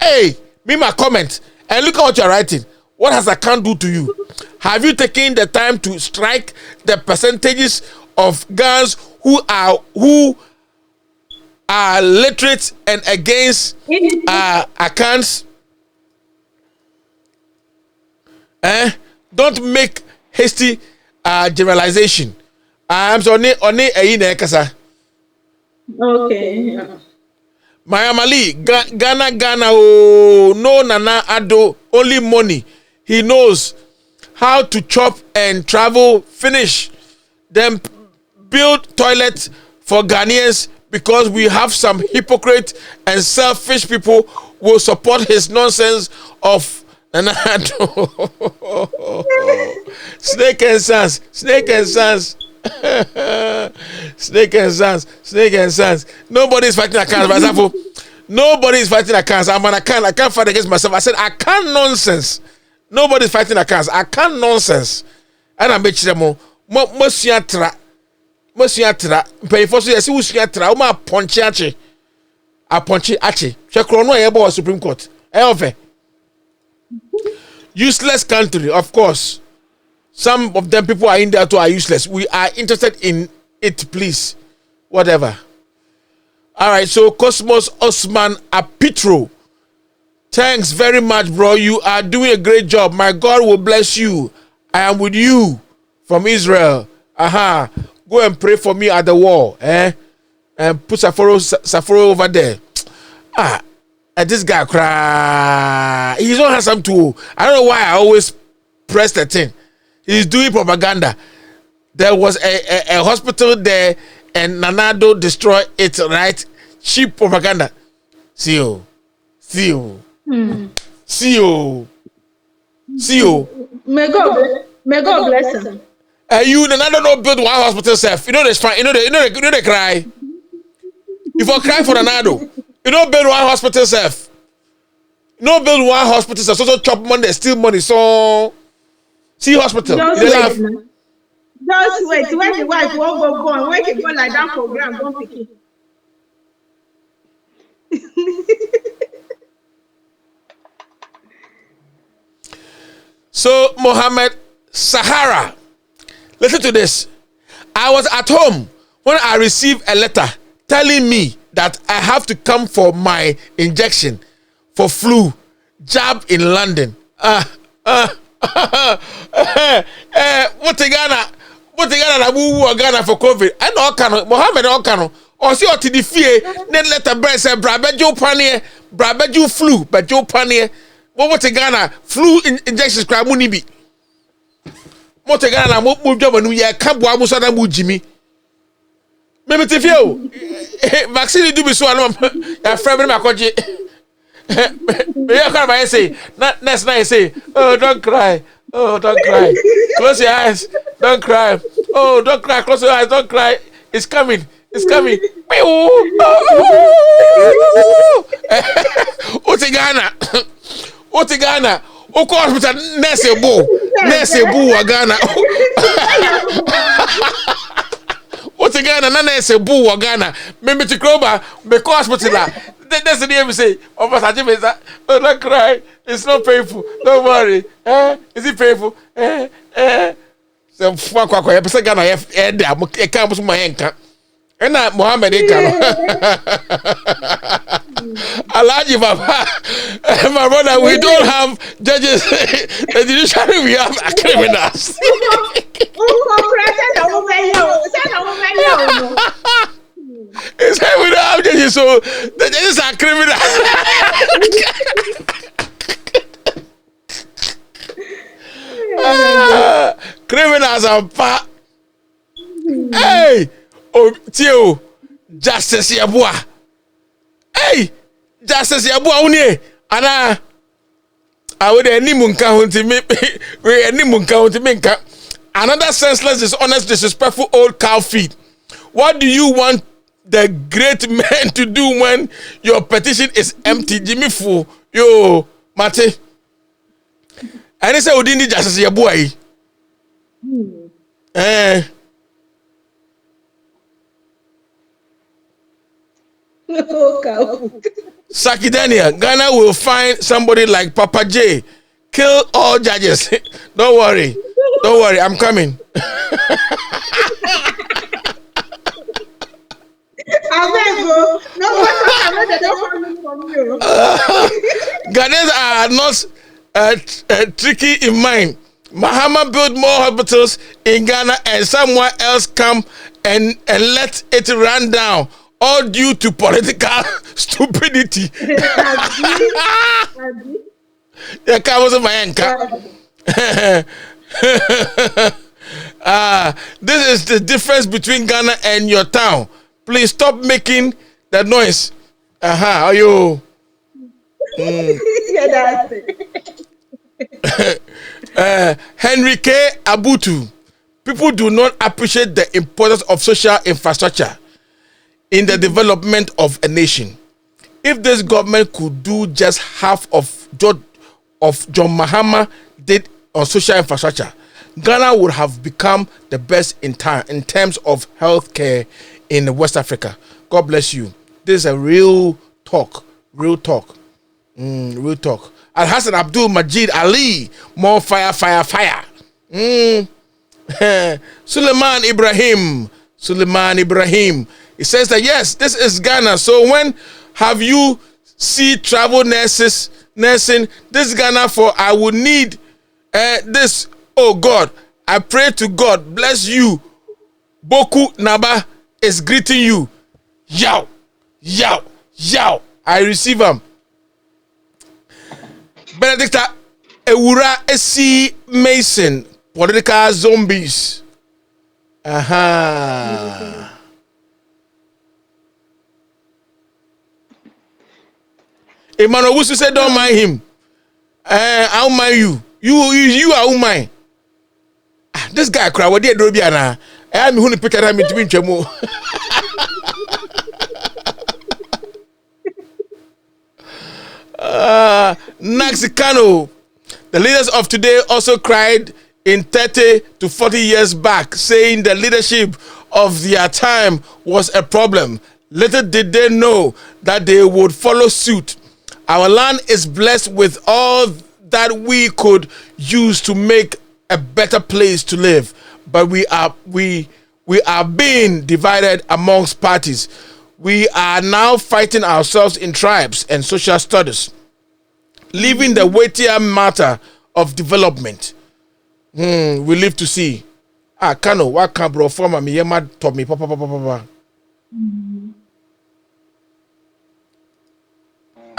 Hey, me, my comment, and look at what you're writing. What has account do to you? Have you taken the time to strike the percentages of Ghanaians who are literate and against accounts? Don't make hasty generalization. I'm sorry, okay. Mayamali, Ghana, oh, no Nana Ado, only money. He knows how to chop and travel, finish. Then build toilets for Ghanaians because we have some hypocrite and selfish people who will support his nonsense of Nana Ado. Snake and Sons. Snake and Sons. Snake and Sons. Snake and Sons. Nobody's fighting accounts. For example, nobody is fighting accounts. I'm an account. I can't fight against myself. I said I can't nonsense. Nobody's fighting accounts. I can't nonsense. And I'm making them Monsiatra. Pay for so yes, who's yatra? Uma ponchache. A ponchi ache. Chakrono ebo Supreme Court. Useless country, of course. Some of them people are in there too are useless. We are interested in it, please. Whatever. All right, so Cosmos Osman Apitro. Thanks very much, bro. You are doing a great job. My God will bless you. I am with you from Israel. Go and pray for me at the wall. And put Safaro over there. This guy cry. He's not handsome too. I don't know why I always press the thing. He's doing propaganda. There was a hospital there and Nanado destroyed it, right? Cheap propaganda. See you. May God bless him. You and I don't know build one hospital self. You know they fine. You know they cry. If I cry for Nanado, you don't build one hospital self. You don't build one hospital self. So chop money, steal money. So see hospital. Just wait. Just wait. When the wife won't go and when he go like that program, don't pick it. So Mohammed Sahara, listen to this. I was at home when I received a letter telling me that I have to come for my injection for flu jab in London. What Ghana na bubu Ghana for COVID. I know Okano, Mohammed Okano. Or see what the fear, then let a breast say Brabejo panier, Brabejo flu, Bejo panier. What Ghana flu injections crab munibi. What Ghana move job and we are Kabwa Musada Mujimi. Maybe if you vaccine do be so alone. Your friend Makoji. I say, next night say, oh, don't cry. Oh, don't cry. Close your eyes. Don't cry. Oh, don't cry. Close your eyes. Don't cry. It's coming. It's coming. Otigana. Otigana. Oko hospital nurse bo wa Ghana. Otigana na nurse bo wa Ghana. Membe tikroba because hospital. That's the name we say. Oh, don't cry. It's not painful. Don't worry. Is it painful? So fuck what I person Ghana there. I can't put my hand. And that Mohammed Alaji Baba, my brother, we don't have judges. The judiciary, we have criminals. It's like we don't have judges, so the judges are criminals. Criminals are fat. Hey! Oh, Tio, Justice Yabua. Hey, Justice Yabua, Unie, Anna. I would any munka to me, we any munka to me. Another senseless, dishonest, disrespectful old cow feed. What do you want the great man to do when your petition is empty? Jimmy Fu, yo, Mate. And he said, Udindi Justice Yabua. Sakidania, Ghana will find somebody like Papa J. Kill all judges. Don't worry, I'm coming. Ghanaians are not tricky in mind. Mahama built more hospitals in Ghana and someone else come and let it run down. All due to political stupidity. This is the difference between Ghana and your town. Please stop making that noise. Are you? Henry K. Abutu. People do not appreciate the importance of social infrastructure in the development of a nation. If this government could do just half of John Mahama did on social infrastructure, Ghana would have become the best in terms of healthcare in West Africa. God bless you. This is a real talk. Real talk. Al Hassan Abdul Majid Ali. More fire. Suleiman Ibrahim. It says that yes, this is Ghana. So when have you see travel nursing this Ghana for? I would need this. Oh God, I pray to God bless you. Boku Naba is greeting you. Yow. I receive them. Benedicta Ewura AC Mason. Political zombies. Emmanuel Wusu said, don't mind him. I'll mind you. You are mind. This guy cry. What did you do? I am who picture him to be chemo. Naxicano. The leaders of today also cried in 30 to 40 years back, saying the leadership of their time was a problem. Little did they know that they would follow suit. Our land is blessed with all that we could use to make a better place to live, but we are being divided amongst parties. We are now fighting ourselves in tribes and social studies, leaving the weightier matter of development. We live to see. Kano, what can bro form me? Yema told me, papa.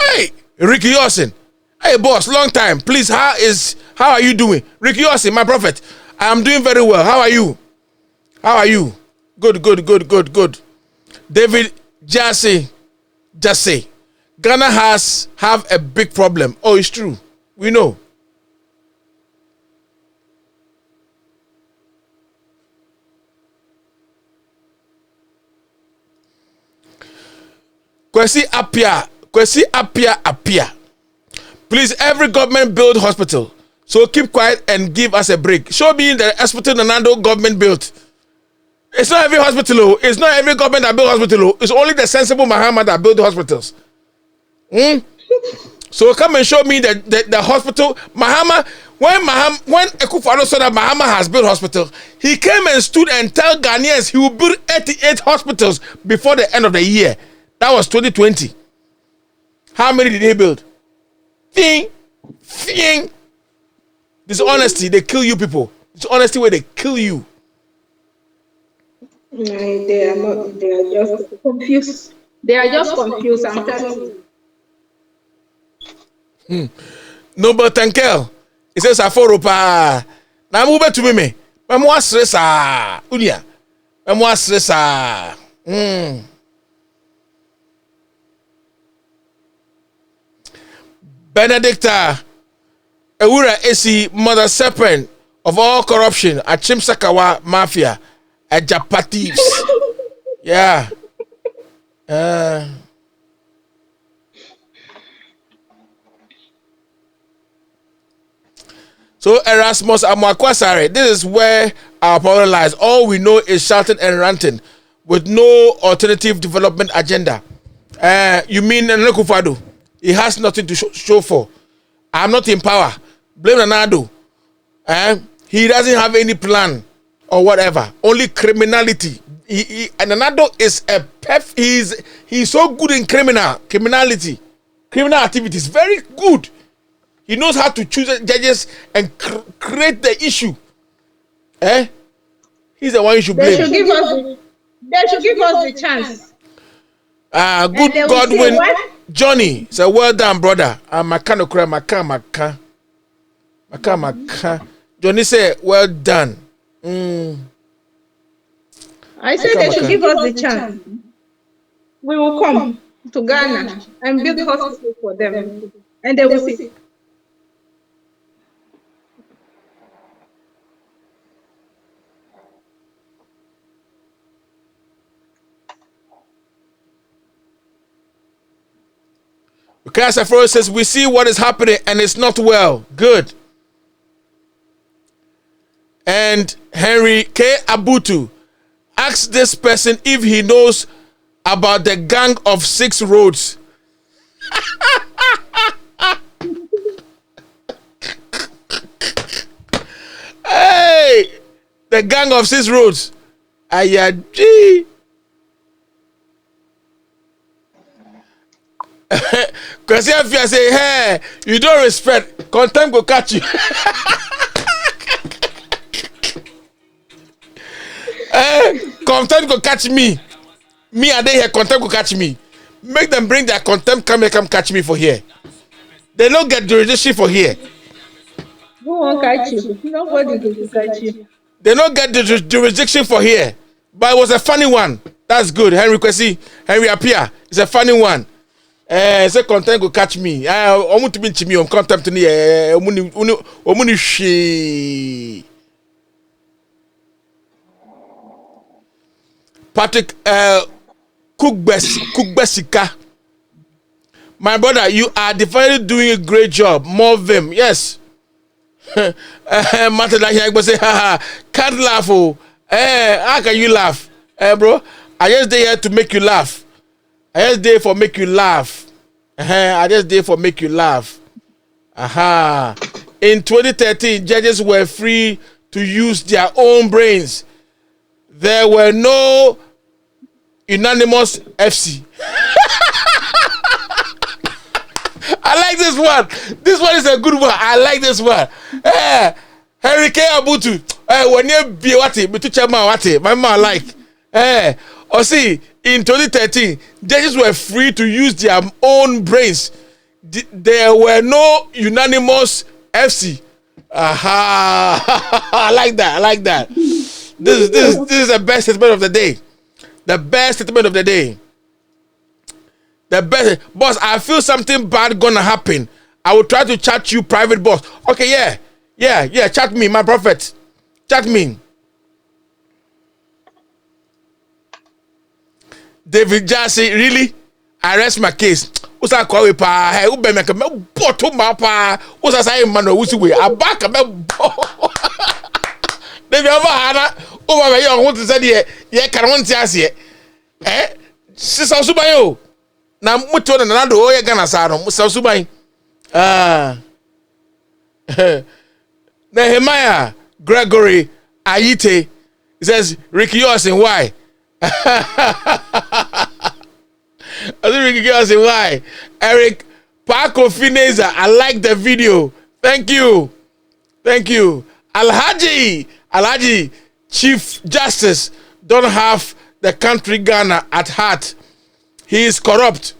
Hey, Ricky Yosin. Hey, boss, long time. Please, how are you doing? Ricky Yosin, my prophet. I am doing very well. How are you? Good. David Jassy. Ghana have a big problem. Oh, it's true. We know. Kwesi Apia. Please, every government build hospital. So keep quiet and give us a break. Show me the hospital Nanado government built. It's not every hospital. It's not every government that built hospital. It's only the sensible Mahama that built hospitals. So come and show me the hospital. Mahama, when Akufo-Addo saw that Mahama has built hospital, he came and stood and tell Ghanaians he will build 88 hospitals before the end of the year. That was 2020. How many did he build? Thing. Dishonesty, they kill you people. Dishonesty where they kill you. They are not. They are just confused. I'm telling you. Noble Tankel. He says Aforopa. Na move to me. Memo stressa. Unia. Memo stressa. Benedicta Ewura Esi, mother serpent of all corruption, a Chimsakawa mafia, a Japatis. Yeah. So Erasmus Amwakwasare, this is where our problem lies. All we know is shouting and ranting with no alternative development agenda. You mean Akufo-Addo? He has nothing to show for. I'm not in power. Blame Nanado. He doesn't have any plan or whatever. Only criminality. And Nanado is a he's so good in criminality, criminal activities. Very good. He knows how to choose judges and create the issue. He's the one you should blame. They should give us the chance. Good Godwin Johnny. So well done, brother. Maka. Johnny say well done. I said they should give us the chance. We will come to Ghana and build hospitals for them, and they will see. Because Afro says we see what is happening and it's not well. Good. And Henry K. Abutu asked this person if he knows about the gang of 6 roads. Hey, the gang of 6 roads. Ayaji. Because if you say, hey, you don't respect, contempt will catch you. Contempt will catch me. Me and they here, contempt will catch me. Make them bring their contempt, come catch me for here. They don't get jurisdiction for here. Who won't catch you? Nobody will catch you. They don't get the jurisdiction for here. But it was a funny one. That's good. Henry Apia. It's a funny one. Say content go catch me. Omu to be chimi on content ni omuni she. Patrick Kugbesika. My brother, you are definitely doing a great job. More vim, yes. Matter like I say, can't laugh. Oh, how can you laugh, bro? I just there to make you laugh. I just there for make you laugh. I just there for make you laugh. Aha. In 2013, judges were free to use their own brains. There were no unanimous FC. I like this one. This one is a good one. I like this one. Henry K. Abutu. When you be what it, but chairman what it, my man like. Or see, in 2013, judges were free to use their own brains. There were no unanimous FC. Aha! I like that. I like that. This is the best statement of the day. The best statement of the day. The best, boss. I feel something bad gonna happen. I will try to chat you, private boss. Okay, yeah. Chat me, my prophet. Chat me. David Jassy, really? I rest my case. What's that call pa? Hey, who be make a bottom pa? What's that say, man? Who's we? I back a David Hana. Oh my God, what to say? Yeah, can't want to see it. Sister Subayo. Na muto na nado oye gana sano musa subai Nehemiah Gregory Ayite, he says Ricky Yosin, why? I think Ricky Yosin, why? Eric Paco Fineza, I like the video, thank you Alhaji Chief Justice don't have the country Ghana at heart. He is corrupt.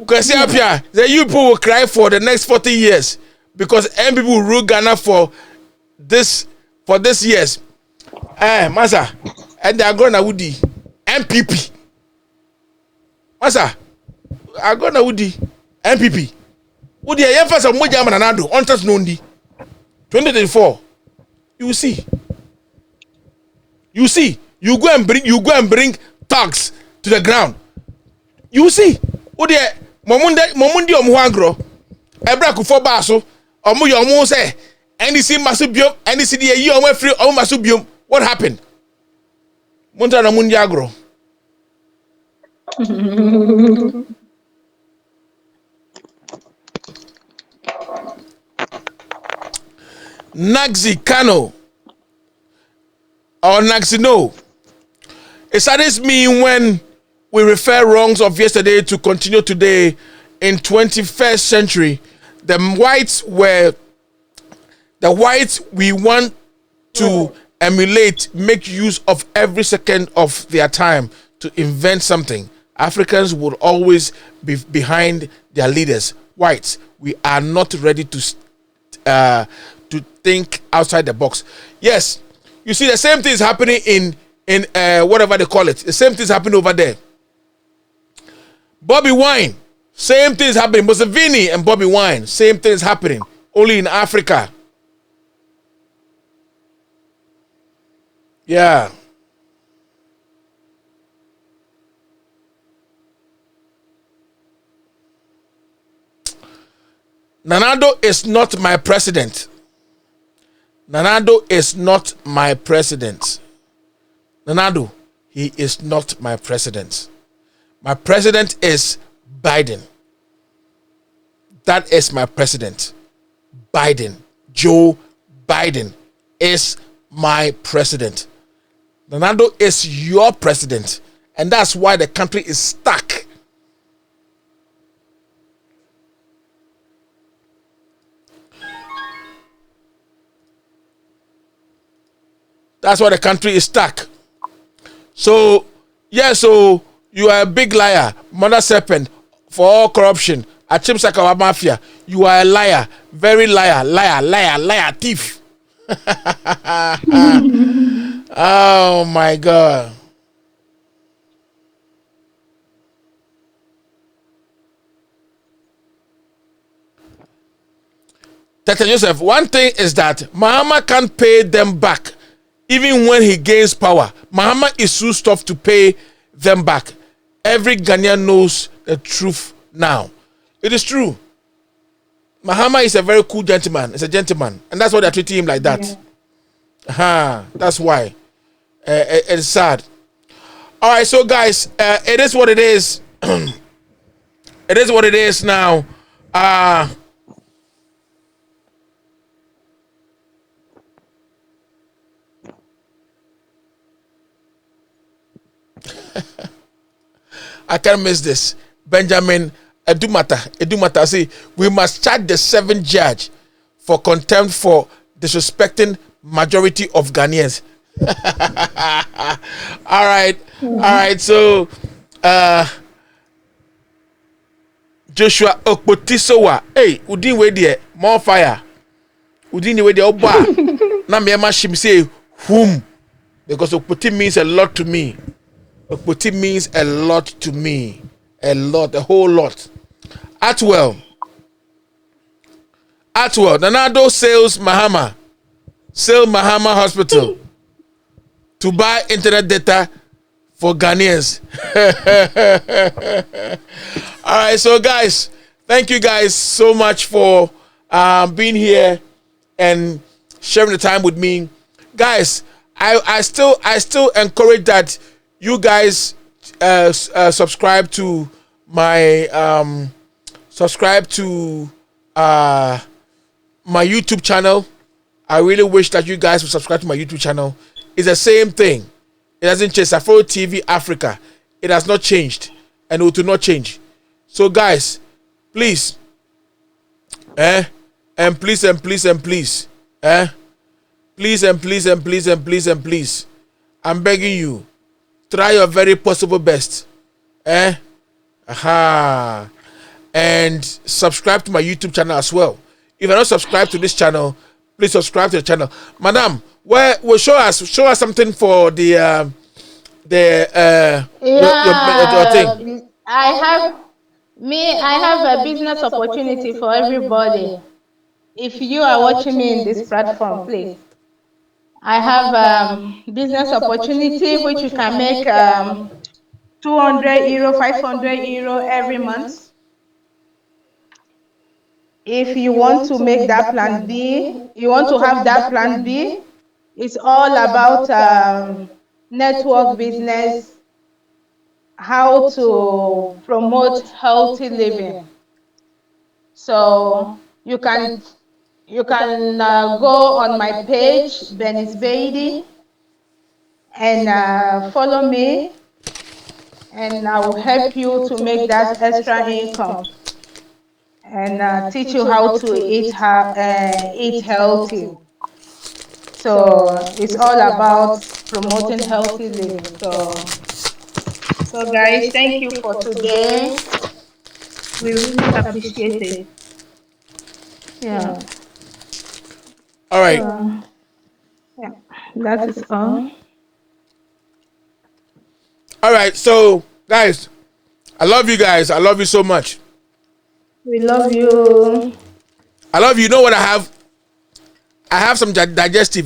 Kwesi Apia, the you people will cry for the next 40 years because M people will rule Ghana for this years. Masa, and they are going to Woody MPP. Masa, are going to Woody MPP. Would you ever some more German Anado on trust Nondi 2024? You see, you go and bring thugs to the ground. You see, would you Momundi Omuangro, Ebra Kufo Baso, Omu Yomu say, NDC Masubium, NDC you are free, Omu Masubium. What happened? Montana Mundiagro. Naxi Kano or Naxino. It saddens me when we refer wrongs of yesterday to continue today in 21st century. The whites we want to emulate, make use of every second of their time to invent something. Africans will always be behind their leaders. Whites, we are not ready to think outside the box. Yes, you see the same thing is happening in whatever they call it. The same thing is happening over there. Bobby Wine, same thing is happening. Museveni and Bobby Wine, same thing is happening. Only in Africa. Yeah. Nanado is not my president. Nanado is not my president. Nanado, he is not my president. My president is Biden. That is my president. Biden. Joe Biden is my president. Nanado is your president. And that's why the country is stuck. That's why the country is stuck. So, yeah, so you are a big liar, mother serpent, for all corruption. Achimsakawa Mafia, you are a liar, very liar, thief. Oh my God. Tete Joseph, one thing is that Mahama can't pay them back even when he gains power. Mahama is too tough to pay them back. Every Ghanaian knows the truth now. It is true. Mahama is a very cool gentleman. He's a gentleman. And that's why they're treating him like that. Yeah. That's why. It's sad. All right, so guys, it is what it is. It is what it is now. I can't miss this. Benjamin Edumata say we must charge the 7th judge for contempt for disrespecting majority of Ghanaians. All right. So Joshua Okpotisowa, hey, udin we there, more fire. Udin we there, oba. Na me shim say whom, because Okpoti means a lot to me. Okpoti means a lot to me. A whole lot. Atwell, Nanado sell Mahama Hospital to buy internet data for Ghanaians. All right, so guys, thank you guys so much for being here and sharing the time with me, guys. I still encourage that you guys subscribe to my my YouTube channel. I really wish that you guys would subscribe to my YouTube channel. It's the same thing. It hasn't changed. Afro TV Africa. It has not changed, and it will not change. So guys, please, please, I'm begging you, try your very possible best, and subscribe to my YouTube channel as well. If you're not subscribed to this channel, please subscribe to the channel. Madam, show us something for your thing. I have a business opportunity for everybody. If you are watching me in this platform, please. I have business opportunity which you can make 200 euro, 500 euro every month. If you want to make that plan B, you want to have that plan B, it's all about network business, how to promote healthy living. So you can go on my page, Benis Beatty, and follow me, and I will help you to make that extra income and teach you how to eat healthy. So it's all about promoting healthy living. So guys, thank you for today. We really appreciate it. Yeah. All right. Yeah, that is all. All right. So guys, I love you guys. I love you so much. We love you. I love you. You know what I have? I have some digestive,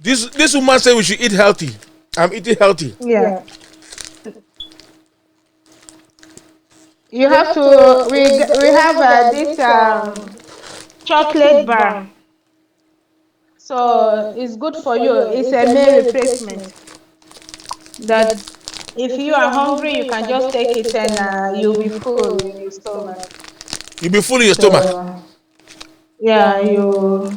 This woman said we should eat healthy. I'm eating healthy. Yeah. You have to. We have this chocolate bar. So it's good for you. It's a meal replacement. That if you are hungry, you can just take it and you'll be full in your stomach. You'll be full in your stomach. Yeah, you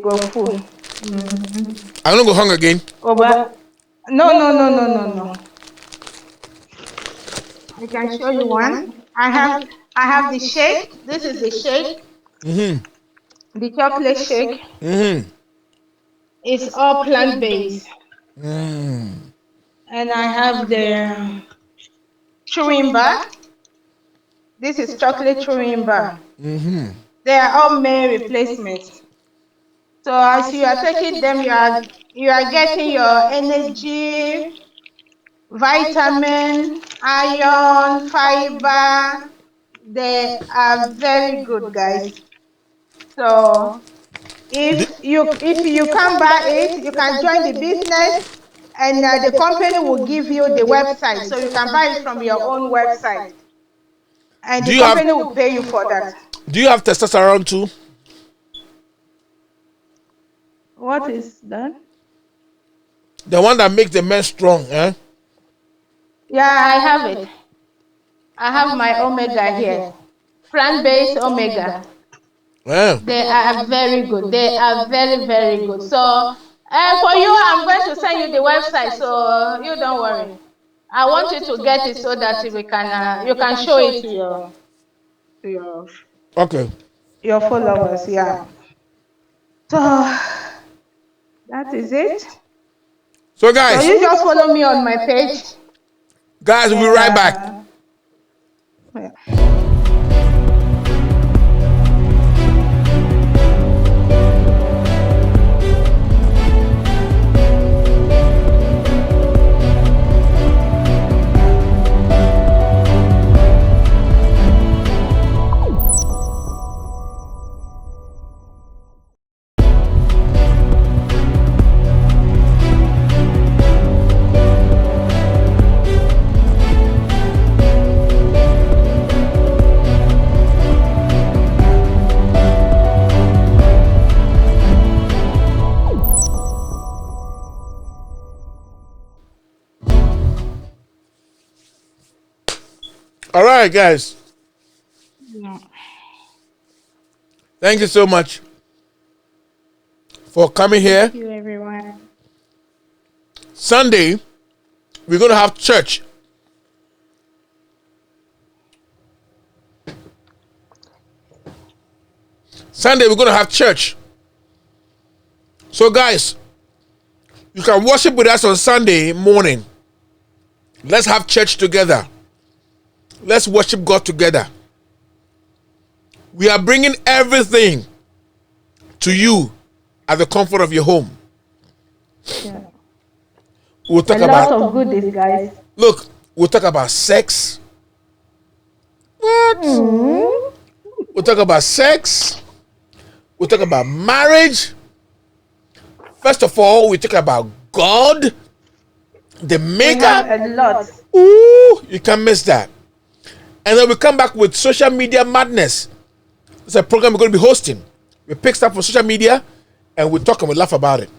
go full. Mm-hmm. I'm not go hungry again. Oh, but no. I can show you one. I have the shake. This is the shake. Mm-hmm. The chocolate shake. Mm-hmm. It's all plant-based. Mm. And I have the chewing bar. This is chocolate chewing bar. They are all male replacements. So as you are taking them, you are getting your energy, vitamin, iron, fiber. They are very good, guys. So if you can buy it, you can join the business, and the company will give you the website, so you can buy it from your own website, and the company will pay you for that. Do you have testosterone too? What is that? The one that makes the men strong, eh? Yeah, I have it. I have my omega here, plant-based omega. Yeah. They are very good. They are very, very good. So for you, I'm going to send you the website, so you don't worry. I want you to get it so that we can you can show it to your your followers. Yeah. So that is it. So guys, so you just follow me on my page. Guys, we'll be right back. Yeah. All right, guys. Thank you so much for coming here. Thank you, everyone. Sunday, we're going to have church. Sunday, we're going to have church. So, guys, you can worship with us on Sunday morning. Let's have church together. Let's worship God together. We are bringing everything to you at the comfort of your home. Yeah. We'll talk a about lot of goodies, guys. Look, we'll talk about sex. What? We'll talk about sex. We'll talk about marriage. First of all, we talk about God, the Maker. We have a lot. Ooh, you can't miss that. And then we come back with social media madness. It's a program we're going to be hosting. We pick stuff from social media and we talk and we laugh about it.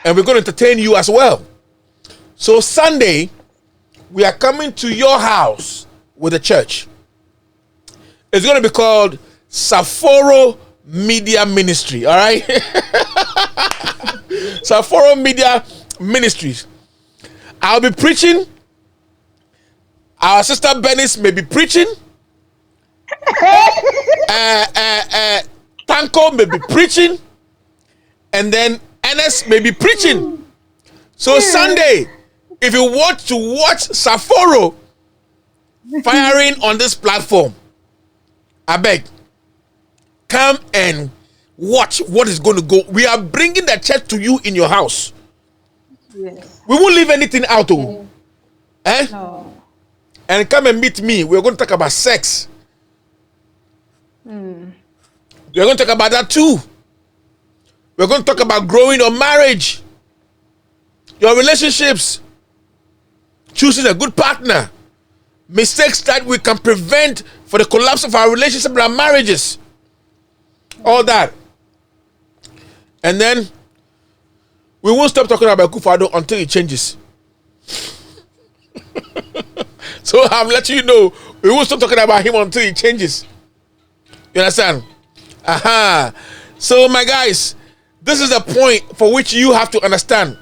And we're going to entertain you as well. So Sunday, we are coming to your house with a church. It's going to be called Sapporo Media Ministry, all right? Sapporo Media Ministries. I'll be preaching. Our sister Benis may be preaching. Tanko may be preaching. And then Ernest may be preaching. So Sunday, if you want to watch Sapporo firing on this platform, I beg, come and watch what is going to go. We are bringing the church to you in your house. Yes. We won't leave anything out. No. And come and meet me. We're going to talk about sex. We're going to talk about that too. We're going to talk about growing your marriage, your relationships, choosing a good partner, mistakes that we can prevent for the collapse of our relationship and our marriages. All that. And then we won't stop talking about Kufado until it changes. So I'm letting you know, we won't stop talking about him until he changes. You understand? So my guys, this is a point for which you have to understand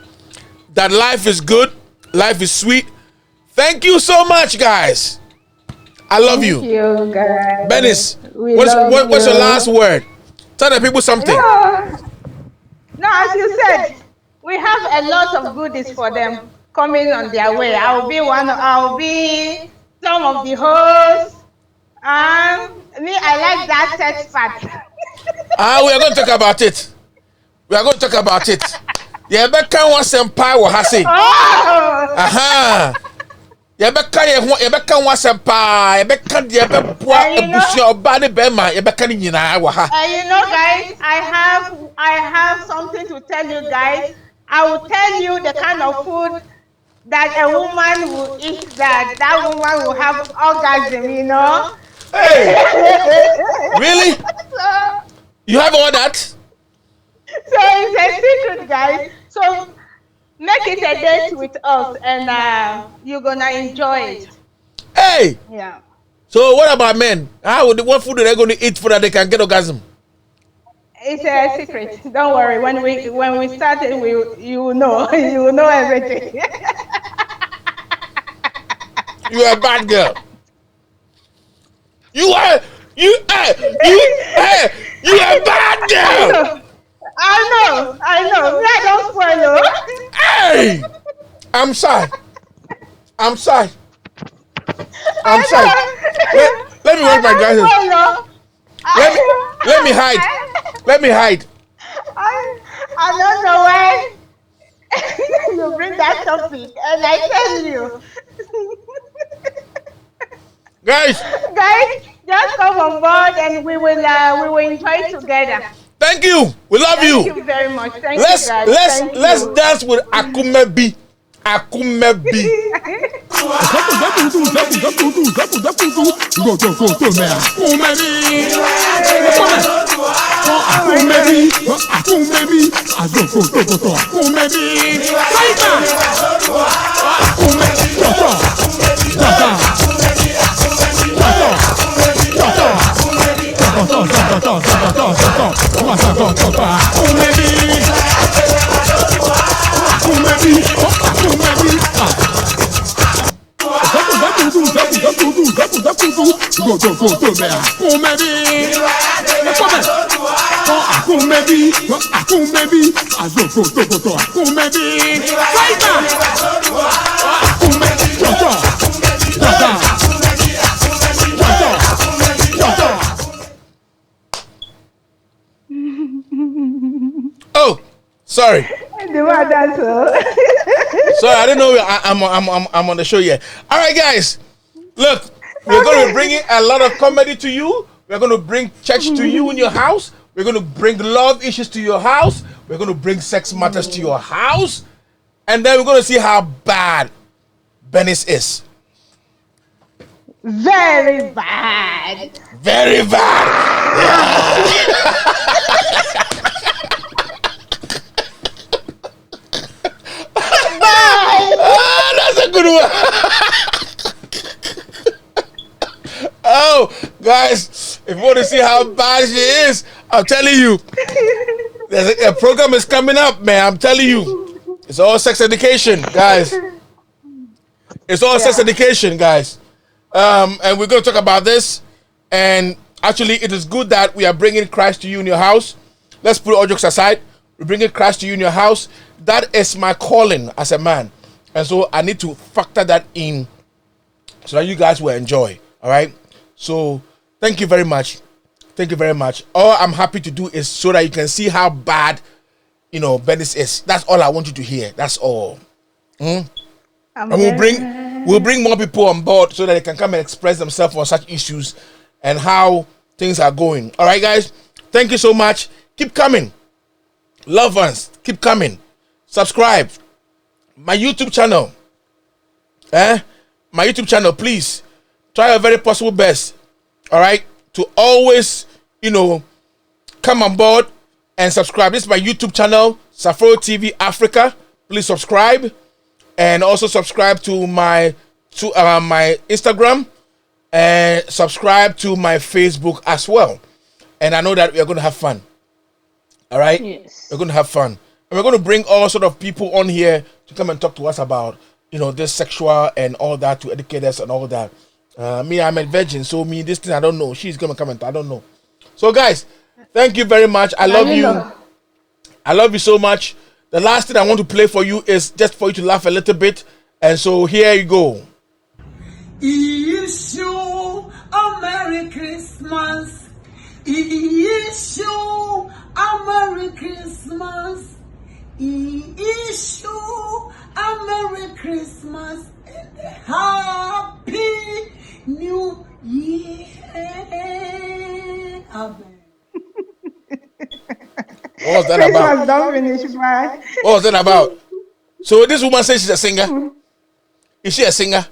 that life is good, life is sweet. Thank you so much, guys. I love you. Thank you, guys. Benis, what's your last word? Tell the people something. No, as you said, we have a lot of goodies for them coming on their way. I'll be some of the hosts. Me, I like that sex part. We are going to talk about it. We are going to talk about it. Yeah, Becca wants some power, Hassan. Aha. Yebeka wants some power. Yebeka guys, I have something to tell you guys. I will tell you the kind of food that a woman will eat that woman will have orgasm, you know. Hey. Really? You have all that? So it's a secret, guys. So make it a date with us, and you're gonna enjoy it. Hey. Yeah. So what about men? What food are they going to eat so that they can get orgasm? It's a secret. Don't worry. When we start it, you will know everything. You are a bad girl. You are a bad girl. I know. I don't spoil you. Hey, I'm sorry. Let me wear my glasses. Let me hide. I don't know why you bring that topic, and I tell you. Guys, just come on board, and we will enjoy together. Thank you. We love you. Thank you very much. Thank you, guys. Let's dance with Akumebi. Akumebi. Oh, sorry. Sorry, I didn't know I'm on the show yet. All right, guys. Look, we're going to be bringing a lot of comedy to you. We're going to bring church to you in your house. We're going to bring love issues to your house. We're going to bring sex matters to your house. And then we're going to see how bad Benis is. Very bad. Very bad. That's a good one. Oh, guys, if you want to see how bad she is, I'm telling you, there's a program is coming up, man. I'm telling you, it's all sex education, guys. It's all sex education, guys. And we're going to talk about this. And actually, it is good that we are bringing Christ to you in your house. Let's put all jokes aside. We're bringing Christ to you in your house. That is my calling as a man. And so I need to factor that in so that you guys will enjoy. All right. So thank you very much. Thank you very much. All I'm happy to do is so that you can see how bad, Benis is. That's all I want you to hear. That's all. And we'll bring more people on board so that they can come and express themselves on such issues and how things are going. All right, guys. Thank you so much. Keep coming. Loved ones, keep coming. Subscribe. My YouTube channel. My YouTube channel, please. Try your very possible best. All right. To always, come on board and subscribe. This is my YouTube channel, Safro TV Africa. Please subscribe. And also subscribe to my Instagram. And subscribe to my Facebook as well. And I know that we are going to have fun. All right? Yes. We're going to have fun. And we're going to bring all sort of people on here to come and talk to us about, this sexual and all that, to educate us and all that. Me, I'm a virgin, so this thing I don't know. She's going to come and I don't know. So, guys, thank you very much. I love you. I love you so much. The last thing I want to play for you is just for you to laugh a little bit. And so here you go. Is you America? Merry Christmas. Issue a Merry Christmas. Issue a Merry Christmas and a Happy New Year. Amen. What was that about? What was that about? So this woman says she's a singer. Is she a singer?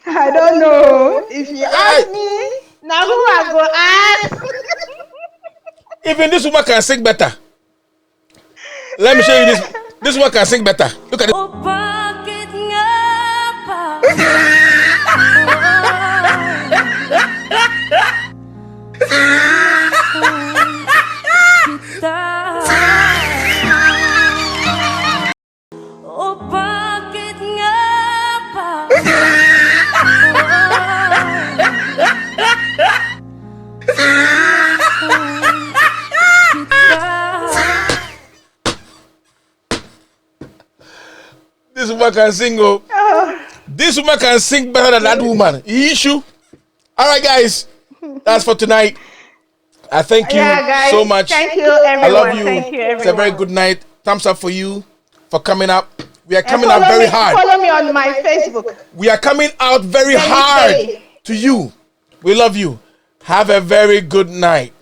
I don't know. If you ask me, now who I go ask? Even this woman can sing better. Let me show you this. This woman can sing better. Look at it. This woman can sing. Oh. This woman can sing better than that woman. Issue. All right, guys. That's for tonight. I thank you so much. Thank you, everyone. I love you. Thank you, everyone. It's a very good night. Thumbs up for you for coming up. We are coming out very hard. Follow me on my Facebook. We are coming out very hard to you. We love you. Have a very good night.